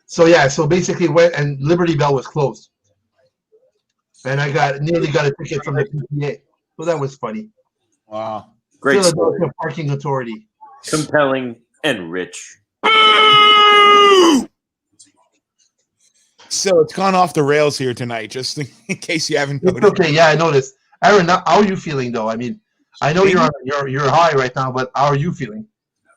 So basically went, and Liberty Bell was closed, and I nearly got a ticket from the PTA. So that was funny. Wow, great Philadelphia story. Parking Authority, Compelling and rich. So it's gone off the rails here tonight, just in case you haven't noticed. Okay, yeah, I noticed. Aaron, how are you feeling though? I mean, I know you're high right now, but how are you feeling?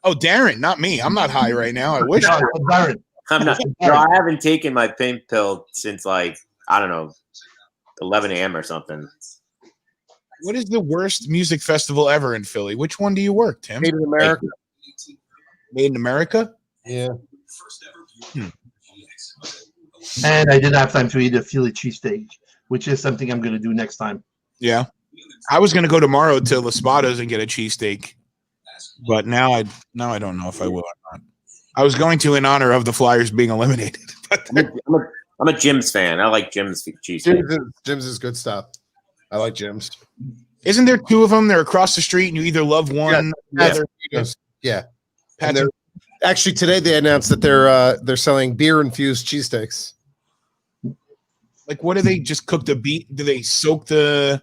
Oh, Darren, not me. I'm not high right now. I wish. Darren. I'm not. I haven't taken my pink pill since I don't know, 11 a.m. or something. What is the worst music festival ever in Philly? Which one do you work, Tim? Made in America. Made in America? Yeah. And I didn't have time to eat a Philly cheesesteak, which is something I'm going to do next time. Yeah. I was going to go tomorrow to La Spada's and get a cheesesteak, but now I don't know if I will or not. I was going to in honor of the Flyers being eliminated. I'm I'm a Jim's fan. I like Jim's cheesesteak. Jim's is good stuff. I like Jim's. Isn't there two of them? They're across the street, and you either love one or the other. Yeah. And they're actually today they announced that they're selling beer infused cheesesteaks. Like, what do they just cook the beet? Do they soak the?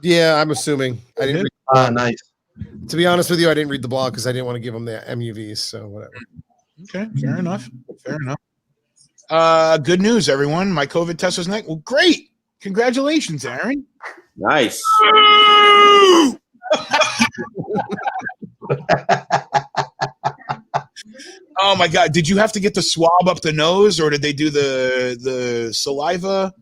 Yeah, I'm assuming. I didn't. Nice. To be honest with you, I didn't read the blog because I didn't want to give them the MUVs. So whatever. Okay, fair enough. Fair enough. Good news, everyone. My COVID test was negative. Well, great. Congratulations, Aaron. Nice. Oh my God! Did you have to get the swab up the nose, or did they do the saliva?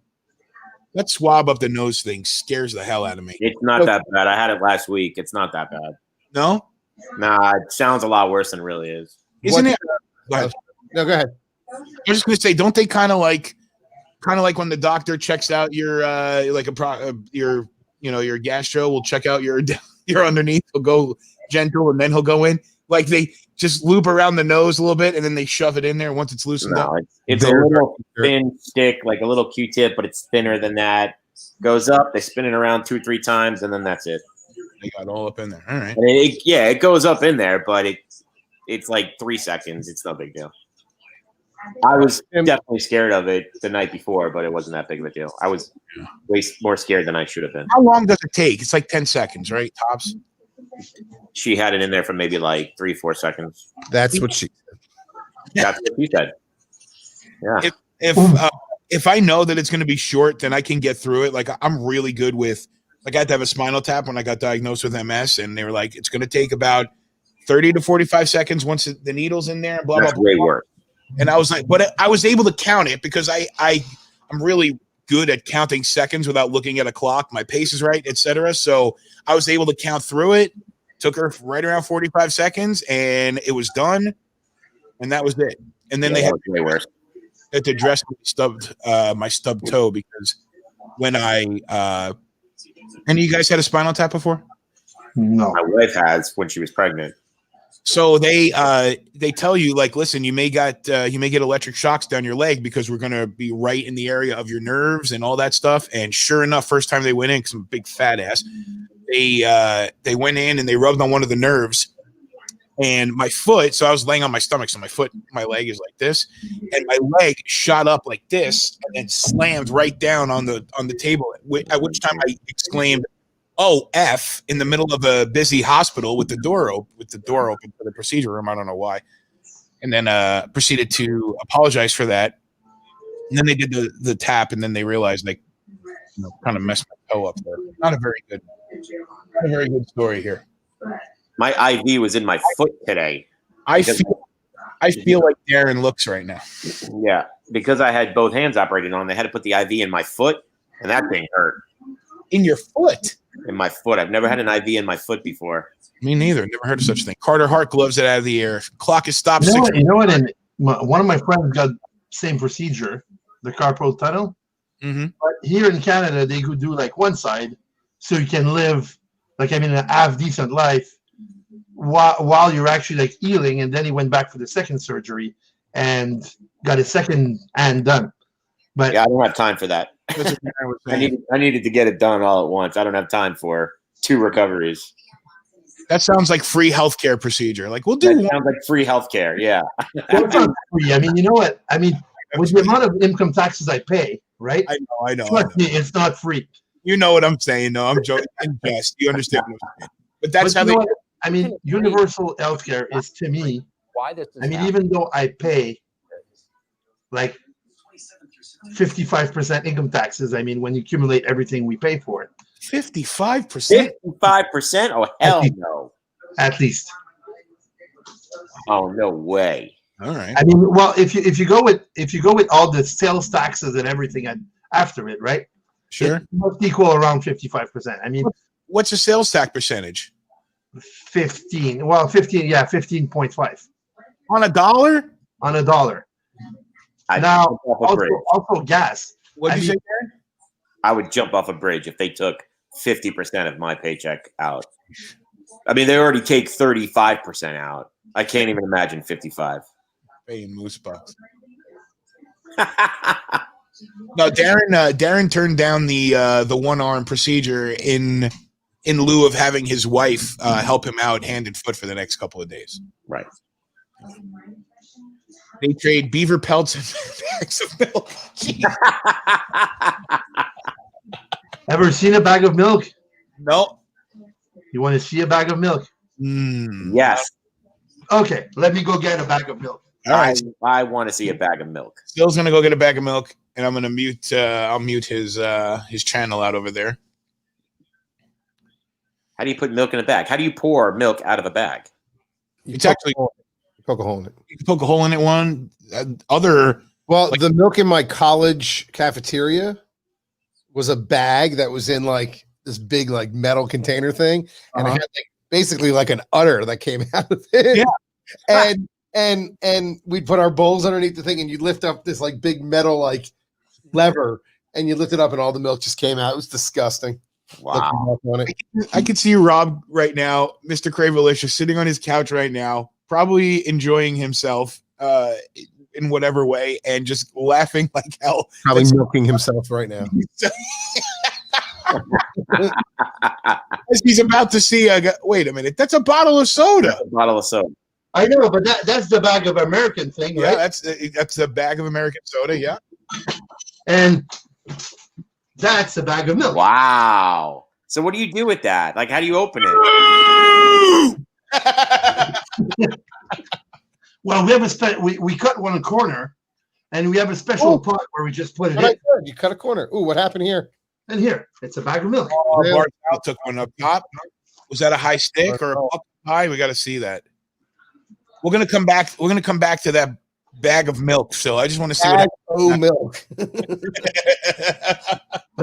That swab up the nose thing scares the hell out of me. It's not that bad. I had it last week. It's not that bad. No? Nah, it sounds a lot worse than it really is. Isn't it? Go ahead. No, go ahead. I was just gonna say, don't they kind of like when the doctor checks out your your gastro will check out your underneath. He'll go gentle and then he'll go in. Like they just loop around the nose a little bit and then they shove it in there once it's loosened up. It's a little thin stick, like a little Q-tip, but it's thinner than that. Goes up, they spin it around 2-3 times, and then that's it. They got all up in there. All right. And it goes up in there, but it's like 3 seconds. It's no big deal. I was definitely scared of it the night before, but it wasn't that big of a deal. I was way more scared than I should have been. How long does it take? It's like 10 seconds, right? Tops. She had it in there for maybe like 3-4 seconds. That's what she said. That's what she said. Yeah. If I know that it's going to be short, then I can get through it. Like I'm really good with, like I had to have a spinal tap when I got diagnosed with MS, and they were like, it's going to take about 30 to 45 seconds once the needle's in there. Blah, That's blah, blah. way worse. And I was like, but I was able to count it because I'm really good at counting seconds without looking at a clock. My pace is right, etc. So I was able to count through it. Took her right around 45 seconds, and it was done. And that was it. And then they had to dress my stubbed toe because when any of you guys had a spinal tap before? No. My wife has when she was pregnant. So they tell you, like, listen, you may get electric shocks down your leg because we're going to be right in the area of your nerves and all that stuff. And sure enough, first time they went in, because I'm a big fat ass, they went in and they rubbed on one of the nerves. And my foot, so I was laying on my stomach, so my leg is like this, and my leg shot up like this and then slammed right down on the table. At which time I exclaimed, "Oh, F," in the middle of a busy hospital with the door open for the procedure room. I don't know why. And then proceeded to apologize for that. And then they did the tap, and then they realized kind of messed my toe up there. Not a very good story here. My IV was in my foot today. I feel like Darren looks right now. Yeah, because I had both hands operated on, they had to put the IV in my foot, and that thing hurt. In your foot? In my foot. I've never had an IV in my foot before. Me neither. Never heard of such a thing. Carter Hart gloves it out of the air. Clock is stopped. You know what? And one of my friends got same procedure, the carpal tunnel. Mm-hmm. But here in Canada, they could do like one side, so you can live a half decent life while you're actually like healing. And then he went back for the second surgery and got his second hand done. But yeah, I don't have time for that. I needed to get it done all at once. I don't have time for 2 recoveries. That sounds like free healthcare procedure. Like we'll do. That sounds like free healthcare. Yeah. That's not free. I mean, you know what? I mean, with the amount of income taxes I pay, right? I know. Trust me, it's not free. You know what I'm saying? No, I'm joking. Yes, you understand what I'm saying. But that's how they. I mean, universal healthcare is to me. Even though I pay like 55% income taxes, I mean, when you accumulate everything we pay for it. 55%? 55%? Oh, hell no. At least. Oh, no way. All right. I mean, well, if you go with all the sales taxes and everything after it, right? Sure. It must equal around 55%. I mean, what's a sales tax percentage? 15. Well, 15. Yeah, 15.5. On a dollar? On a dollar. Now, also gas. What did you say, Darren? I would jump off a bridge if they took 50% of my paycheck out. I mean, they already take 35% out. I can't even imagine 55. Paying moose bucks. No, Darren turned down the one-arm procedure in lieu of having his wife help him out hand and foot for the next couple of days. Right. They trade beaver pelts and bags of milk. Ever seen a bag of milk? No. You want to see a bag of milk? Yes. Okay, let me go get a bag of milk. All right. I want to see a bag of milk. Phil's gonna go get a bag of milk, and I'm gonna mute. I'll mute his channel out over there. How do you put milk in a bag? How do you pour milk out of a bag? It's actually poke a hole in it. You can poke a hole in it. Well, the milk in my college cafeteria was a bag that was in like this big like metal container thing, and it had like basically like an udder that came out of it. Yeah. And we'd put our bowls underneath the thing, and you'd lift up this like big metal like lever, and you lift it up, and all the milk just came out. It was disgusting. Wow. I could see Rob right now, Mr. Cravelicious, sitting on his couch right now, probably enjoying himself in whatever way, and just laughing like hell. Probably milking himself right now. As he's about to see wait a minute, that's a bottle of soda. That's a bottle of soda. I know, but that's the bag of American thing, right? Yeah, that's the bag of American soda, yeah. And that's a bag of milk. Wow. So what do you do with that? Like, how do you open it? Well, we have we cut one corner, and we have a special pot where we just put it in. You cut a corner. Ooh, what happened here? And here, it's a bag of milk. Oh, Bartel took one up top. Was that a high stick or a puck pie? We got to see that. We're gonna come back. We're gonna come back to that bag of milk. So I just want to see what. Oh, milk. But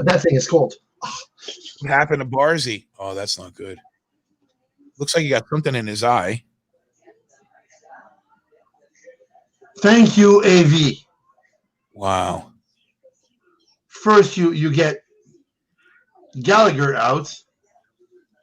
that thing is cold. What happened to Barzy? Oh, that's not good. Looks like he got something in his eye. Thank you, AV. Wow. First, you get Gallagher out.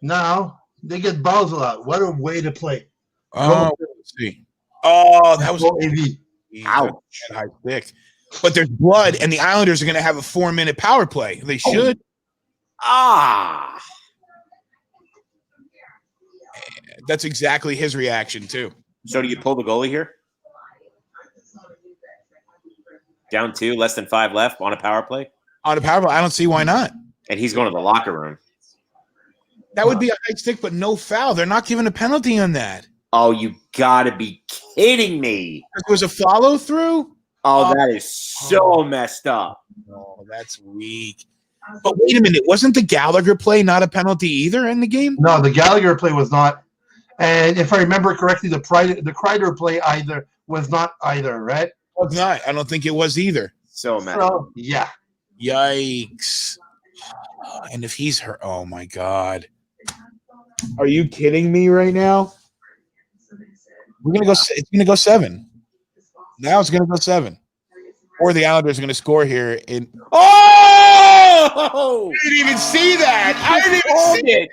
Now they get Basil out. What a way to play! Oh, let's see. Oh, that was AV. Ouch. High stick. But there's blood, and the Islanders are going to have a 4-minute power play. They should. That's exactly his reaction, too. So do you pull the goalie here? Down 2, less than 5 left on a power play? On a power play, I don't see why not. And he's going to the locker room. That would be a high stick, but no foul. They're not giving a penalty on that. Oh, you got to be kidding me. There was a follow-through? Oh, that is so messed up. Oh, that's weak. But wait a minute. Wasn't the Gallagher play not a penalty either in the game? No, the Gallagher play was not. And if I remember correctly, the Kreider play was not either, right? Was not. I don't think it was either. So messed up. Yeah. Yikes. And if he's hurt, oh my God. Are you kidding me right now? We're gonna go. It's gonna go 7. Now it's gonna go 7. Or the Islanders are gonna score here. Oh! I didn't even see that. I didn't even see it.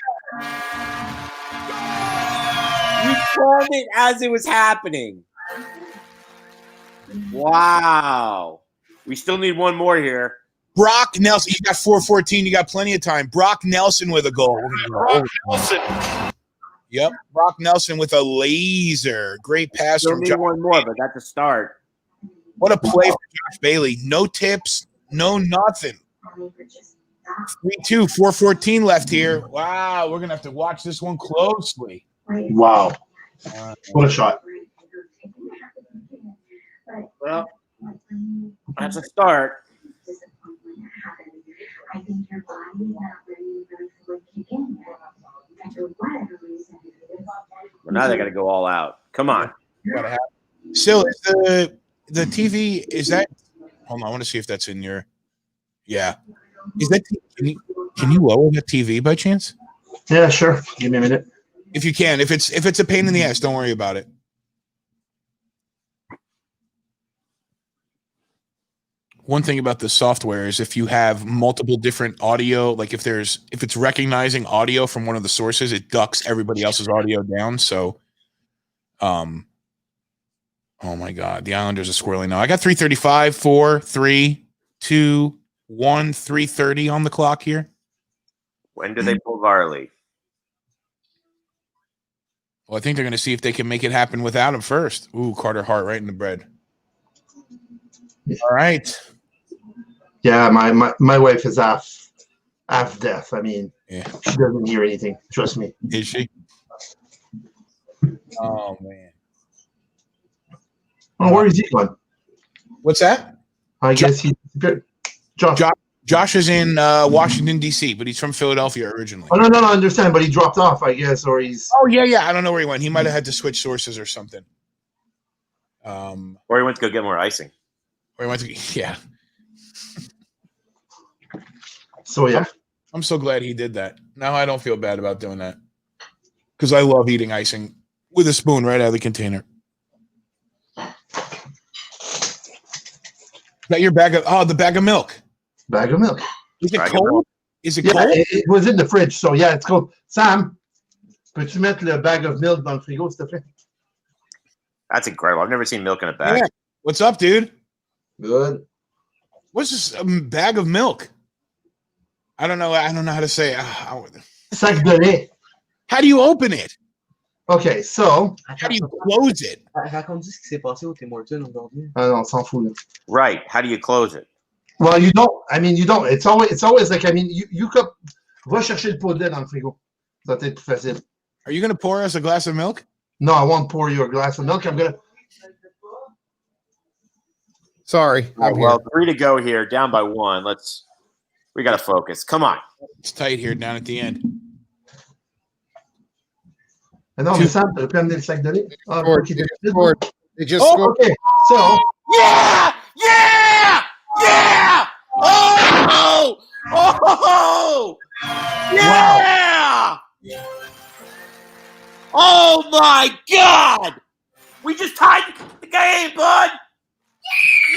You called it as it was happening. Wow. We still need one more here. Brock Nelson. You got 4:14. You got plenty of time. Brock Nelson with a goal. Brock Nelson. Yep. Brock Nelson with a laser. Great pass Still from need Josh. one more, but that's a start. What a play for Josh Bailey. No tips. No nothing. 3-2. 4:14 left here. Wow. We're going to have to watch this one closely. Wow. What a shot. Well, that's a start. Well, now they got to go all out. Come on. Still, is the TV, is that – hold on. I want to see if that's in your – yeah. Is that – can you lower that TV by chance? Yeah, sure. Give me a minute. If you can. If it's a pain in the ass, don't worry about it. One thing about the software is if you have multiple different audio, like if it's recognizing audio from one of the sources, it ducks everybody else's audio down. So Oh my God, the Islanders are squirreling now. I got 3:35, 4, 3, 2, 1, 3:30 on the clock here. When do they pull Varley? Well, I think they're going to see if they can make it happen without him first. Ooh, Carter Hart right in the bread. All right. Yeah, my wife is half deaf. I mean, Yeah. she doesn't hear anything. Trust me. Is she? Oh man. Oh, where is he going? What's that? I guess he disappeared. Josh is in Washington D.C., but he's from Philadelphia originally. Oh no, I understand, but he dropped off, I guess, or he's. Oh yeah. I don't know where he went. He might have had to switch sources or something. Or he went to go get more icing. Or he went to yeah. So yeah. I'm so glad he did that. Now I don't feel bad about doing that because I love eating icing with a spoon right out of the container. That your bag of the bag of milk. Bag of milk. Is it cold? Is it cold? It was in the fridge, so yeah, it's cold. Sam, peux-tu mettre le bag of milk dans le frigo, s'il te plaît? That's incredible. I've never seen milk in a bag. Yeah. What's up, dude? Good. What's this bag of milk? I don't know how to say it. Sac de lait. How do you open it? Okay, so. How do you close it? Raconte-nous ce qui s'est passé au Tim Hortons aujourd'hui. Ah non, on s'en fout. Là. Right. How do you close it? Well, you don't. I mean, you don't. It's always like, I mean, you could. Va chercher le pot de lait dans le frigo. Ça va être plus facile. Are you going to pour us a glass of milk? No, I won't pour you a glass of milk. I'm going to. Sorry. Well, 3 to go here, down by 1. We got to focus. Come on. It's tight here down at the end. Non, mais Sam, t'as pu amener le sac de lait? They just scored. Okay, so. Yeah! Oh! Yeah! Wow. Oh my God! We just tied the game, bud.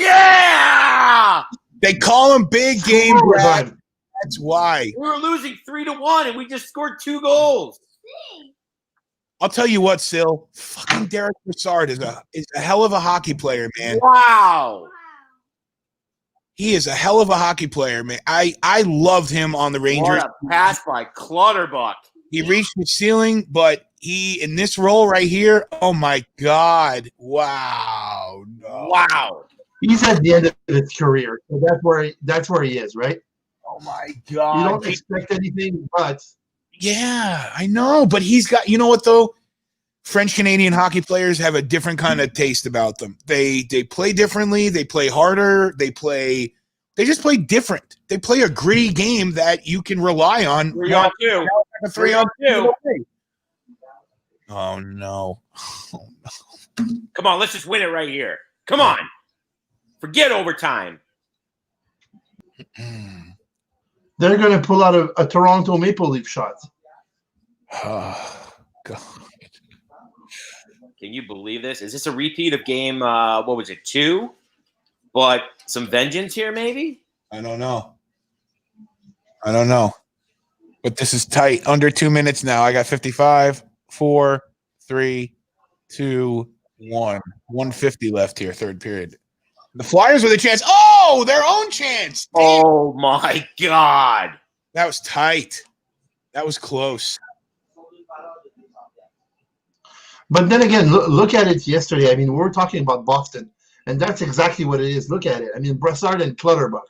Yeah! They call him big game, Brad. That's why. We were losing 3 to 1, and we just scored 2 goals. I'll tell you what, Sil. Fucking Derek Brassard is a hell of a hockey player, man. Wow. He is a hell of a hockey player, man. I loved him on the Rangers. What a pass by Clutterbuck. He reached the ceiling, but he in this role right here, oh my God. Wow. No. Wow. He's at the end of his career. So that's where he is, right? Oh my God. You don't expect anything, but yeah, I know. But he's got, you know what though? French Canadian hockey players have a different kind of taste about them. They play differently, they play harder, they just play different. They play a gritty game that you can rely on. 3-on-2. 3-on-2. Oh no. Come on, let's just win it right here. Come on. Forget overtime. they're going to pull out a Toronto Maple Leaf shot. Oh, God. Can you believe this? Is this a repeat of game, what was it, 2? But some vengeance here, maybe? I don't know. But this is tight. Under 2 minutes now. I got 55, 4, 3, 2, 1. 150 left here, third period. The Flyers with a chance. Oh, their own chance. Damn. Oh, my God. That was tight. That was close. But then again, look at it yesterday. I mean, we were talking about Boston, and that's exactly what it is. Look at it. I mean, Brassard and Clutterbuck.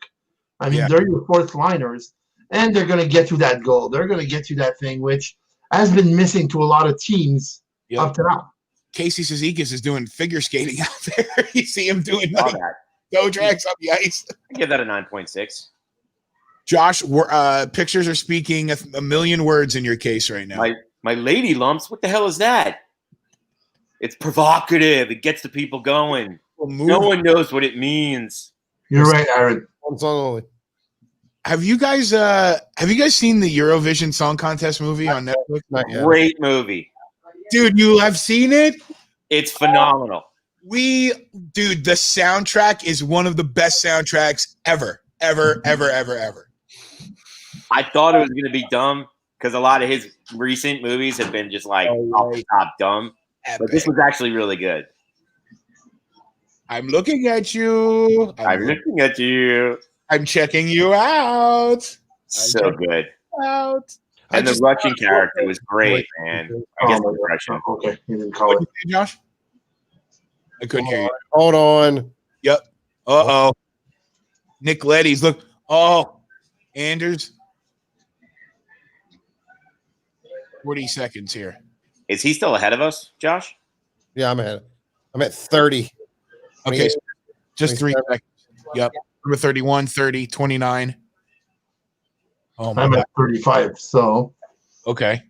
I mean, they're your fourth liners, and they're going to get you that goal. They're going to get you that thing, which has been missing to a lot of teams up to now. Casey Cizikas is doing figure skating out there. You see him doing toe drags on the ice. I give that a 9.6. Josh, pictures are speaking a million words in your case right now. My lady lumps, what the hell is that? It's provocative. It gets the people going. No one knows what it means. You're right, Aaron. Have you guys seen the Eurovision Song Contest movie on Netflix? Great movie. Dude, you have seen it? It's phenomenal. Dude, the soundtrack is one of the best soundtracks ever. I thought it was going to be dumb because a lot of his recent movies have been just like off the top dumb. But this was actually really good. I'm looking at you. I'm looking at you. I'm checking you out. So good. Out. And the Russian character was great, man. I guess the Russian. Okay, you didn't call it. Josh? I couldn't hear you. Hold on. Yep. Uh-oh. Nick Letty's look. Oh, Anders. 40 seconds here. Is he still ahead of us, Josh? Yeah, I'm ahead. I'm at 30. Okay, so just 3 seconds. Yep. Number 31, 30, 29. Oh, my I'm God. at 35, so Okay.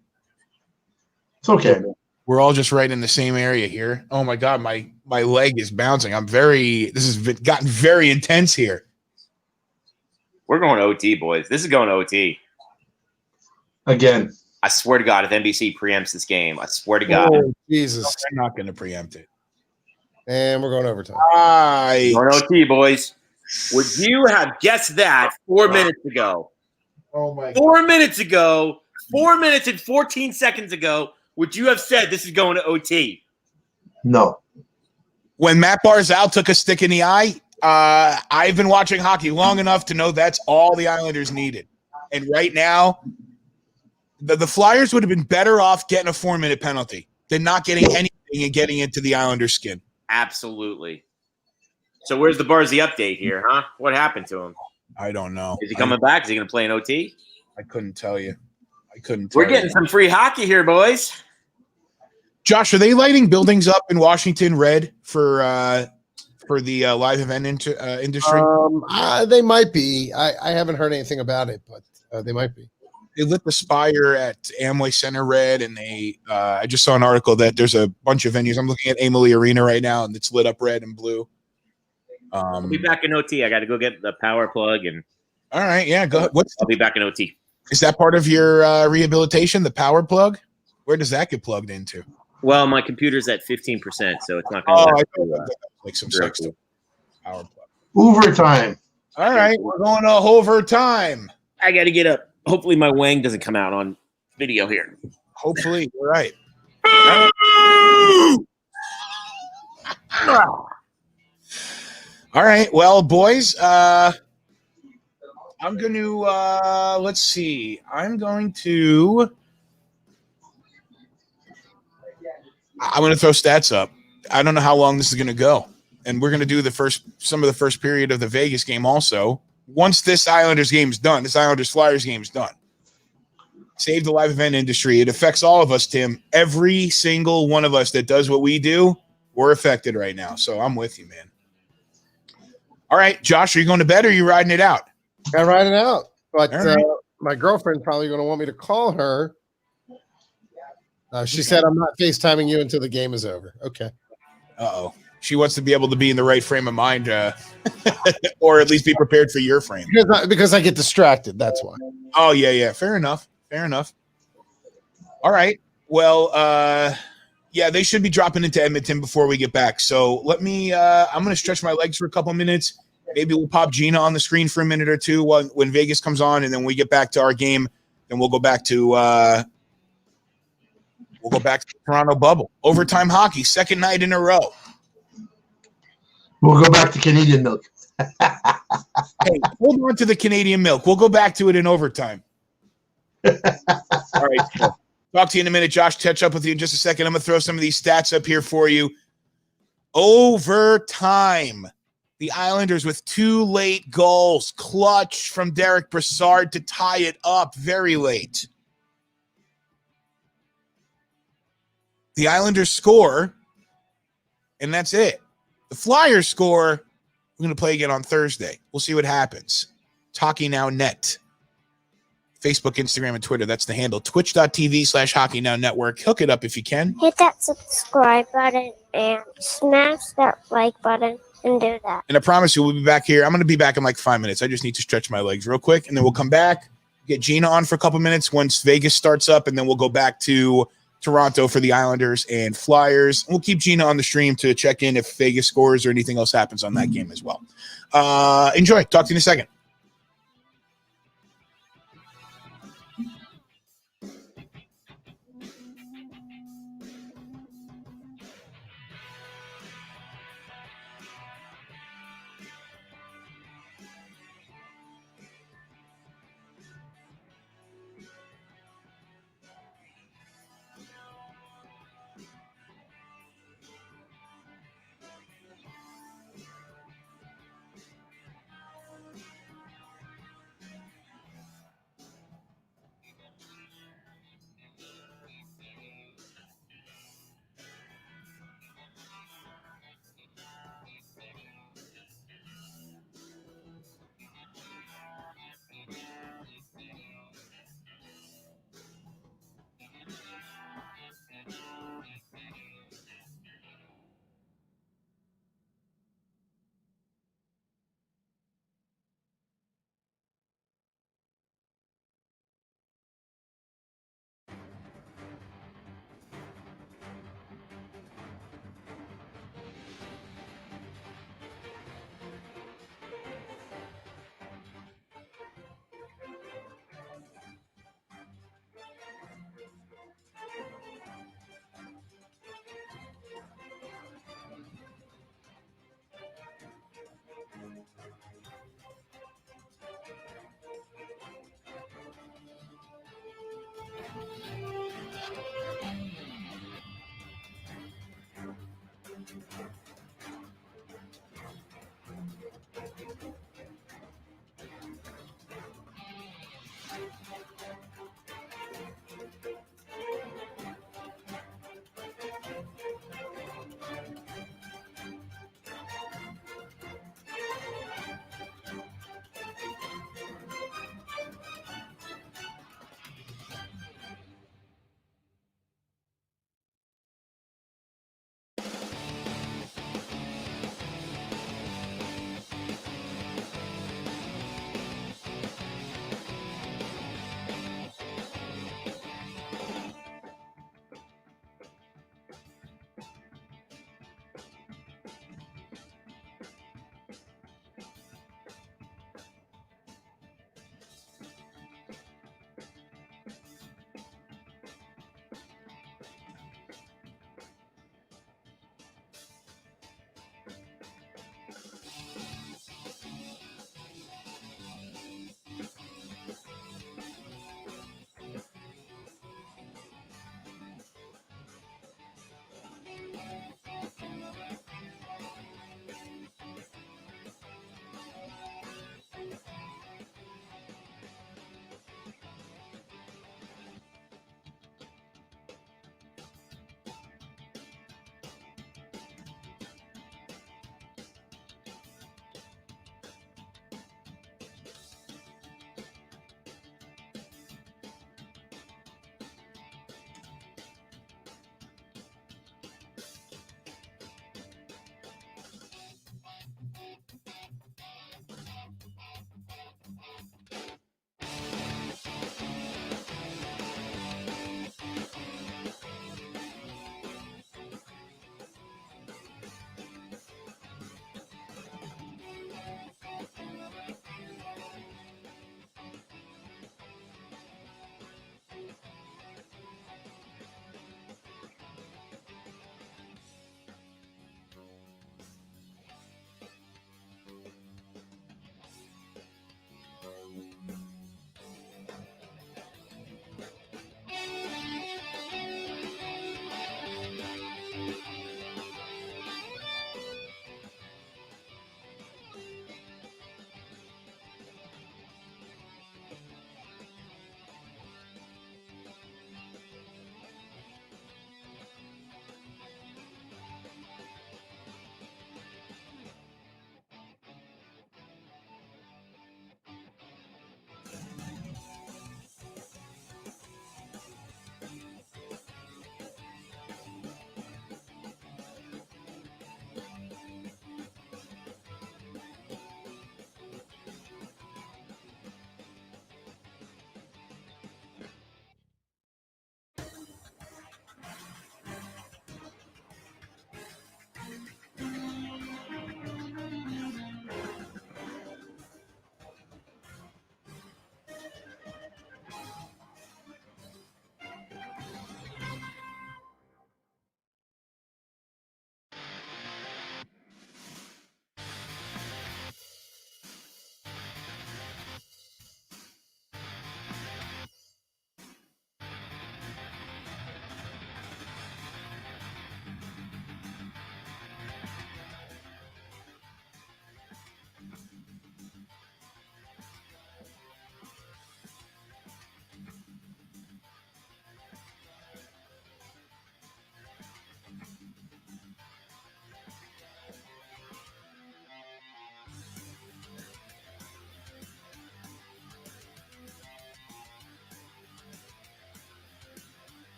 it's okay. We're all just right in the same area here. Oh, my God. My leg is bouncing. This has gotten very intense here. We're going OT, boys. This is going OT. Again. I swear to God, if NBC preempts this game, I swear to God. Oh, Jesus. I'm not going to preempt it. And we're going overtime. Right. Going OT, boys. Would you have guessed that 4 minutes ago? Oh, my God. 4 minutes ago, 4 minutes and 14 seconds ago, would you have said this is going to OT? No. When Matt Barzal took a stick in the eye, I've been watching hockey long enough to know that's all the Islanders needed. And right now, the Flyers would have been better off getting a 4-minute penalty than not getting anything and getting into the Islanders' skin. Absolutely. So where's the Barzy update here, huh? What happened to him? I don't know. Is he coming back? Is he going to play in OT? I couldn't tell you. We're getting some free hockey here, boys. Josh, are they lighting buildings up in Washington red for the live event industry? They might be. I haven't heard anything about it, but they might be. They lit the spire at Amway Center red, and I just saw an article that there's a bunch of venues. I'm looking at Amalie Arena right now, and it's lit up red and blue. I'll be back in OT. I got to go get the power plug. And all right, yeah, go ahead. I'll be back in OT. Is that part of your rehabilitation, the power plug? Where does that get plugged into? Well, my computer's at 15%, so it's not going to like some sex power plug. Overtime. All right, we're going to overtime. I got to get up. Hopefully my wang doesn't come out on video here. Hopefully, you're right. All right, well, boys, I'm going to let's see. I'm going to throw stats up. I don't know how long this is going to go, and we're going to do some of the first period of the Vegas game also. Once this Islanders game is done, this Islanders-Flyers game is done. Save the live event industry. It affects all of us, Tim. Every single one of us that does what we do, we're affected right now. So I'm with you, man. All right, Josh, are you going to bed or are you riding it out? I ride it out. But right. My girlfriend's probably going to want me to call her. She said, I'm not FaceTiming you until the game is over. Okay. Uh-oh. She wants to be able to be in the right frame of mind, or at least be prepared for your frame. Because I get distracted. That's why. Oh, yeah. Fair enough. All right. Well, yeah, they should be dropping into Edmonton before we get back. So I'm going to stretch my legs for a couple minutes. Maybe we'll pop Gina on the screen for a minute or two when Vegas comes on, and then when we get back to our game, then we'll go back to the Toronto bubble. Overtime hockey, second night in a row. We'll go back to Canadian milk. Hey, hold on to the Canadian milk. We'll go back to it in overtime. All right. So talk to you in a minute, Josh. Catch up with you in just a second. I'm going to throw some of these stats up here for you. Overtime. The Islanders with 2 late goals. Clutch from Derek Brassard to tie it up very late. The Islanders score, and that's it. The Flyers score. We're going to play again on Thursday. We'll see what happens. Hockey Now Net. Facebook, Instagram, and Twitter. That's the handle. Twitch.tv/Hockey Now Network. Hook it up if you can. Hit that subscribe button and smash that like button and do that. And I promise you, we'll be back here. I'm going to be back in like 5 minutes. I just need to stretch my legs real quick, and then we'll come back, get Gina on for a couple minutes once Vegas starts up, and then we'll go back to Toronto for the Islanders and Flyers. We'll keep Gina on the stream to check in if Vegas scores or anything else happens on that game as well. Enjoy. Talk to you in a second.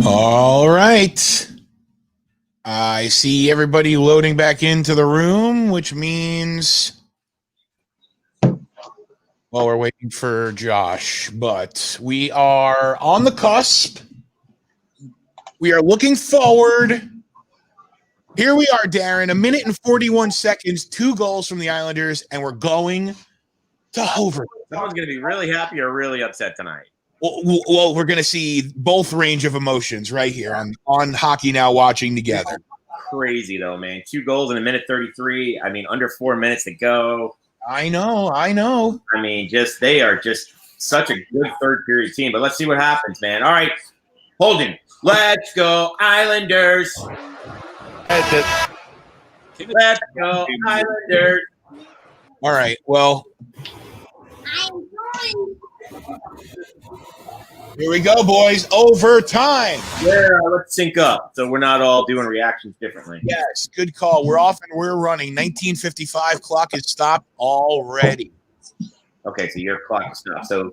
All right. I see everybody loading back into the room, which means, well, we're waiting for Josh, but we are on the cusp. We are looking forward. Here we are, Darren. 1 minute and 41 seconds, 2 goals from the Islanders, and we're going to overtime. Someone's going to be really happy or really upset tonight. Well, we're going to see both range of emotions right here on Hockey Now watching together. Crazy, though, man. 2 goals in 1:33. I mean, under 4 minutes to go. I know. I mean, they are just such a good third period team. But let's see what happens, man. All right, Holden. Let's go, Islanders. Let's go, Islanders. All right, well. Here we go, boys. Overtime. Yeah, let's sync up so we're not all doing reactions differently. Yes, good call. We're off and we're running. 19:55. Clock is stopped already. Okay, so your clock is stopped. So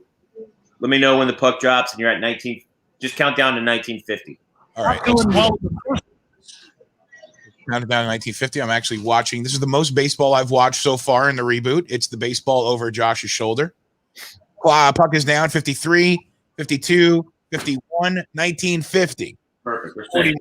let me know when the puck drops and you're at 19. Just count down to 1950. All right. Counting down to 1950. I'm actually watching. This is the most baseball I've watched so far in the reboot. It's the baseball over Josh's shoulder. Puck is down. 53, 52, 51, 1950. Perfect. We're 49,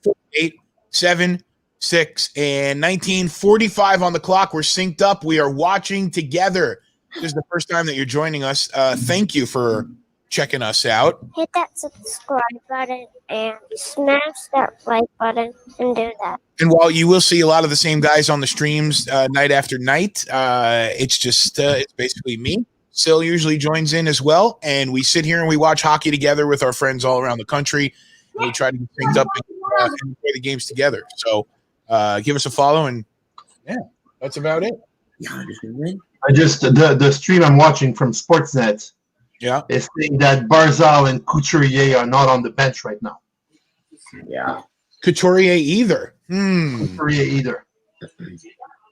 48, 7, 6, and 1945 on the clock. We're synced up. We are watching together. This is the first time that you're joining us. Thank you for checking us out. Hit that subscribe button and smash that like button and do that. And while you will see a lot of the same guys on the streams night after night, it's just it's basically me. Sil usually joins in as well, and we sit here and we watch hockey together with our friends all around the country. And we try to get synced up and play the games together. So give us a follow, and yeah, that's about it. I just the stream I'm watching from Sportsnet. Yeah, is saying that Barzal and Couturier are not on the bench right now. Yeah, Couturier either. Couturier either.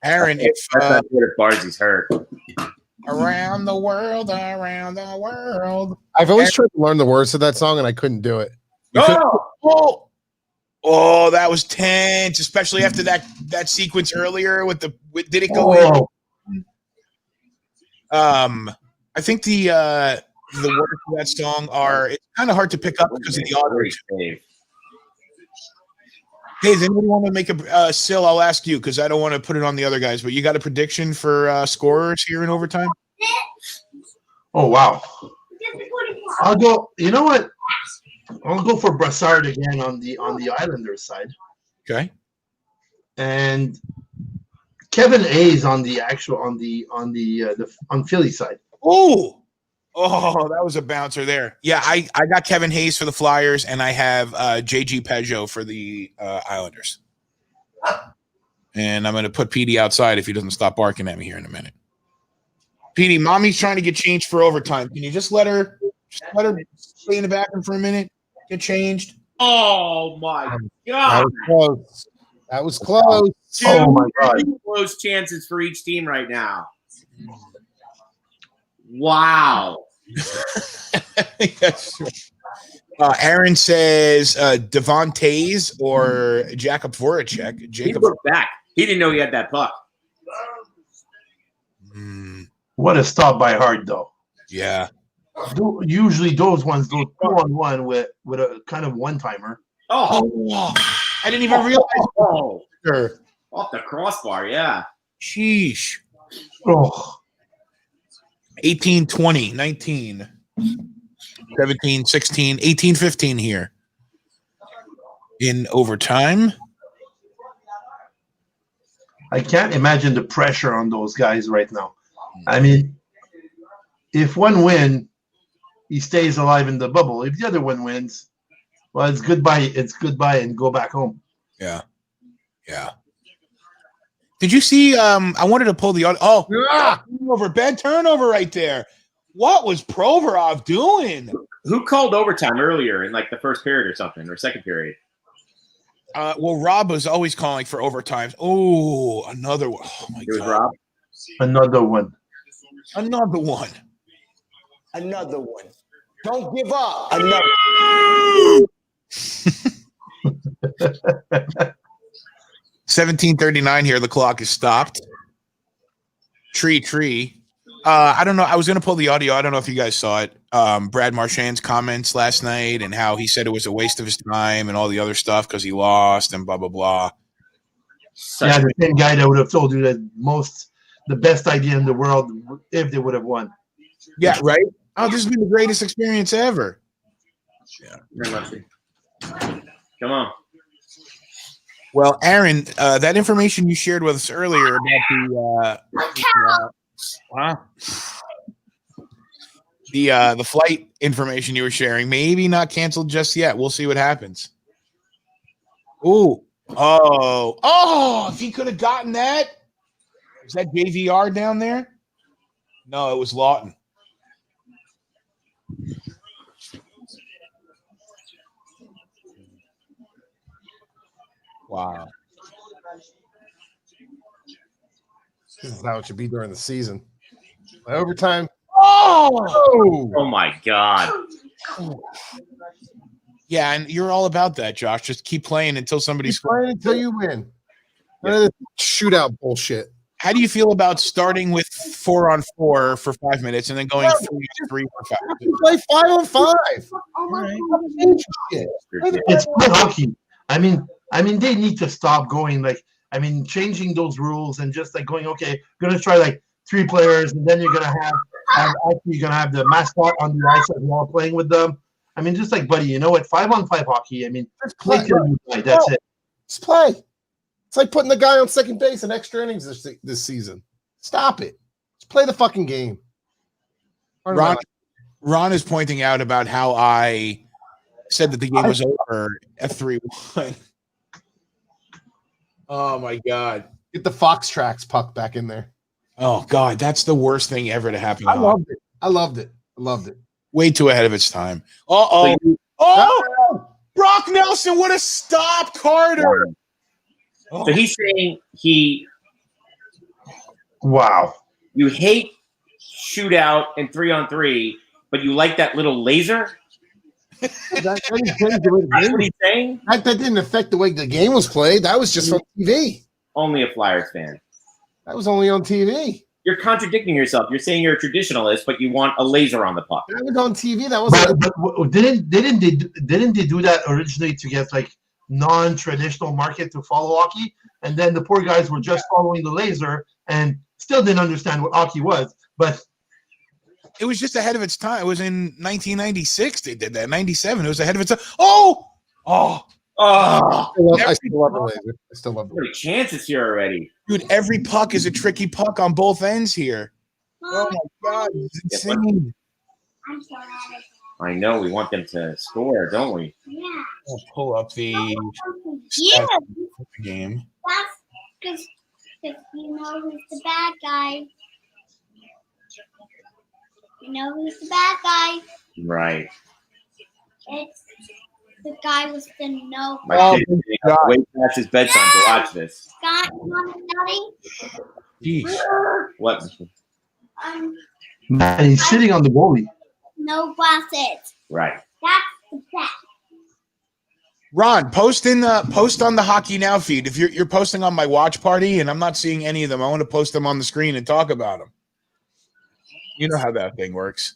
Aaron, if Barzal's hurt. Around the world, around the world. I've always tried to learn the words to that song, and I couldn't do it. Oh, that was tense, especially after that sequence earlier with did it go in? I think the words of that song it's kind of hard to pick up because of the audio. Hey, does anybody want to make a Sil? I'll ask you because I don't want to put it on the other guys. But you got a prediction for scorers here in overtime? Oh wow! I'll go. You know what? I'll go for Brassard again on the Islanders side. Okay. And Kevin Hayes on Philly side. Oh, that was a bouncer there. Yeah, I got Kevin Hayes for the Flyers, and I have JG Peugeot for the Islanders. And I'm going to put PD outside if he doesn't stop barking at me here in a minute. PD, mommy's trying to get changed for overtime. Can you just let her stay in the bathroom for a minute, get changed? Oh my God! That was close. Oh my God! Close chances for each team right now. Wow. Yes. Aaron says Devontae's or Jakob Voracek. Jacob looked back. He didn't know he had that puck. What a stop by Hart, though. Yeah. Usually those ones go 2-on-1 with a kind of one-timer. Oh, I didn't even realize. Oh, sure. Off the crossbar, yeah. Sheesh. Oh. 18, 20, 19, 17, 16, 18, 15 here in overtime. I can't imagine the pressure on those guys right now. I mean, if one win, he stays alive in the bubble. If the other one wins, well, it's goodbye. It's goodbye and go back home. Yeah. Yeah. Did you see? I wanted to pull the audio. Bad turnover right there. What was Provorov doing? Who called overtime earlier in like the first period or something, or second period? Well, Rob was always calling for overtimes. Oh, another one. Oh my God. Rob. Another one. Another one. Another one. Don't give up. Another. 17:39 here. The clock is stopped. Tree. I don't know. I was going to pull the audio. I don't know if you guys saw it. Brad Marchand's comments last night and how he said it was a waste of his time and all the other stuff because he lost and blah, blah, blah. Yeah, the same guy that would have told you that the best idea in the world if they would have won. Yeah, right? Oh, this has been the greatest experience ever. Yeah. Very lucky. Come on. Well, Aaron, that information you shared with us earlier about the flight information you were sharing, maybe not canceled just yet. We'll see what happens. Ooh. Oh, if he could have gotten that. Was that JVR down there? No, it was Lawton. Wow. This is how it should be during the season. By overtime. Oh my God. Yeah, and you're all about that, Josh. Just keep playing until somebody scores. Until you win. None of this shootout bullshit. How do you feel about starting with 4-on-4 for 5 minutes and then going 3-on-3 for 5 minutes? Play 5-on-5. It's good hockey. I mean, they need to stop going changing those rules and just going, okay, we're gonna try 3 players, and then you're gonna have the mascot on the ice as well playing with them. I mean, just buddy, you know what? 5-on-5 hockey. I mean, just play till you play. That's it. Just play. It's like putting the guy on second base in extra innings this season. Stop it. Just play the fucking game. Ron is pointing out about how I said that the game was over at 3-1. Oh my God. Get the Fox Tracks puck back in there. Oh God, that's the worst thing ever to happen. I loved it. Way too ahead of its time. Brock Nelson would have stopped Carter. So he's saying wow. You hate shootout and 3-on-3, but you like that little laser? That's what he's saying? That didn't affect the way the game was played. That was just from TV. Only a Flyers fan. That was only on TV. You're contradicting yourself. You're saying you're a traditionalist, but you want a laser on the puck. That was on TV. That was. But didn't they do that originally to get non-traditional market to follow hockey, and then the poor guys were just following the laser and still didn't understand what hockey was. But it was just ahead of its time. It was in 1996 they did that. 97. It was ahead of its time. I still love the laser. I still love the laser. Chances here already. Dude, every puck is a tricky puck on both ends here. Oh my God, it's insane. I know we want them to score, don't we? Yeah. I'll pull up the game. That's because you know who's the bad guy. You know who's the bad guy. Right. It's the guy with the no. My kid way past his bedtime to watch this. Scott, you want nothing? Jeez. What? And he's sitting on the goalie. No glasses. Right. That's the best. Ron, post on the Hockey Now feed. If you're posting on my watch party and I'm not seeing any of them, I want to post them on the screen and talk about them. You know how that thing works.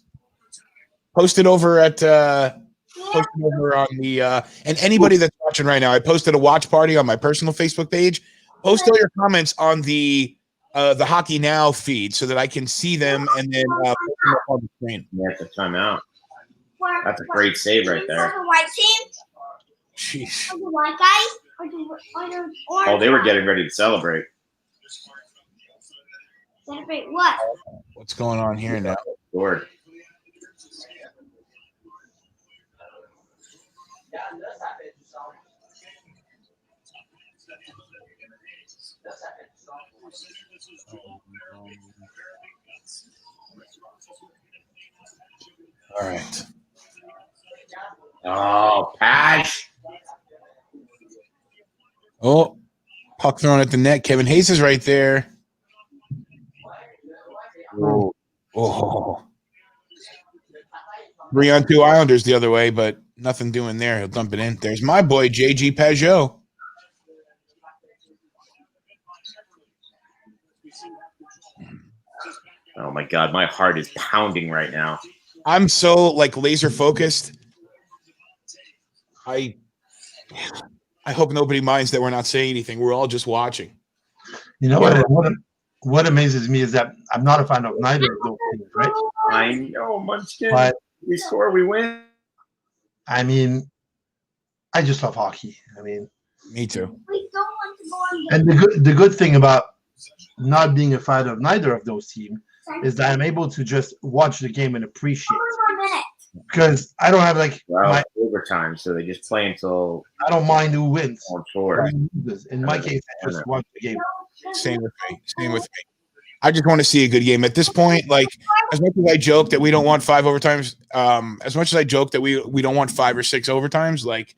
Post it over at post it over on the and anybody that's watching right now, I posted a watch party on my personal Facebook page. Post all your comments on the Hockey Now feed so that I can see them and then put them up on the screen. You have to time out. That's a great save right there. The white team? Jeez. Or the white guy? Or the Oh, they were getting ready to celebrate. Celebrate what? What's going on here now? Lord. All right. Oh, Pash. Oh, puck thrown at the net. Kevin Hayes is right there. Oh. 3-on-2 Islanders the other way, but nothing doing there. He'll dump it in. There's my boy, J.G. Pajot. Oh, my God. My heart is pounding right now. I'm so, like, laser focused. I hope nobody minds that we're not saying anything. We're all just watching. You know what amazes me is that I'm not a fan of neither of those teams, right? I know, Munchkin. But we score, we win. I mean, I just love hockey. I mean, me too. And the good thing about not being a fan of neither of those teams is that I'm able to just watch the game and appreciate it. Because I don't have overtime, so they just play until I don't mind who wins. Sure. In my case, I just watch the game. Same with me. I just want to see a good game. At this point, like, as much as I joke that we don't want 5 overtimes, as much as I joke that we don't want 5 or 6 overtimes, like,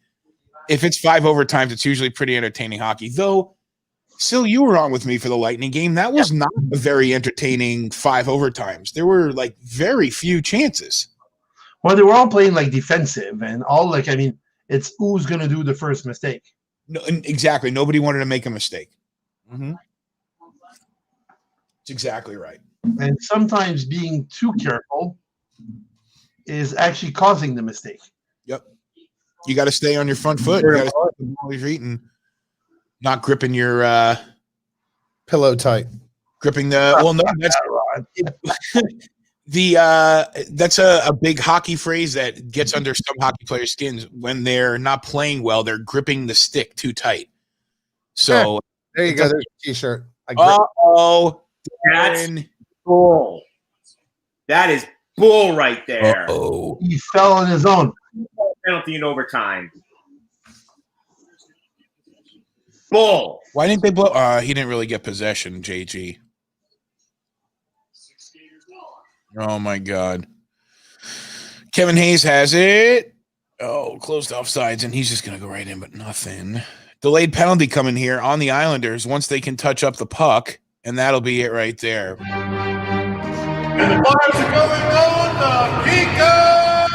if it's 5 overtimes, it's usually pretty entertaining hockey. Though, still, you were wrong with me for the Lightning game. That was not a very entertaining 5 overtimes. There were, like, very few chances. Well, they were all playing, like, defensive and all, like, I mean, it's who's going to do the first mistake. No, exactly. Nobody wanted to make a mistake. Mm-hmm. That's exactly right. And sometimes being too careful is actually causing the mistake. Yep. You got to stay on your front foot. You got to stay the ball you're eating, not gripping your pillow tight. Gripping the well, no, that's a big hockey phrase that gets under some hockey players' skins. When they're not playing well, they're gripping the stick too tight. So there you go. There's a t-shirt. Uh-oh. That's bull. That is bull right there. Uh-oh. He fell on his own. Penalty in overtime. Bull. Why didn't they blow? He didn't really get possession, JG. Oh, my God. Kevin Hayes has it. Oh, closed offsides, and he's just going to go right in, but nothing. Delayed penalty coming here on the Islanders once they can touch up the puck, and that'll be it right there. And the Flyers are going on the Kika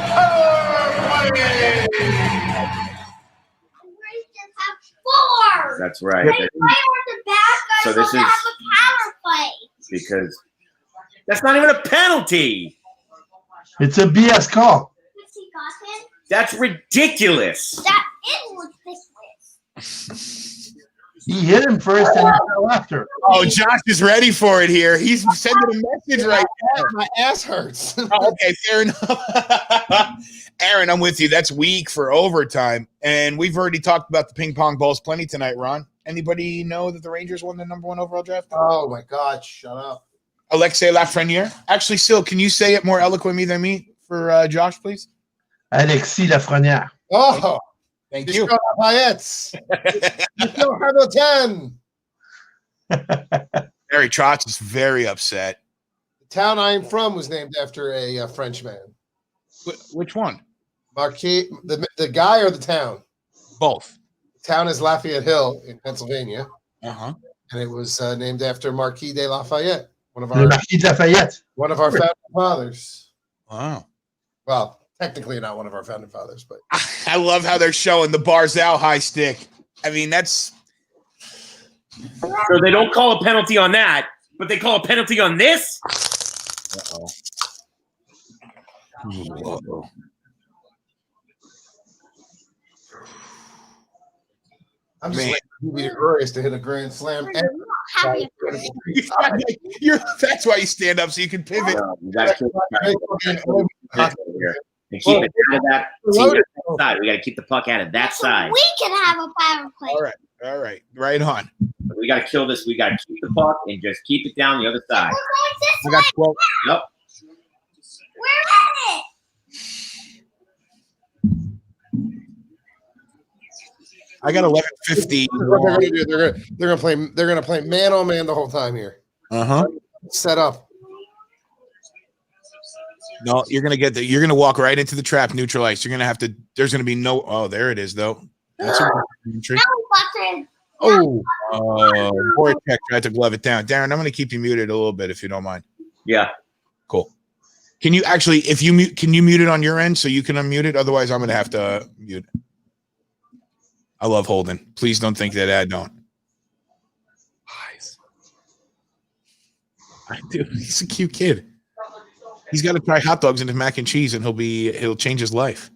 Power Play. That's right. So this is because that's not even a penalty. It's a BS call. That's ridiculous. That is ridiculous. He hit him first and he fell after. Oh, Josh is ready for it here. He's sending a message right now. My ass hurts. Okay, fair enough. Aaron, I'm with you. That's weak for overtime. And we've already talked about the ping pong balls plenty tonight, Ron. Anybody know that the Rangers won the #1 overall draft? Oh, my God. Shut up. Alexei Lafreniere. Actually, Sil, can you say it more eloquently than me for Josh, please? Alexis Lafreniere. Oh, thank you. Michel Hamilton. Barry Trotz is very upset. The town I'm from was named after a Frenchman. Which one? Marquis, the guy or the town? Both. The town is Lafayette Hill in Pennsylvania. Uh-huh. And it was named after Marquis de Lafayette, one of our founding fathers. Wow. Well, technically not one of our founding fathers, but I love how they're showing the Barzal high stick. I mean, that's so they don't call a penalty on that, but they call a penalty on this. Uh-oh. I'm just waiting for the Glorious to hit a grand slam. That's why you stand up so you can pivot. You got to keep it out of that. Side. We got to keep the puck out of that side. We can have a power play. All right, right on. We got to kill this. We got to keep the puck and just keep it down the other side. We're going this way. Yep. We're at it. I got 11:50. What they're going to do? They're going to play man on man the whole time here. Uh-huh. Set up. No, you're going to walk right into the trap, neutral ice. You're going to have to. There's going to be no. Oh, there it is though. That's a good entry. Button. Oh, Voracek tried to glove it down. Darren, I'm going to keep you muted a little bit if you don't mind. Yeah. Cool. Can you actually, if you mute, can you mute it on your end so you can unmute it? Otherwise, I'm going to have to mute it. I love Holden. Please don't think that I don't. I do. He's a cute kid. He's got to try hot dogs into mac and cheese, and he'll change his life.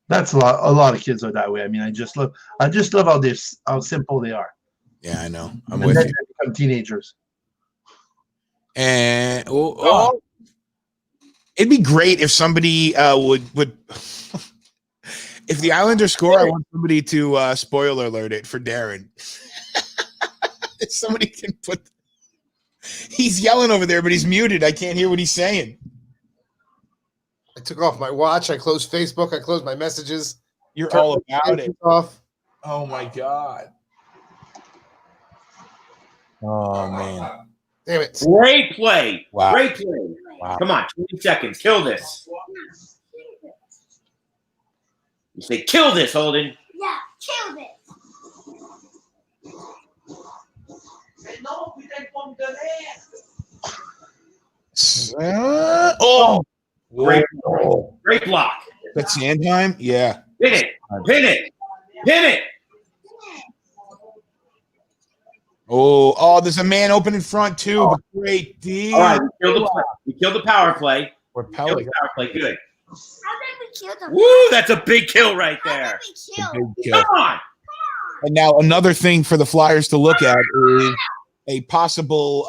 That's a lot of kids are that way. I mean, I just love how simple they are. Yeah, I know. I'm And with then you. they become teenagers. And it'd be great if somebody would if the Islanders score, I want somebody to spoiler alert it for Darren. If somebody can put. He's yelling over there, but he's muted. I can't hear what he's saying. I took off my watch. I closed Facebook. I closed my messages. You're all about it. Off. Oh my God. Oh man. Damn it. Great play. Wow. Great play. Wow. Come on, 20 seconds. Kill this. You say, kill this, Holden. Yeah, kill this. Great, great block. That's Sandheim? Yeah. Hit it. Hit it. Hit it. Oh, there's a man open in front too. But great D. All right, we killed the power play. Or Killed the power play. Good. How did we kill them? Woo, that's a big kill right there. How did we kill? Big kill. Come on. And now another thing for the Flyers to look at is a possible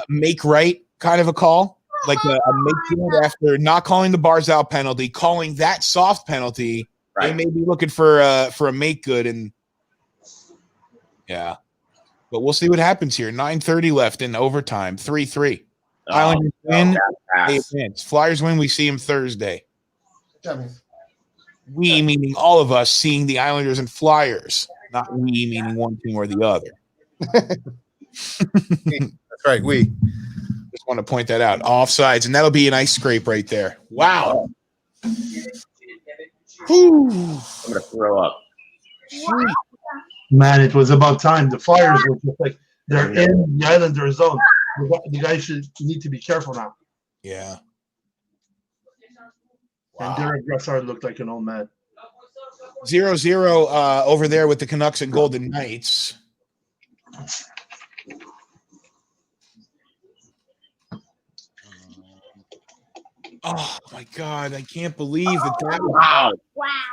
make right kind of a call, like a make good after not calling the Barzal penalty, calling that soft penalty. Right. They may be looking for a make good, and yeah, but we'll see what happens here. 9:30 left in overtime. 3-3. Islanders win. They advance. Flyers win. We see them Thursday. We meaning all of us seeing the Islanders and Flyers, not we meaning one team or the other. That's right. We just want to point that out. Offsides, and that'll be an ice scrape right there. Wow. I'm gonna throw up. Man, it was about time. The Flyers were just like they're in the Islander zone. The guys need to be careful now. Yeah. And Derek Brassard looked like an old man. 0-0 over there with the Canucks and Golden Knights. Oh my God! I can't believe that. Wow.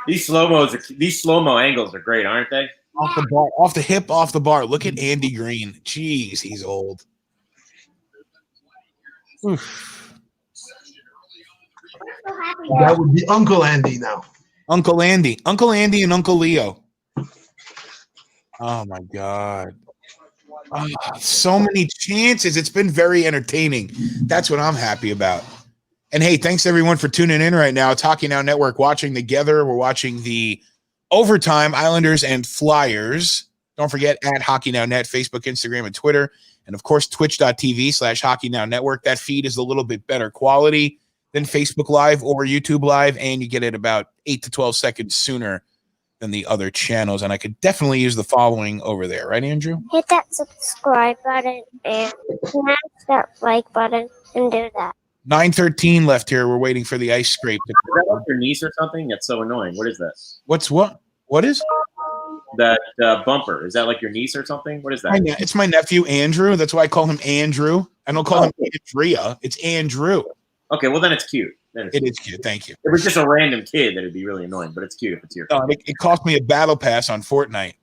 These slow-mo angles are great, aren't they? Off the bar, off the hip, off the bar. Look at Andy Green. Jeez, he's old. Oof. That would be Uncle Andy now. Uncle Andy, and Uncle Leo. Oh my God. Oh, so many chances. It's been very entertaining. That's what I'm happy about. And hey, thanks everyone for tuning in right now. It's Hockey Now Network watching together. We're watching the overtime Islanders and Flyers. Don't forget at Hockey Now Net, Facebook, Instagram, and Twitter. And of course, twitch.tv/Hockey Now Network. That feed is a little bit better quality than Facebook Live or YouTube Live, and you get it about 8 to 12 seconds sooner than the other channels. And I could definitely use the following over there, right, Andrew? Hit that subscribe button and smash that like button and do that. 9:13 left here. We're waiting for the ice scrape. Is that like your niece or something? That's so annoying. What is that? What's what? What is that bumper? Is that like your niece or something? What is that? It's my nephew Andrew. That's why I call him Andrew. I don't call him Andrea. It's Andrew. Okay, well then it's cute. It is cute. Thank you. If it was just a random kid, that'd be really annoying. But it's cute if it's your. No, it cost me a battle pass on Fortnite.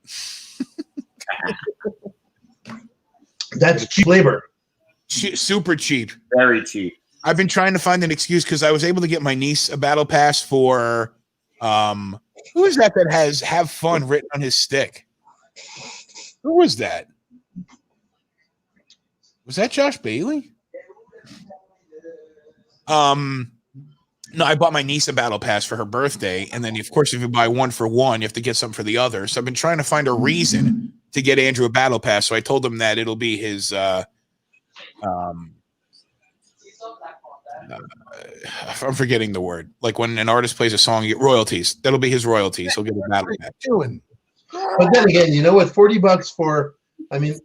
That's cheap labor. Super cheap. Very cheap. I've been trying to find an excuse because I was able to get my niece a battle pass for who is that has have fun written on his stick? Who was that? Was that Josh Bailey? No, I bought my niece a battle pass for her birthday, and then of course if you buy one for one, you have to get something for the other. So I've been trying to find a reason to get Andrew a battle pass. So I told him that it'll be his I'm forgetting the word. Like when an artist plays a song, you get royalties. That'll be his royalties. He'll get a battle pass. But then again, you know what? $40 for, I mean,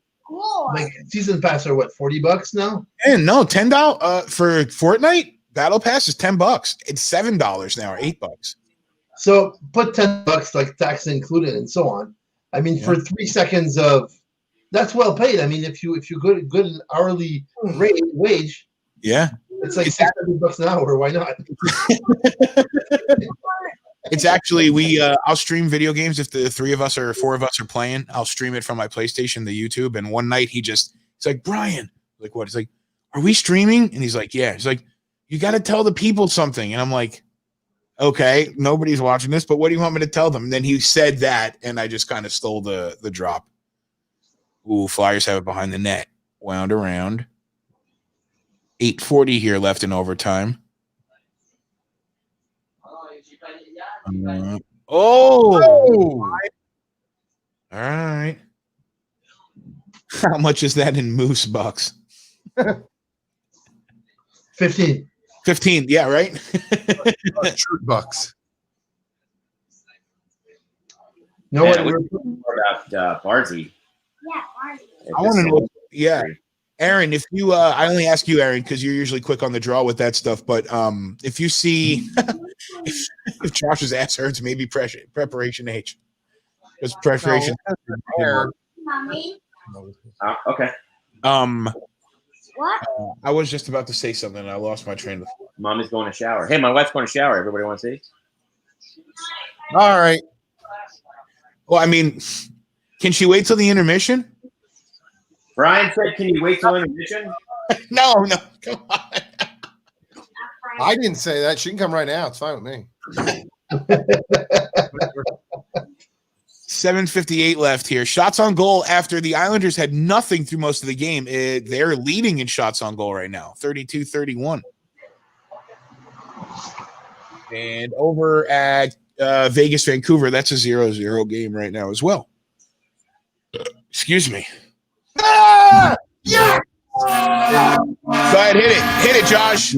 like season pass are what, $40 now? And no, $10 for Fortnite battle pass is $10. It's $7 now or $8. So put $10 like tax included and so on. I mean, for 3 seconds of that's well paid. I mean, if you good an hourly wage, yeah, it's like $600 an hour. Why not? It's actually I'll stream video games if the 3 of us or 4 of us are playing. I'll stream it from my PlayStation to YouTube. And one night he's like, Brian, like what? He's like, are we streaming? And he's like, yeah. He's like, you got to tell the people something. And I'm like, okay, nobody's watching this, but what do you want me to tell them? And then he said that, and I just kind of stole the drop. Ooh, Flyers have it behind the net. Wound around. 8:40 here left in overtime. All right. How much is that in Moose bucks? 15. 15, yeah, right? True bucks. No one about Barzy. I want to know. Yeah, Aaron, if you, I only ask you, Aaron, because you're usually quick on the draw with that stuff. But if you see, if Josh's ass hurts, maybe preparation H. Because preparation. Mommy. Okay. What? I was just about to say something, and I lost my train of thought. Mommy's going to shower. Hey, my wife's going to shower. Everybody want to see? All right. Well, I mean, can she wait till the intermission? Brian said, "Can you wait till intermission?" No, come on. I didn't say that. She can come right now. It's fine with me. 7:58 left here. Shots on goal after the Islanders had nothing through most of the game. They're leading in shots on goal right now, 32-31. And over at Vegas, Vancouver, that's a 0-0 game right now as well. Excuse me. Ah! Yeah! Go ahead, hit it. Hit it, Josh.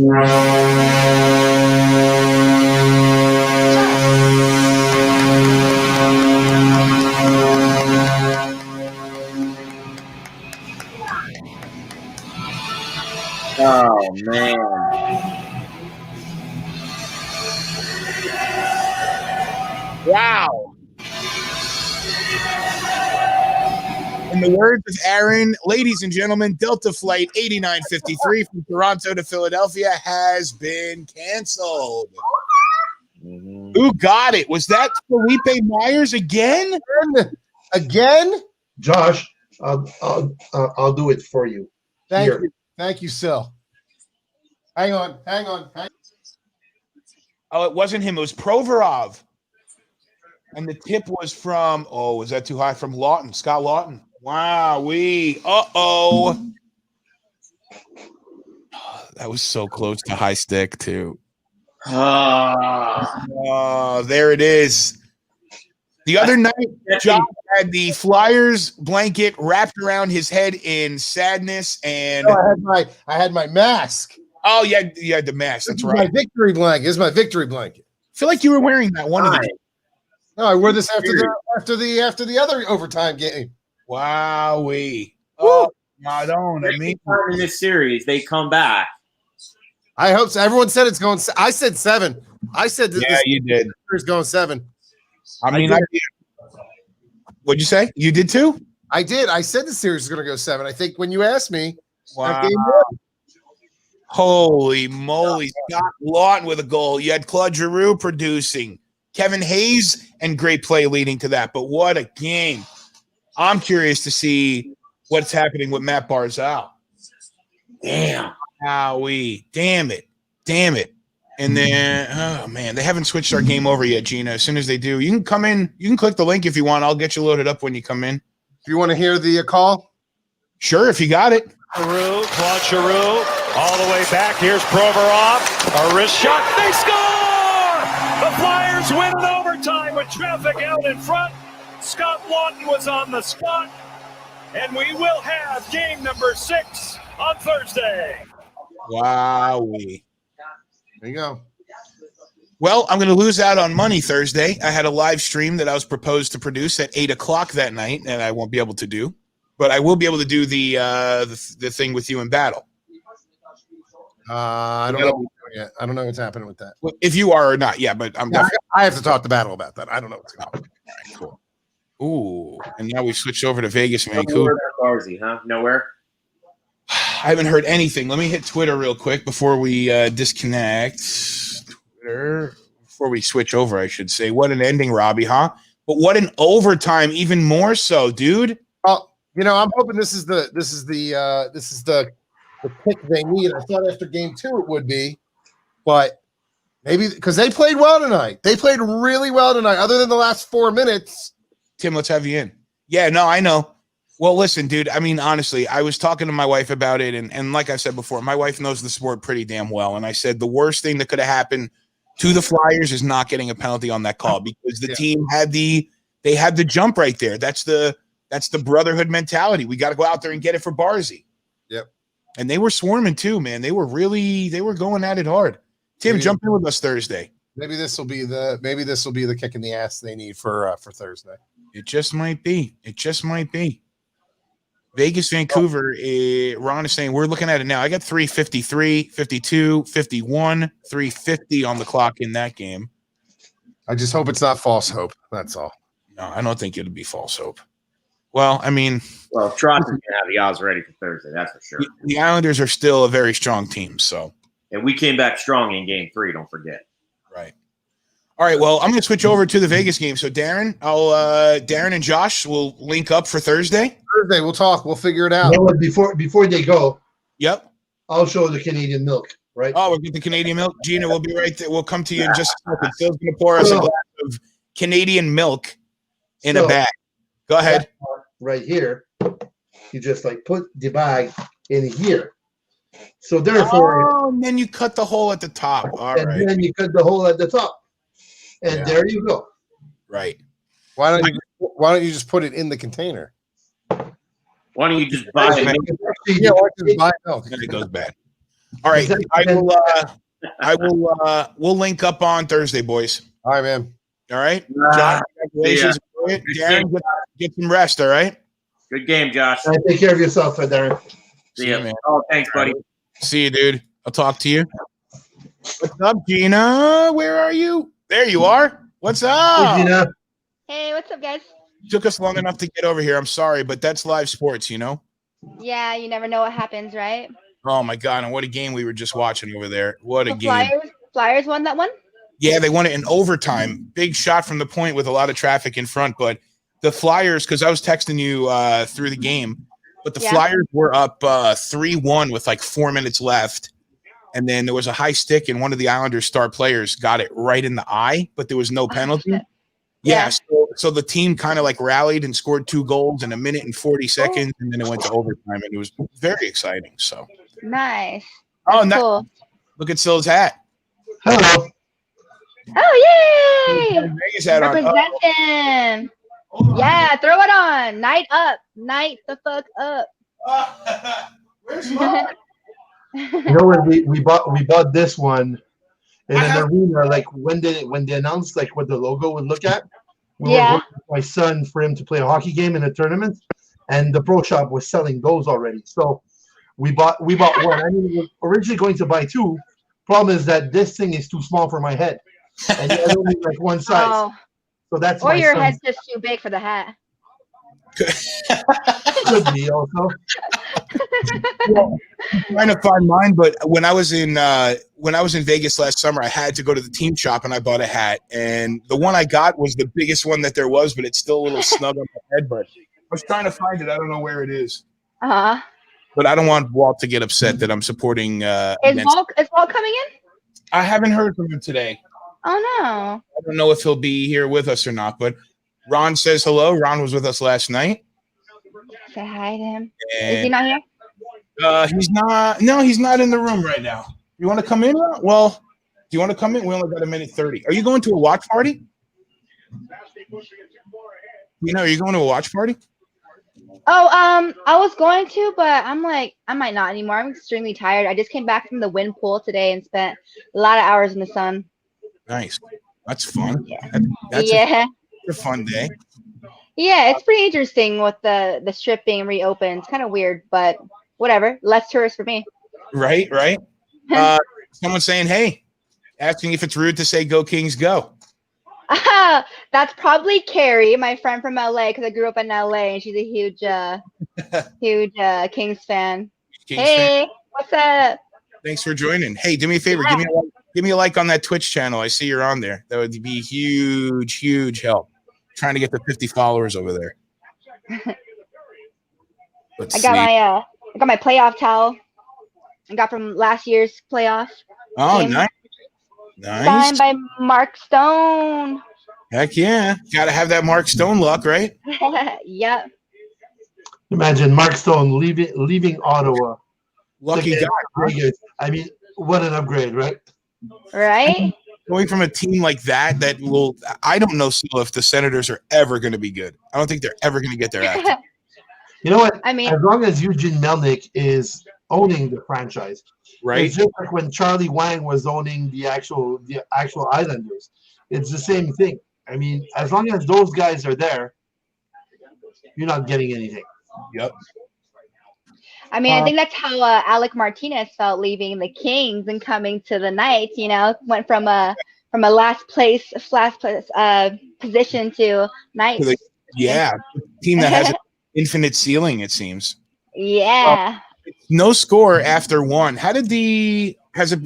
Oh, man. Wow. In the words of Aaron, ladies and gentlemen, Delta Flight 8953 from Toronto to Philadelphia has been canceled. Mm-hmm. Who got it? Was that Felipe Myers again? Again? Josh, I'll do it for you. Thank you, Sil. Hang on. Oh, it wasn't him. It was Provorov. And the tip was from, was that too high? From Lawton, Scott Lawton. Wow, that was so close to high stick, too. Oh, there it is. The other night, John had the Flyers blanket wrapped around his head in sadness, and I had my mask. Oh, yeah, you had the mask. That's right. My victory blanket. This is my victory blanket. I feel like you were wearing that one of the. No, I wore this after the other overtime game. Wowee. Oh, I don't. I mean, in this series, they come back. I hope so. Everyone said it's going. I said 7. I said that you did. It's going 7. I mean, what'd you say? You did too? I did. I said the series is going to go 7. I think when you asked me, wow. Holy moly. Scott Lawton with a goal. You had Claude Giroux producing. Kevin Hayes and great play leading to that. But what a game. I'm curious to see what's happening with Matt Barzal. Damn. Howie. Damn it. And then, oh, man, they haven't switched our game over yet, Gina. As soon as they do, you can come in. You can click the link if you want. I'll get you loaded up when you come in. If you want to hear the call? Sure, if you got it. Claude Giroux, all the way back. Here's Provorov. A wrist shot. They score! The Flyers win in overtime with traffic out in front. Scott Lawton was on the spot. And we will have game number 6 on Thursday. Wowee. There you go. Well, I'm going to lose out on money Thursday. I had a live stream that I was proposed to produce at 8:00 that night, and I won't be able to do. But I will be able to do the thing with you in battle. I don't know yet. I don't know what's happening with that. If you are or not, yeah. But I have to talk to Battle about that. I don't know what's going on. All right, cool. Ooh, and now we switched over to Vegas and Vancouver. Barzy, huh? Nowhere. I haven't heard anything. Let me hit Twitter real quick before we disconnect. Twitter, before we switch over, I should say. What an ending, Robbie, huh? But what an overtime, even more so, dude. Well, I'm hoping this is the pick they need. I thought after game 2 it would be, but maybe because they played well tonight. They played really well tonight, other than the last 4 minutes. Tim, let's have you in. Yeah, no, I know. Well, listen, dude, I mean, honestly, I was talking to my wife about it, and like I said before, my wife knows the sport pretty damn well, and I said the worst thing that could have happened to the Flyers is not getting a penalty on that call because the team had the jump right there. That's the brotherhood mentality. We got to go out there and get it for Barzy. Yep. And they were swarming too, man. They were going at it hard. Tim, jump in with us Thursday. Maybe this will be the kick in the ass they need for Thursday. It just might be. Vegas, Vancouver, Ron is saying we're looking at it now. I got 353, 52, 51, 350 on the clock in that game. I just hope it's not false hope. That's all. No, I don't think it'll be false hope. Well, I mean, Trotz is going to have the odds ready for Thursday. That's for sure. The Islanders are still a very strong team. So, and we came back strong in game 3. Don't forget. Right. All right. Well, I'm going to switch over to the Vegas game. So, Darren, Darren and Josh will link up for Thursday. Thursday, we'll talk. We'll figure it out. Before they go, yep, I'll show the Canadian milk. Right. Oh, we'll get the Canadian milk. Gina, we'll be right there. We'll come to you in just a second. Phil's going to pour us a glass of Canadian milk in a bag. Go ahead. Right here, you just put the bag in here. So therefore, and then you cut the hole at the top. All right. And then you cut the hole at the top, and there you go. Right. Why don't you just put it in the container? Why don't you just buy it? Yeah, why don't you just buy milk? Then it goes bad. All right. We'll link up on Thursday, boys. All right, man. All right. John, congratulations. Darren, get some rest, all right? Good game, Josh. Take care of yourself, Darren. See you, man. Oh, thanks, buddy. See you, dude. I'll talk to you. What's up, Gina? Where are you? There you are. What's up? Hey, Gina. Hey, what's up, guys? Took us long enough to get over here. I'm sorry, but that's live sports, Yeah, you never know what happens, right? Oh, my God. And what a game we were just watching over there. What a game. Flyers won that one? Yeah, they won it in overtime. Big shot from the point with a lot of traffic in front. But the Flyers, because I was texting you through the game, but the Flyers were up 3-1 with 4 minutes left. And then there was a high stick, and one of the Islanders' star players got it right in the eye, but there was no penalty. So the team kind of rallied and scored 2 goals in a minute and 40 seconds, and then it went to overtime, and it was very exciting. So nice. Cool. Look at Sill's hat. Hello. Oh, yay! Vegas hat on. Representing. Yeah, throw it on. Night up. Night the fuck up. Where's mom? When we bought this one in an arena, when they announced what the logo would look at, we were going with my son for him to play a hockey game in a tournament, and the pro shop was selling those already. So we bought one. I mean, we were originally going to buy 2. Problem is that this thing is too small for my head, and it only one size. Oh. So that's or your head's just too big for the hat. Could be also. Well, I'm trying to find mine, but when I was in Vegas last summer, I had to go to the team shop and I bought a hat, and the one I got was the biggest one that there was, but it's still a little snug on my head. But I was trying to find it. I don't know where it is. But I don't want Walt to get upset that I'm supporting. Is Walt coming in? I haven't heard from him today. Oh no! I don't know if he'll be here with us or not, but Ron says hello. Ron was with us last night. Say hi to him. And is he not here? He's not. No, he's not in the room right now. You want to come in? Well, do you want to come in? We only got 1:30. Are you going to a watch party? Are you going to a watch party? Oh, I was going to, but I'm like, I might not anymore. I'm extremely tired. I just came back from the wind pool today and spent a lot of hours in the sun. Nice. That's fun. Yeah. That's Yeah. a fun day. Yeah, it's pretty interesting with the strip being reopened. It's kind of weird, but whatever. Less tourists for me. Right. Someone's saying, hey, asking if it's rude to say go Kings go. That's probably Carrie, my friend from LA, because I grew up in LA and she's a huge Kings fan. Hey, what's up? Thanks for joining. Hey, do me a favor. Give me a like on that Twitch channel. I see you're on there. That would be huge help. Trying to get to 50 followers over there. I got my playoff towel. I got from last year's playoff. Oh, game. Nice. Signed by Mark Stone. Heck yeah. Got to have that Mark Stone luck, right? Yep. Imagine Mark Stone leaving Ottawa. Lucky guy. Vegas. I mean, what an upgrade, right? Right? Going from a team like that will – I don't know still if the Senators are ever going to be good. I don't think they're ever going to get their act. You know what? I mean, as long as Eugene Melnick is owning the franchise, right? It's just like when Charlie Wang was owning the actual Islanders. It's the same thing. I mean, as long as those guys are there, you're not getting anything. Yep. I mean, I think that's how Alec Martinez felt leaving the Kings and coming to the Knights. You know, went from a last place position to Knights. Yeah, team that has an infinite ceiling. It seems. Yeah. No score after one. How did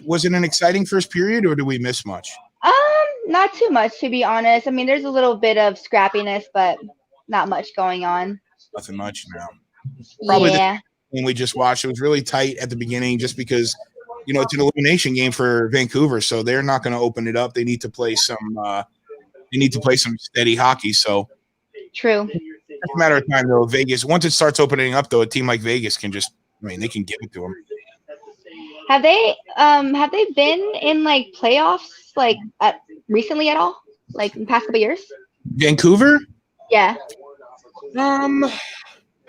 was it an exciting first period, or did we miss much? Not too much, to be honest. I mean, there's a little bit of scrappiness, but not much going on. Nothing much now. Probably yeah. The game we just watched, it was really tight at the beginning, just because it's an elimination game for Vancouver, so they're not going to open it up. They need to play some. They need to play some steady hockey. So true. It's a matter of time, though. Vegas, once it starts opening up, though, a team like Vegas can just. I mean, they can give it to them. Have they been in like playoffs like recently at all? Like in the past couple years? Vancouver? Yeah. I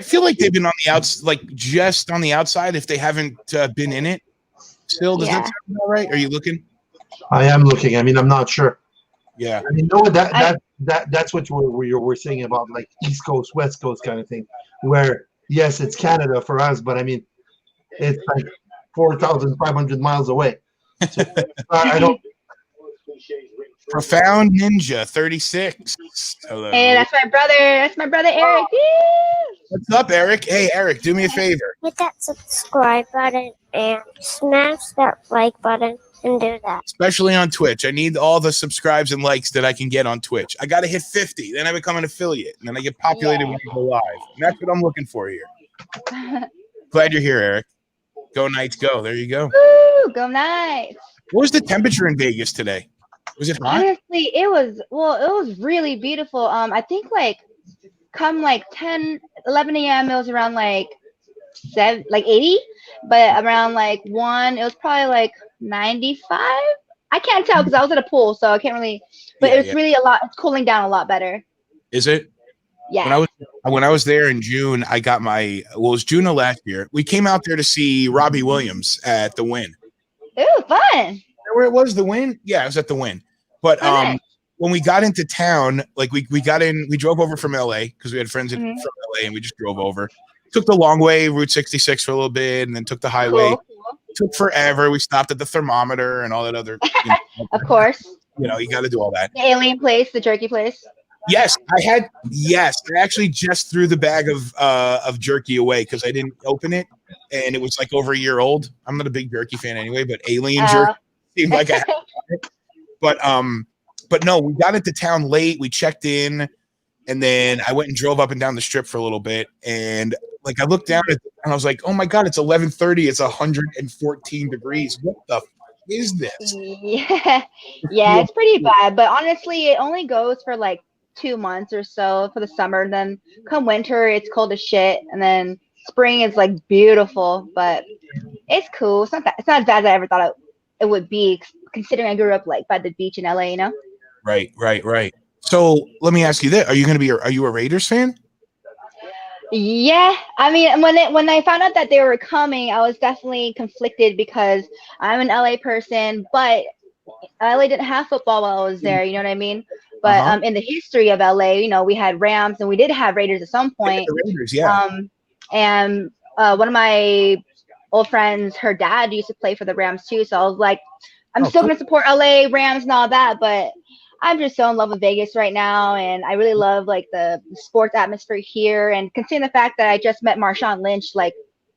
feel like they've been on the outs, like just on the outside. If they haven't been in it, still does that sound about right? Are you looking? I am looking. I mean, I'm not sure. Yeah. I mean, that's what we're saying about like East Coast, West Coast kind of thing, where yes, it's Canada for us, but I mean, it's like 4,500 miles away. So, I don't. Profound Ninja 36. Hello. Hey, that's my brother. That's my brother Eric. What's up, Eric? Hey, Eric, do me a favor. Hit that subscribe button and smash that like button and do that. Especially on Twitch. I need all the subscribes and likes that I can get on Twitch. I got to hit 50. Then I become an affiliate. And then I get populated when I go live. And that's what I'm looking for here. Glad you're here, Eric. Go Knights, go. There you go. Woo, go Knights. What was the temperature in Vegas today? Was it hot? Honestly, it was really beautiful. I think like come like 10, 11 a.m. it was around like 80, but around like 1 it was probably like 95. I can't tell because I was at a pool, so I can't really. But it's really a lot. It's cooling down a lot better. Is it? Yeah. When I was there in June, I got it was June of last year. We came out there to see Robbie Williams at the Win. Ooh, fun. Where it was, the Win? Yeah, it was at the Win. But when we got into town, like we drove over from LA because we had friends from LA, and we just drove over. Took the long way, Route 66 for a little bit, and then took the highway. Cool. Took forever. We stopped at the thermometer and all that other. Of course. You got to do all that. The alien place, the jerky place. Yes, I actually just threw the bag of jerky away because I didn't open it, and it was like over a year old. I'm not a big jerky fan anyway, but alien jerky seemed like I had it. But no, we got into town late. We checked in, and then I went and drove up and down the strip for a little bit. And like I looked down at it, and I was like, "Oh my god, it's 11:30. It's 114 degrees. What the is this?" Yeah, it's pretty bad. But honestly, it only goes for like 2 months or so for the summer. And then come winter, it's cold as shit, and then spring is like beautiful. But it's cool. It's not as bad as I ever thought it would be, considering I grew up like by the beach in LA. You know. Right. So let me ask you this: Are you a Raiders fan? Yeah, I mean, when I found out that they were coming, I was definitely conflicted because I'm an LA person, but LA didn't have football while I was there. You know what I mean? But in the history of LA, we had Rams and we did have Raiders at some point. The Raiders, yeah. And one of my old friends, her dad used to play for the Rams too. So I was like, I'm still gonna support LA Rams and all that, but I'm just so in love with Vegas right now, and I really love like the sports atmosphere here. And considering the fact that I just met Marshawn Lynch like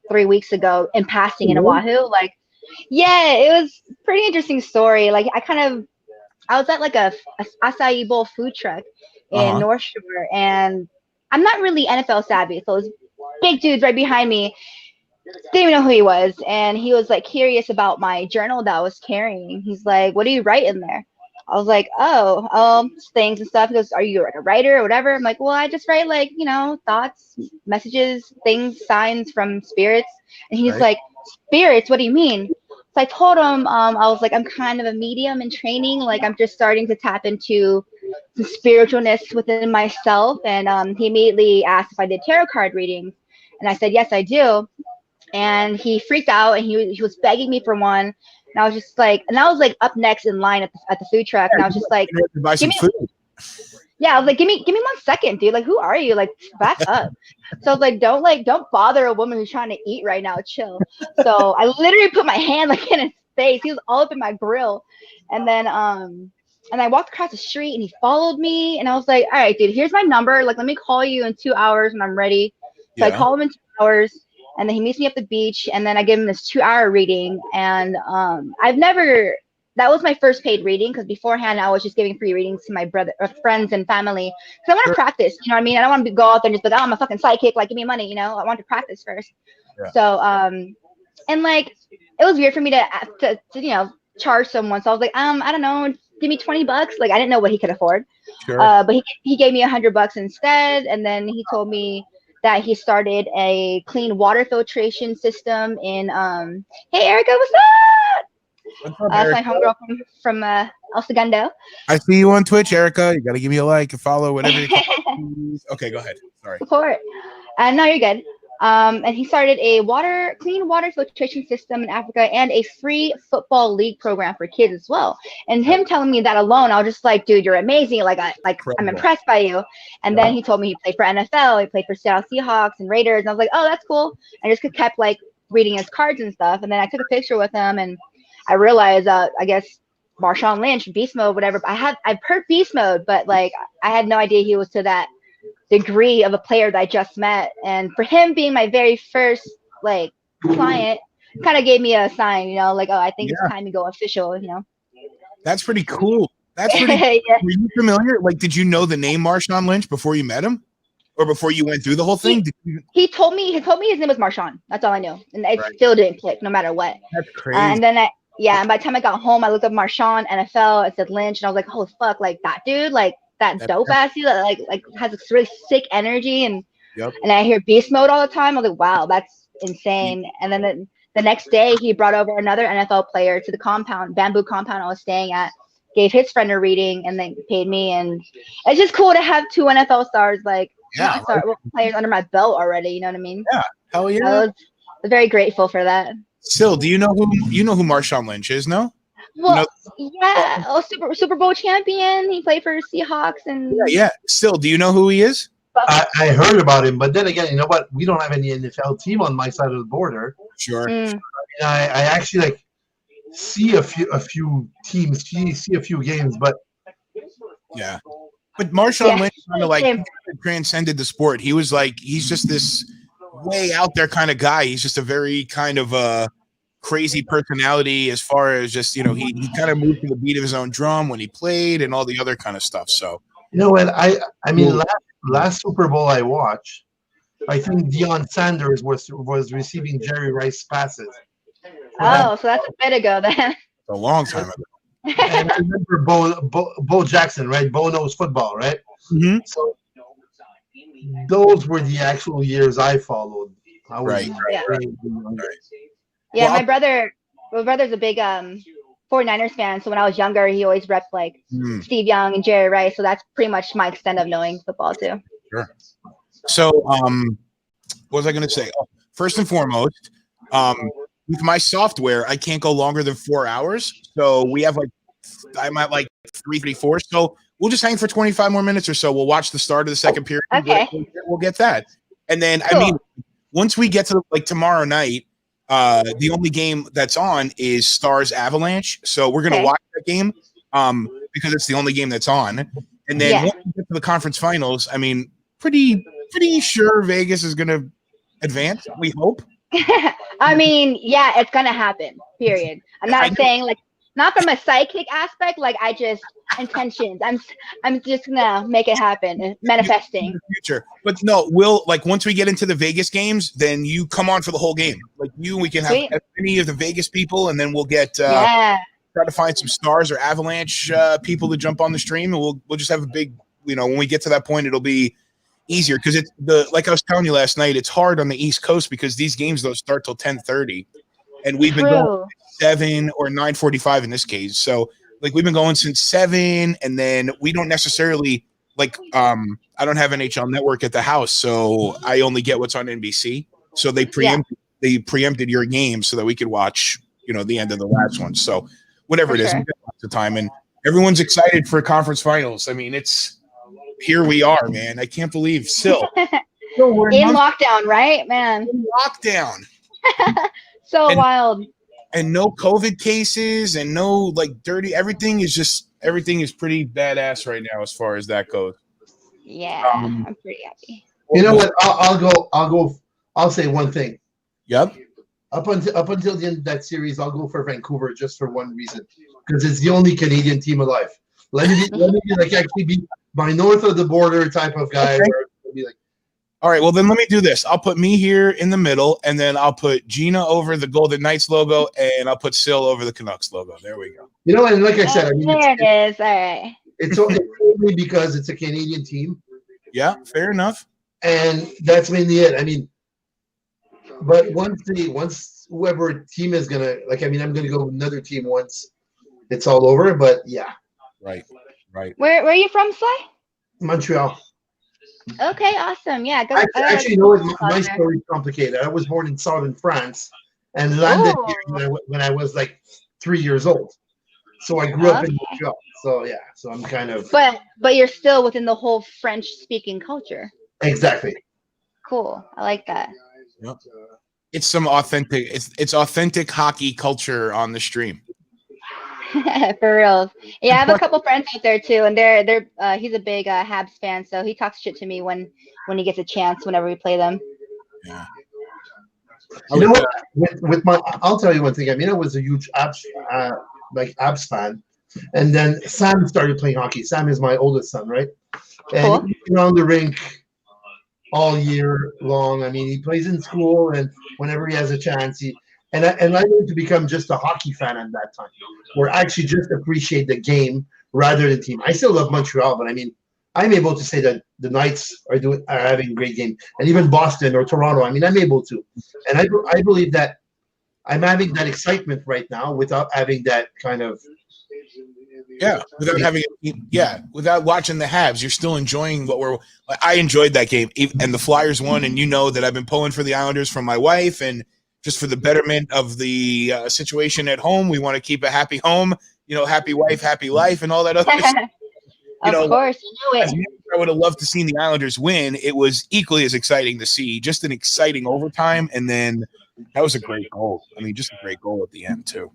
3 weeks ago in passing in Oahu, like, yeah, it was a pretty interesting story. Like I was at like a acai bowl food truck in North Shore, and I'm not really NFL savvy, so this big dude's right behind me. Didn't even know who he was, and he was like curious about my journal that I was carrying. He's like, "What do you write in there?" I was like, "Oh, things and stuff." He goes, "Are you like a writer or whatever?" I'm like, "Well, I just write like thoughts, messages, things, signs from spirits." And he's like, "Spirits? What do you mean?" So I told him, I was like, "I'm kind of a medium in training. Like I'm just starting to tap into some spiritualness within myself." And he immediately asked if I did tarot card readings, and I said, "Yes, I do." And he freaked out and he was begging me for one. And I was just like, and I was like up next in line at the food truck. And I was just like, buy some food. Yeah, I was like, give me 1 second, dude. Like, who are you? Like, back up. So I was like, don't bother a woman who's trying to eat right now. Chill. So I literally put my hand like in his face. He was all up in my grill. And then and I walked across the street and he followed me. And I was like, all right, dude, here's my number. Like, let me call you in 2 hours when I'm ready. So I call him in 2 hours. And then he meets me at the beach, and then I give him this 2-hour reading. And that was my first paid reading, because beforehand I was just giving free readings to my friends and family. Because I want to practice, you know what I mean? I don't want to go out there and just be like, oh, I'm a fucking psychic, like give me money, I want to practice first. Yeah. So and like it was weird for me to charge someone. So I was like, I don't know, give me $20. Like I didn't know what he could afford. Sure. But he gave me $100 instead, and then he told me that he started a clean water filtration system in hey Erica, what's up? What's up, Erica? My homegirl from El Segundo. I see you on Twitch, Erica. You gotta give me a like, a follow, whatever you Okay, go ahead. Sorry. Support. No, you're good. And he started a clean water filtration system in Africa and a free football league program for kids as well. And him telling me that alone, I was just like, dude, you're amazing. I'm impressed by you. And then he told me he played for NFL, he played for Seattle Seahawks and Raiders. And I was like, oh, that's cool. I just kept like reading his cards and stuff. And then I took a picture with him, and I realized, I guess Marshawn Lynch, beast mode, whatever. I've heard beast mode, but like I had no idea he was to that degree of a player that I just met. And for him being my very first like client, kind of gave me a sign, like, oh, I think it's time to go official. That's pretty cool. That's pretty cool. Yeah. Were you familiar? Like, did you know the name Marshawn Lynch before you met him, or before you went through the whole thing? He told me his name was Marshawn. That's all I knew, and it still didn't click, no matter what. That's crazy. And then and by the time I got home, I looked up Marshawn NFL. It said Lynch, and I was like, holy fuck, like that dude, like that dope ass dude, like has this really sick energy, and I hear beast mode all the time. I was like, wow, that's insane. And then the next day, he brought over another NFL player to the bamboo compound I was staying at, gave his friend a reading, and then paid me. And it's just cool to have 2 NFL stars, like players under my belt already. You know what I mean? Yeah, hell yeah. I was very grateful for that. Still, do you know who Marshawn Lynch is? No. Well, yeah. Oh, Super Bowl champion. He played for Seahawks and. Yeah. Still, do you know who he is? I heard about him, but then again, you know what? We don't have any NFL team on my side of the border. Sure. I actually like see a few teams, see a few games, but yeah. But Marshawn Lynch kind of like transcended the sport. He was like, he's just this way out there kind of guy. He's just a very kind of crazy personality as far as just, he kind of moved to the beat of his own drum when he played and all the other kind of stuff. So, and I mean, last Super Bowl I watched, I think Deion Sanders was receiving Jerry Rice passes. Oh, so that's a bit ago then. A long time ago. And I remember Bo Jackson, right? Bo knows football, right? Mm-hmm. So those were the actual years I followed. Right. Yeah, my brother's a big 49ers fan. So when I was younger, he always repped like Steve Young and Jerry Rice. So that's pretty much my extent of knowing football too. Sure. So what was I going to say? Oh, first and foremost, with my software, I can't go longer than 4 hours. So we have I'm at 3:34. So we'll just hang for 25 more minutes or so. We'll watch the start of the second period. Okay. We'll get that. And then, Cool. I mean, once we get to tomorrow night, the only game that's on is Stars Avalanche. So we're going to watch that game because it's the only game that's on. And then once we get to the conference finals, I mean, pretty sure Vegas is going to advance. We hope. I mean, yeah, it's gonna happen. Period. I'm not saying not from a psychic aspect. I just intentions. I'm just gonna make it happen. Manifesting. In the future, but no, we'll once we get into the Vegas games, then you come on for the whole game. We can have as many of the Vegas people, and then we'll get try to find some Stars or Avalanche people to jump on the stream, and we'll just have a big. When we get to that point, it'll be easier because it's like I was telling you last night, it's hard on the East Coast because these games don't start till 10:30, and we've been going 7 or 9:45 in this case. So we've been going since 7, and then we don't necessarily I don't have NHL Network at the house, so I only get what's on NBC. So they preempted your game so that we could watch the end of the last one. So whatever it is, we got lots of time, and everyone's excited for conference finals. I mean, here we are, man. I can't believe still we're in lockdown, right, man? In lockdown. So wild. And no COVID cases and no dirty. Everything is pretty badass right now as far as that goes. Yeah, I'm pretty happy. You know what? I'll say one thing. Yep. Up until the end of that series, I'll go for Vancouver just for one reason, because it's the only Canadian team alive. Let me actually be my north of the border type of guy. Okay. Where all right, well then let me do this. I'll put me here in the middle, and then I'll put Gina over the Golden Knights logo, and I'll put Sil over the Canucks logo. There we go. And like I said, I mean, there it is. All right. It's only because it's a Canadian team. Yeah, fair enough. And that's mainly it. I mean, but once whoever team is gonna I'm gonna go with another team once it's all over. But yeah. Right. Where are you from, Sly? Montreal. Okay, awesome. Yeah. Actually, my story is complicated. I was born in southern France and landed here when I was 3 years old. So I grew up in Montreal. So yeah. So I'm kind of. But you're still within the whole French-speaking culture. Exactly. Cool. I like that. Yep. It's some authentic. It's authentic hockey culture on the stream. For real. Yeah, I have a couple friends out there too, and they're he's a big Habs fan, so he talks shit to me when he gets a chance whenever we play them. Yeah. You know what? I'll tell you one thing. I mean, I was a huge Habs fan, and then Sam started playing hockey. Sam is my oldest son, right? And he's been on the rink all year long. I mean, he plays in school, and whenever he has a chance, And I learned to become just a hockey fan at that time, where I actually just appreciate the game rather than team. I still love Montreal, but I mean, I'm able to say that the Knights are having a great game, and even Boston or Toronto. I mean, I'm able to, and I believe that I'm having that excitement right now without having that kind of without watching the Habs. You're still enjoying I enjoyed that game, and the Flyers won, and that I've been pulling for the Islanders from my wife and. Just for the betterment of the situation at home, we want to keep a happy home, happy wife, happy life, and all that other stuff. Of course, you know it. I would have loved to see the Islanders win. It was equally as exciting to see, just an exciting overtime, and then that was a great goal. I mean, just a great goal at the end too.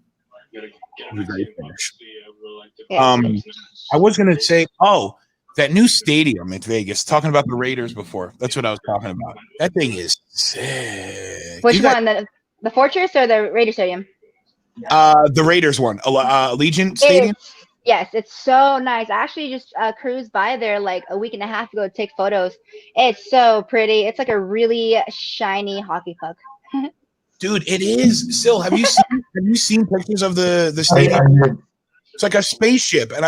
It was a great finish. Yeah. I was going to say, that new stadium in Vegas. Talking about the Raiders before. That's what I was talking about. That thing is sick. Which one? The Fortress or the Raider Stadium? The Raiders one. Allegiant Stadium? Yes, it's so nice. I actually just cruised by there a week and a half ago to take photos. It's so pretty. It's like a really shiny hockey puck. Dude, it is. Still, have you seen pictures of the stadium? It's like a spaceship. And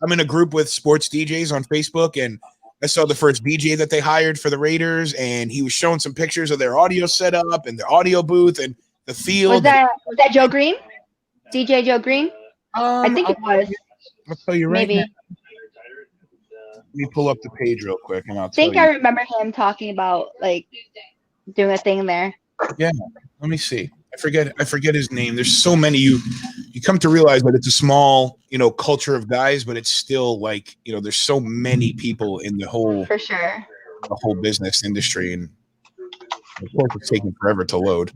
I'm in a group with sports DJs on Facebook, and I saw the first DJ that they hired for the Raiders, and he was showing some pictures of their audio setup and their audio booth and the field. Was that Joe Green? DJ Joe Green? I think it was. I'll tell you right Maybe. now. Let me pull up the page real quick, and I'll I tell think you. I remember him talking about like doing a thing there. Yeah, let me see. I forget his name. There's so many. You come to realize that it's a small, culture of guys, but it's still like, there's so many people in the whole For sure. business industry, and of course it's taking forever to load.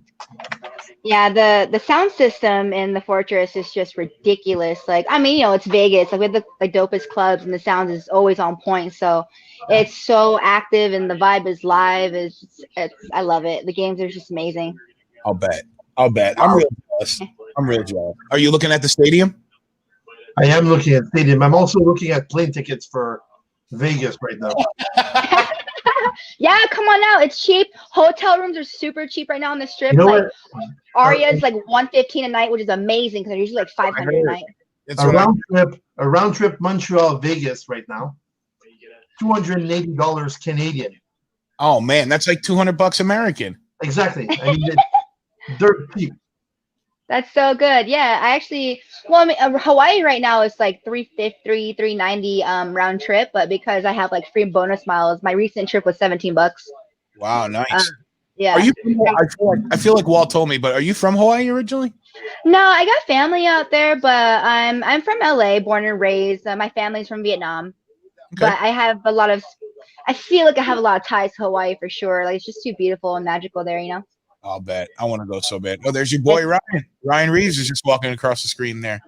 Yeah, the sound system in the Fortress is just ridiculous. Like, I mean, it's Vegas. Like, we have the dopest clubs, and the sound is always on point. So it's so active, and the vibe is live. I love it. The games are just amazing. I'll bet. I'm real jealous. Are you looking at the stadium? I am looking at stadium. I'm also looking at plane tickets for Vegas right now. Yeah, come on now. It's cheap. Hotel rooms are super cheap right now on the strip. You know like what? Aria is like $115 a night, which is amazing because they're usually like $500 a night. A round trip Montreal Vegas right now, $280 Canadian. Oh man, that's like $200 American. Exactly. I mean, it's dirt cheap. That's so good. Yeah, Hawaii right now is like $350, $390 round trip, but because I have like free bonus miles, my recent trip was $17. Wow, nice. Yeah. Are you? I feel like Walt told me, but are you from Hawaii originally? No, I got family out there, but I'm from LA, born and raised. My family's from Vietnam, but I have I feel like I have a lot of ties to Hawaii for sure. Like, it's just too beautiful and magical there, I'll bet. I want to go so bad. Oh, there's your boy Ryan. Ryan Reeves is just walking across the screen there.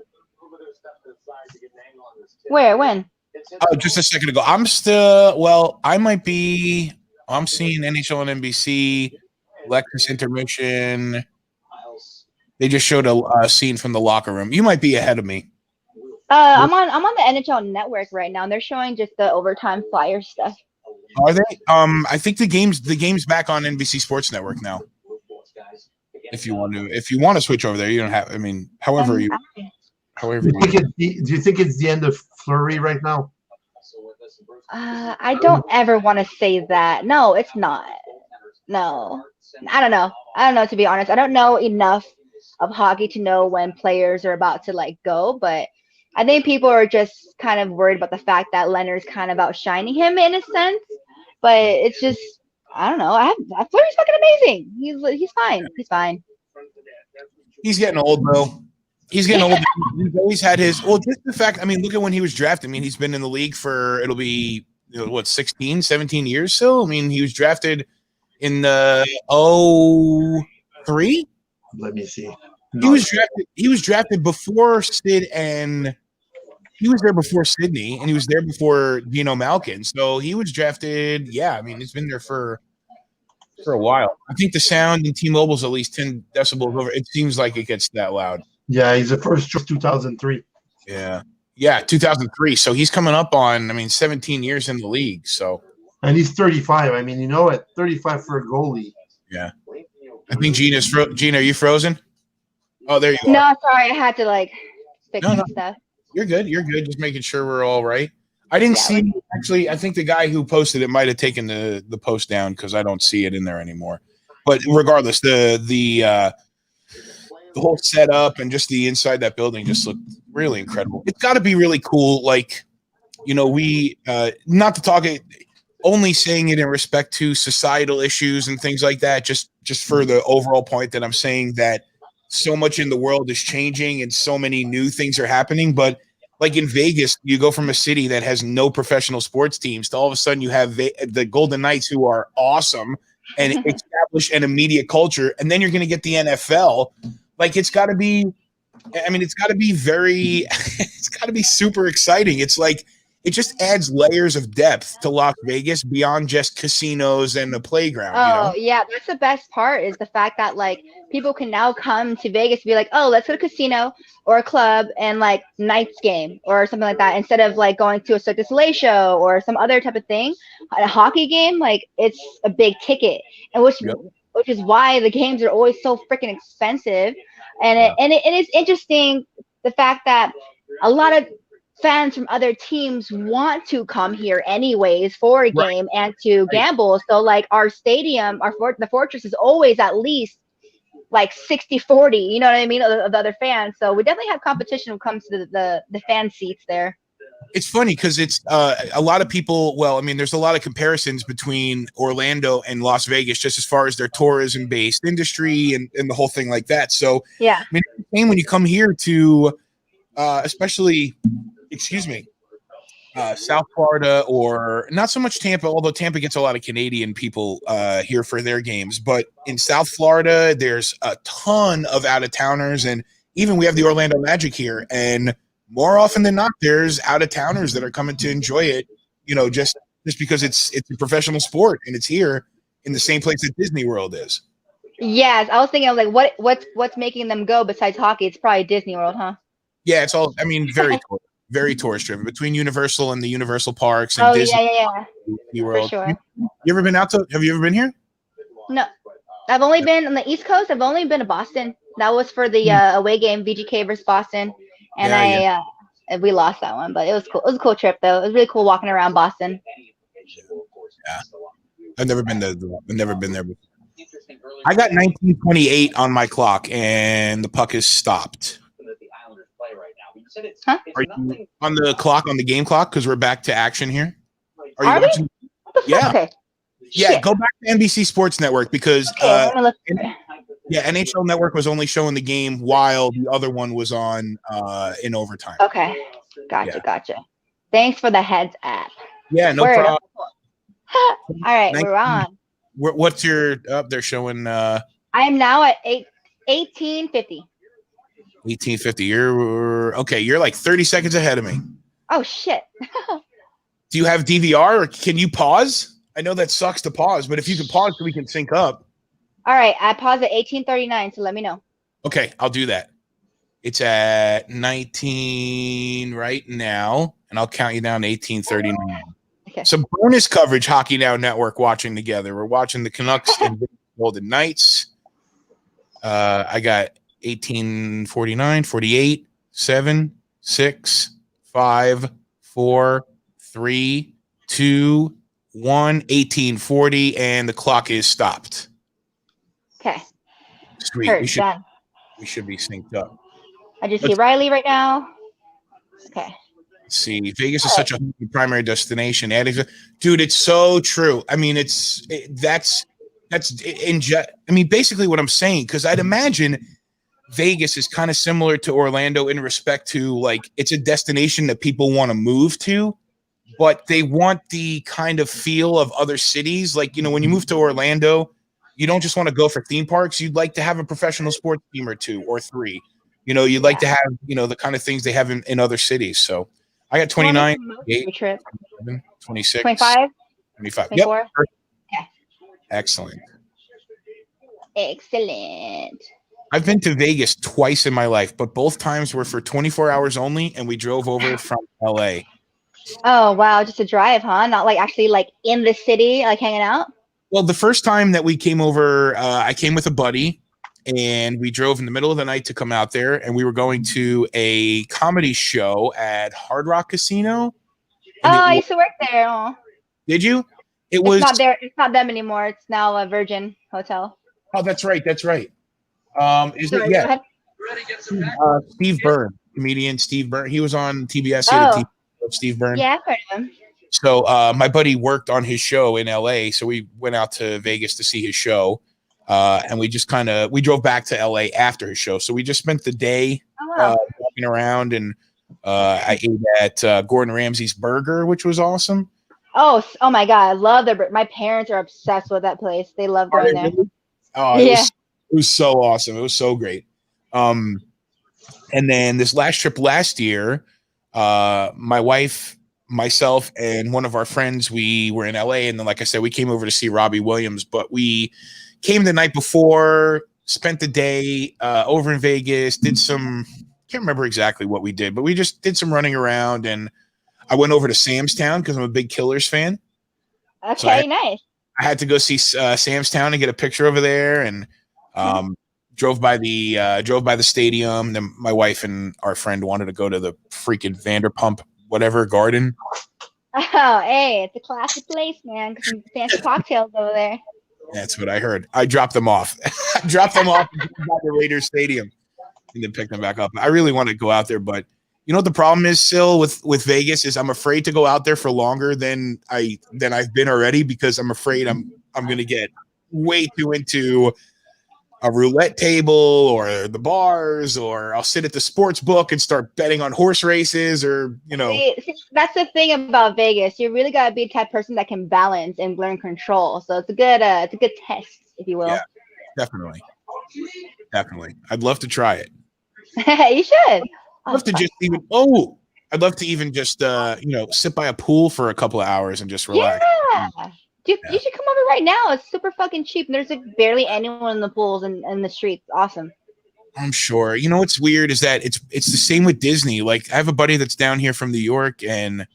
Where? When? Oh, just a second ago. I'm seeing NHL and NBC, Lexus intermission. They just showed a scene from the locker room. You might be ahead of me. I'm on the NHL network right now, and they're showing just the overtime flyer stuff. Are they? I think the game's back on NBC Sports Network now. If you want to switch over there, you don't have. I mean, however you. Do you think it's the end of Fleury right now? I don't ever want to say that. No, it's not. No, I don't know. To be honest. I don't know enough of hockey to know when players are about to go, but I think people are just kind of worried about the fact that Leonard's kind of outshining him in a sense. But it's just, I don't know. Fleury's fucking amazing. He's fine. He's fine. He's getting old, though. He's getting old. He's always had his. Well, just the fact. I mean, look at when he was drafted. I mean, he's been in the league for it'll be 16, 17 years. So I mean, he was drafted in the 03. Let me see. He was drafted before Sid, and he was there before Sydney, and he was there before Dino Malkin. So he was drafted. Yeah, I mean, he's been there for a while. I think the sound in T-Mobile's at least 10 decibels over. It seems like it gets that loud. Yeah, he's the first 2003. Yeah, 2003. So he's coming up on 17 years in the league. So, and he's 35. I mean, 35 for a goalie. Yeah, I think Gina, are you frozen? Oh, there you go. No, sorry, I had to fix some stuff. You're good. Just making sure we're all right. I didn't see. Actually, I think the guy who posted it might have taken the post down because I don't see it in there anymore. But regardless, the whole setup and just the inside that building just looked really incredible. It's got to be really cool. We not to talk it, only saying it in respect to societal issues and things like that. Just for the overall point that I'm saying that so much in the world is changing and so many new things are happening. But like in Vegas, you go from a city that has no professional sports teams to all of a sudden you have the Golden Knights, who are awesome and establish an immediate culture, and then you're going to get the NFL. It's got to be. It's got to be very. It's got to be super exciting. It's like it just adds layers of depth to Las Vegas beyond just casinos and the playground. Oh, yeah, that's the best part is the fact that people can now come to Vegas and be like, oh, let's go to a casino or a club and Knights game or something like that instead of going to a Cirque du Soleil show or some other type of thing. A hockey game, it's a big ticket, and which is why the games are always so freaking expensive. And it is interesting the fact that a lot of fans from other teams want to come here anyways for a game and to gamble. So our stadium, the Fortress is always at least 60-40, you know what I mean, of the other fans. So we definitely have competition when it comes to the fan seats there. It's funny because it's a lot of people. Well, I mean, there's a lot of comparisons between Orlando and Las Vegas, just as far as their tourism-based industry and the whole thing like that. So, yeah, I mean, it's the same when you come here to, especially, South Florida, or not so much Tampa, although Tampa gets a lot of Canadian people here for their games. But in South Florida, there's a ton of out-of-towners, and even we have the Orlando Magic here, and more often than not, there's out-of-towners that are coming to enjoy it, just because it's a professional sport and it's here in the same place that Disney World is. Yes, I was thinking of like what's making them go besides hockey? It's probably Disney World, huh? Yeah, it's all. I mean, very tourist driven between Universal and the Universal parks and Disney, yeah, World. For sure. You ever been out to? Have you ever been here? No, I've only been on the East Coast. I've only been to Boston. That was for the away game, VGK versus Boston, and we lost that one, but it was cool. It was a cool trip though. It was really cool walking around Boston. Yeah, I've never been there. I've never been there before. I got 1928 on my clock, and the puck is stopped. Huh? Are you on the clock, on the game clock? Because we're back to action here. Are you Are watching? Yeah. Okay. Yeah, Shit. go back to NBC Sports Network because NHL Network was only showing the game while the other one was on in overtime. Okay. Gotcha. Thanks for the heads up. Yeah, no problem. All right, we're on. What's your they're showing I am now at 1850. 1850. You're like 30 seconds ahead of me. Oh shit. Do you have DVR, or can you pause? I know that sucks to pause, but if you can pause so we can sync up. All right, I paused at 1839, so let me know. Okay, I'll do that. It's at 19 right now, and I'll count you down to 1839. Okay. Some bonus coverage, Hockey Now Network watching together. We're watching the Canucks and Golden Knights. I got 1849, 48, 7, 6, 5, 4, 3, 2, 1, 1840, and the clock is stopped. Okay. Sweet. Heard, we should be synced up. I just see Riley right now. Okay. Let's see. Vegas is such a primary destination. Dude, it's so true. I mean, basically what I'm saying, because I'd imagine Vegas is kind of similar to Orlando in respect to, like, it's a destination that people want to move to, but they want the kind of feel of other cities. Like, when you move to Orlando, you don't just want to go for theme parks. You'd like to have a professional sports team or 2 or 3. You'd like to have, the kind of things they have in other cities. So I got 29, 28, 26, 25, 25. 24. Yep. Yeah. Excellent. I've been to Vegas twice in my life, but both times were for 24 hours only, and we drove over from LA. Oh, wow. Just a drive, huh? Not like actually like in the city, like hanging out? Well, the first time that we came over, I came with a buddy, and we drove in the middle of the night to come out there, and we were going to a comedy show at Hard Rock Casino. I used to work there. Oh. Did you? It's not there. It's not them anymore. It's now a Virgin Hotel. Oh, that's right. Steve Byrne, comedian Steve Byrne. He was on TBS here. Steve Byrne. Yeah, I've heard of him. So my buddy worked on his show in LA, so we went out to Vegas to see his show, and we just we drove back to LA after his show. So we just spent the day walking around, and I ate at Gordon Ramsay's Burger, which was awesome. Oh my God, I love their. My parents are obsessed with that place. They love going there. Really? Oh, it was so awesome. It was so great. And then this last trip last year, my wife, myself, and one of our friends, we were in LA, and then, like I said, we came over to see Robbie Williams, but we came the night before, spent the day over in Vegas, can't remember exactly what we did, but we just did some running around, and I went over to Sam's Town because I'm a big Killers fan. Okay, nice. I had to go see Sam's Town and get a picture over there, and drove by the stadium. Then my wife and our friend wanted to go to the freaking Vanderpump whatever garden. Oh, hey, it's a classic place, man. Some fancy cocktails over there. That's what I heard. I dropped them off. I dropped them off at the Raiders Stadium and then picked them back up. I really want to go out there, but You know what the problem is, Sil, with Vegas is I'm afraid to go out there for longer than I've been already because I'm afraid I'm going to get way too into a roulette table or the bars, or I'll sit at the sports book and start betting on horse races, or See, that's the thing about Vegas. You really gotta be the type of person that can balance and learn control. So it's a good test, if you will. Yeah, definitely. I'd love to try it. You should. I'd love to just even just sit by a pool for a couple of hours and just relax. Yeah. Dude, you should come over right now. It's super fucking cheap. And there's like barely anyone in the pools and in the streets. Awesome. I'm sure. You know what's weird is that it's the same with Disney. Like I have a buddy that's down here from New York, and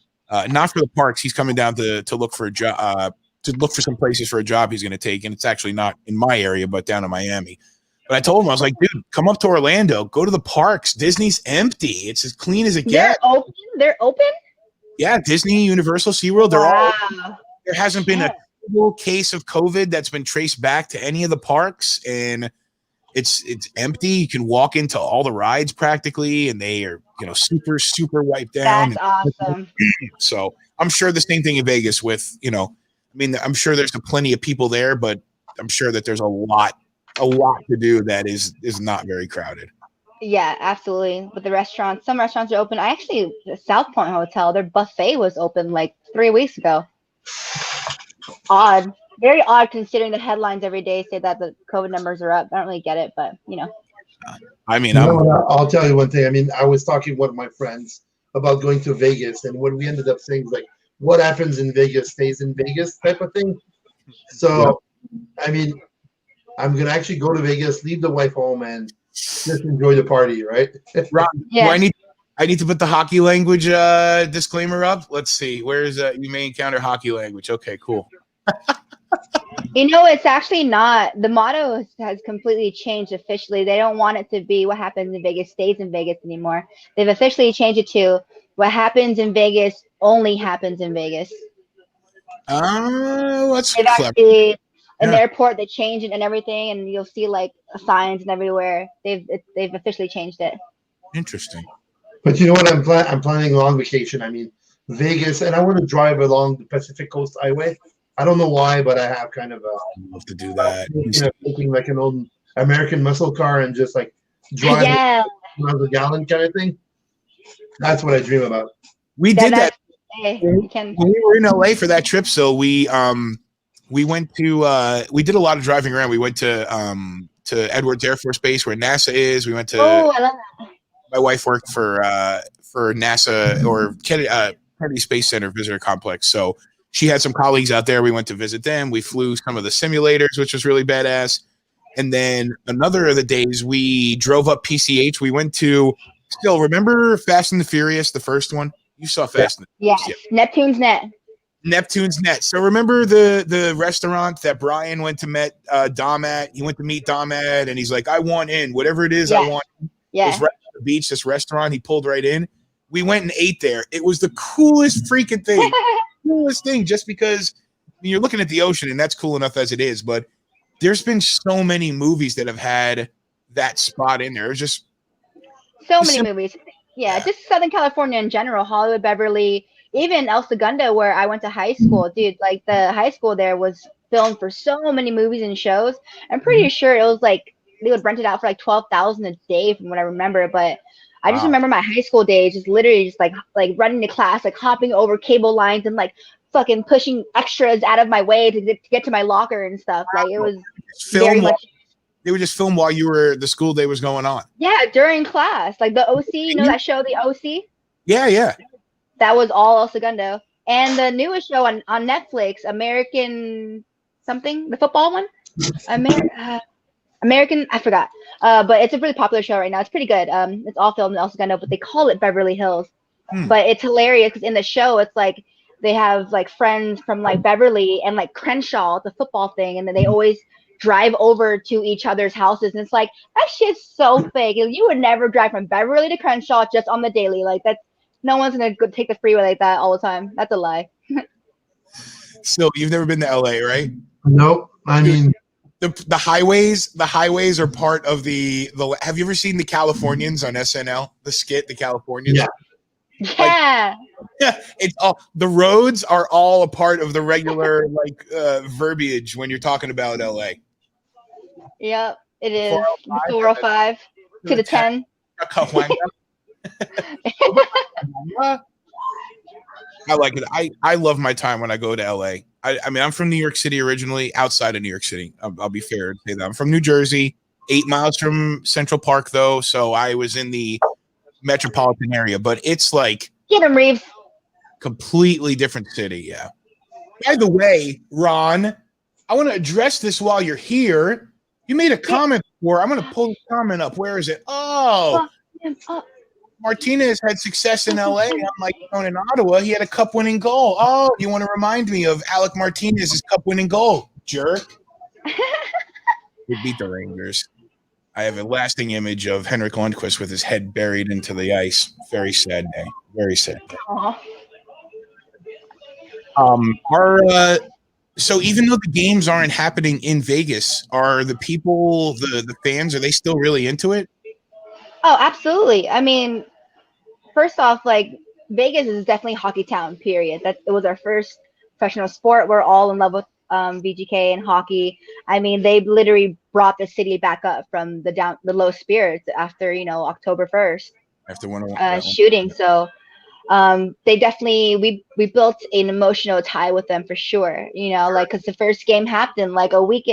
not for the parks. He's coming down to look for a job, to look for some places for a job he's going to take, and it's actually not in my area, but down in Miami. But I told him, I was like, dude, come up to Orlando, go to the parks. Disney's empty. It's as clean as it gets. They're open. Yeah, Disney, Universal, SeaWorld, they're all. There hasn't been a single case of COVID that's been traced back to any of the parks, and it's empty. You can walk into all the rides practically, and they are super wiped down. That's awesome. So I'm sure the same thing in Vegas with I'm sure there's plenty of people there, but I'm sure that there's a lot to do that is not very crowded. Yeah, absolutely. But the restaurants, some restaurants are open. The South Point Hotel, their buffet was open like 3 weeks ago. Odd. Very odd considering the headlines every day say that the COVID numbers are up. I don't really get it, but I'll tell you one thing. I was talking to one of my friends about going to Vegas, and what we ended up saying is like, what happens in Vegas stays in Vegas type of thing. So, I'm gonna actually go to Vegas, leave the wife home, and just enjoy the party, right? Ron, I need to put the hockey language disclaimer up. Let's see. Where's you may encounter hockey language. Okay, cool. It's actually not. The motto has completely changed officially. They don't want it to be what happens in Vegas stays in Vegas anymore. They've officially changed it to what happens in Vegas only happens in Vegas. Oh, that's clever. Actually, in the airport, they change it and everything, and you'll see like signs and everywhere. They've officially changed it. Interesting. But you know what? I'm planning a long vacation. Vegas, and I want to drive along the Pacific Coast Highway. I don't know why, but I have kind of love to do that. Taking like an old American muscle car and just like driving around the gallon kind of thing. That's what I dream about. We did that when we were in LA for that trip. So we went to we did a lot of driving around. We went to Edwards Air Force Base where NASA is. We went to. Oh, I love that. My wife worked for NASA or Kennedy Space Center Visitor Complex. So she had some colleagues out there. We went to visit them. We flew some of the simulators, which was really badass. And then another of the days we drove up PCH. We went to remember Fast and the Furious, the first one? You saw Fast and the Furious. Yes, Neptune's Net. Neptune's Net. So remember the restaurant that Brian went to meet Dom at? He went to meet Dom at, and he's like, I want in. Whatever it is, I want in. Yeah. It was right on the beach, this restaurant. He pulled right in. We went and ate there. It was the coolest freaking thing. Coolest thing, just because you're looking at the ocean, and that's cool enough as it is, but there's been so many movies that have had that spot in there. It's just so many movies. Yeah, just Southern California in general, Hollywood, Beverly, even El Segundo, where I went to high school. Dude, like the high school there was filmed for so many movies and shows. I'm pretty sure it was like they would rent it out for like $12,000 a day from what I remember, but I just remember my high school days, just literally just like running to class, like hopping over cable lines and like fucking pushing extras out of my way to get to my locker and stuff. Like it was very much. They would just film while the school day was going on. Yeah, during class, like the OC, that show, the OC. Yeah. That was all El Segundo, and the newest show on Netflix, American something, the football one, American, I forgot. But it's a really popular show right now. It's pretty good. It's all filmed in El Segundo, but they call it Beverly Hills. But it's hilarious because in the show, it's like they have like friends from like Beverly and like Crenshaw, the football thing, and then they always drive over to each other's houses. And it's like, that shit's so fake. You would never drive from Beverly to Crenshaw just on the daily. Like that's, no one's gonna go take the freeway like that all the time. That's a lie. So you've never been to LA, right? Nope. the highways are part of the. Have you ever seen the Californians on SNL? The skit, the Californians. Yeah. Yeah. Yeah, it's all the roads are all a part of the regular verbiage when you're talking about LA. Yep, it is. 405, The 405 to the 10. I like it. I love my time when I go to LA. I mean, I'm from New York City originally, outside of New York City. I'll be fair and say that. I'm from New Jersey, 8 miles from Central Park, though. So I was in the metropolitan area, but it's like Get him, Reeves. completely different city. Yeah. By the way, Ron, I want to address this while you're here. You made a comment before. I'm going to pull the comment up. Where is it? Oh, Martinez had success in LA. I'm like, in Ottawa, he had a cup-winning goal. Oh, you want to remind me of Alec Martinez's cup-winning goal, jerk. We beat the Rangers. I have a lasting image of Henrik Lundqvist with his head buried into the ice. Very sad day. Very sad day. So even though the games aren't happening in Vegas, are the people, the fans, are they still really into it? Oh, absolutely. I mean, first off, like Vegas is definitely hockey town. Period. It was our first professional sport. We're all in love with VGK and hockey. I mean, they literally brought the city back up from the low spirits after October 1st. After one shooting. So they definitely we built an emotional tie with them for sure, because the first game happened like a week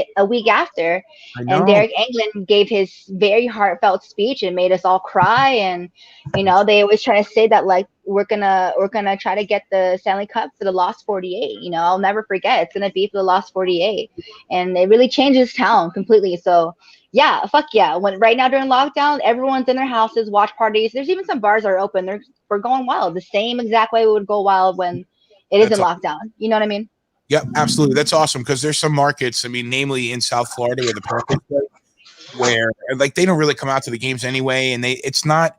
after, and Derek Englund gave his very heartfelt speech and made us all cry. And they always try to say that like we're gonna try to get the Stanley Cup for the Lost 48. I'll never forget, it's gonna be for the Lost 48, and it really changes town completely. So yeah, fuck yeah. Right now during lockdown, everyone's in their houses, watch parties. There's even some bars that are open. We're going wild. The same exact way we would go wild when it is in lockdown. You know what I mean? Yep, absolutely. That's awesome because there's some markets, I mean, namely in South Florida where the Panthers play, where like they don't really come out to the games anyway, and it's not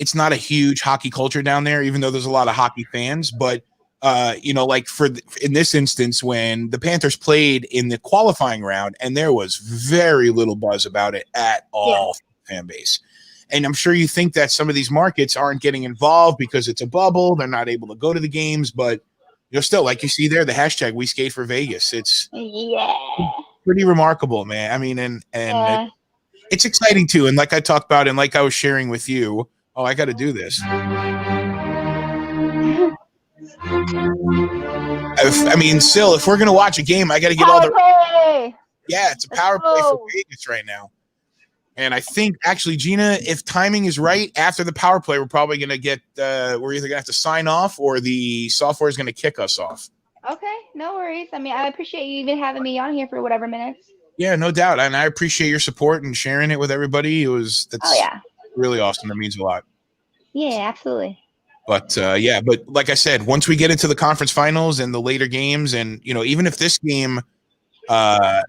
a huge hockey culture down there, even though there's a lot of hockey fans. But in this instance, when the Panthers played in the qualifying round, and there was very little buzz about it at all, fan base. And I'm sure you think that some of these markets aren't getting involved because it's a bubble. They're not able to go to the games, but still, like you see there, the hashtag We Skate for Vegas. It's pretty remarkable, man. I mean, and it's exciting too. And like I talked about, and like I was sharing with you, I got to do this. If we're gonna watch a game, I got to get all the. Yeah, it's a power play for Vegas right now. And I think actually, Gina, if timing is right, after the power play, we're probably gonna get. We're either gonna have to sign off, or the software is gonna kick us off. Okay, no worries. I mean, I appreciate you even having me on here for whatever minutes. Yeah, no doubt, and I appreciate your support and sharing it with everybody. That's really awesome. That means a lot. Yeah, absolutely. But but like I said, once we get into the conference finals and the later games, and even if this game, I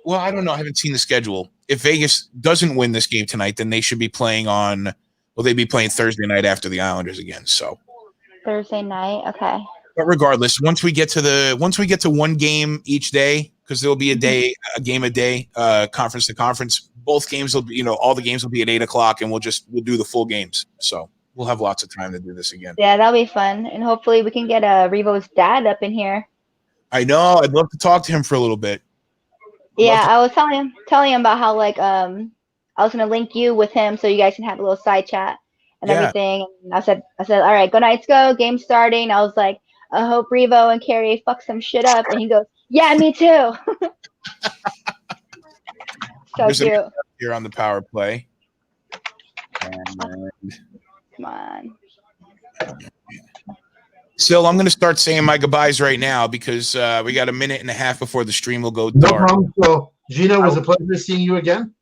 don't know, I haven't seen the schedule. If Vegas doesn't win this game tonight, then they should be playing they'd be playing Thursday night after the Islanders again. So Thursday night, okay. But regardless, once we get to one game each day, because there'll be a game a day, conference to conference. Both games will be, all the games will be at 8:00, and we'll do the full games. So we'll have lots of time to do this again. Yeah, that'll be fun, and hopefully we can get Revo's dad up in here. I know. I'd love to talk to him for a little bit. Yeah, I was telling him about how I was gonna link you with him so you guys can have a little side chat and everything. And I said, all right, go Knights go, game starting. I was like, I hope Revo and Carrie fuck some shit up, and he goes, yeah, me too. So cute. Here on the power play. Come on. Still, I'm going to start saying my goodbyes right now because we got a minute and a half before the stream will go No dark. problem. So, Gina, it was a pleasure seeing you again.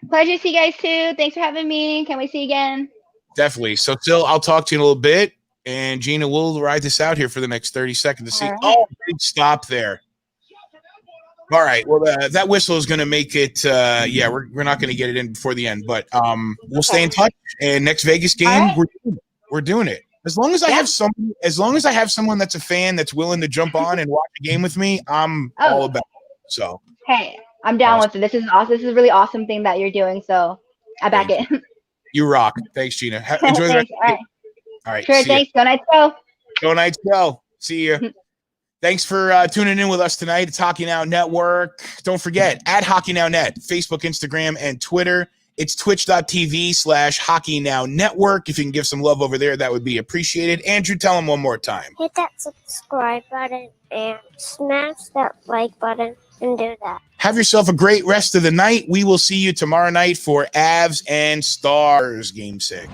Pleasure to see you guys too. Thanks for having me. Can we see you again? Definitely. So, Still, I'll talk to you in a little bit. And Gina, we'll ride this out here for the next 30 seconds to see. Right. Oh, big stop there. All right. Well, that whistle is going to make it. We're not going to get it in before the end, but we'll stay in touch. And next Vegas game, we're doing it. As long as I have someone that's a fan that's willing to jump on and watch a game with me, I'm all about it. So hey, I'm down Awesome. with it. This is awesome. This is a really awesome thing that you're doing. So I back Thank it. You rock. Thanks, Gina. Enjoy the rest Thanks. All right. All right. Sure. See ya. Thanks. Go Knights go. Go Knights go. See you. Thanks for tuning in with us tonight. It's Hockey Now Network. Don't forget, at Hockey Now Net, Facebook, Instagram, and Twitter. It's twitch.tv/Hockey Now Network. If you can give some love over there, that would be appreciated. Andrew, tell them one more time. Hit that subscribe button and smash that like button and do that. Have yourself a great rest of the night. We will see you tomorrow night for Avs and Stars Game 6.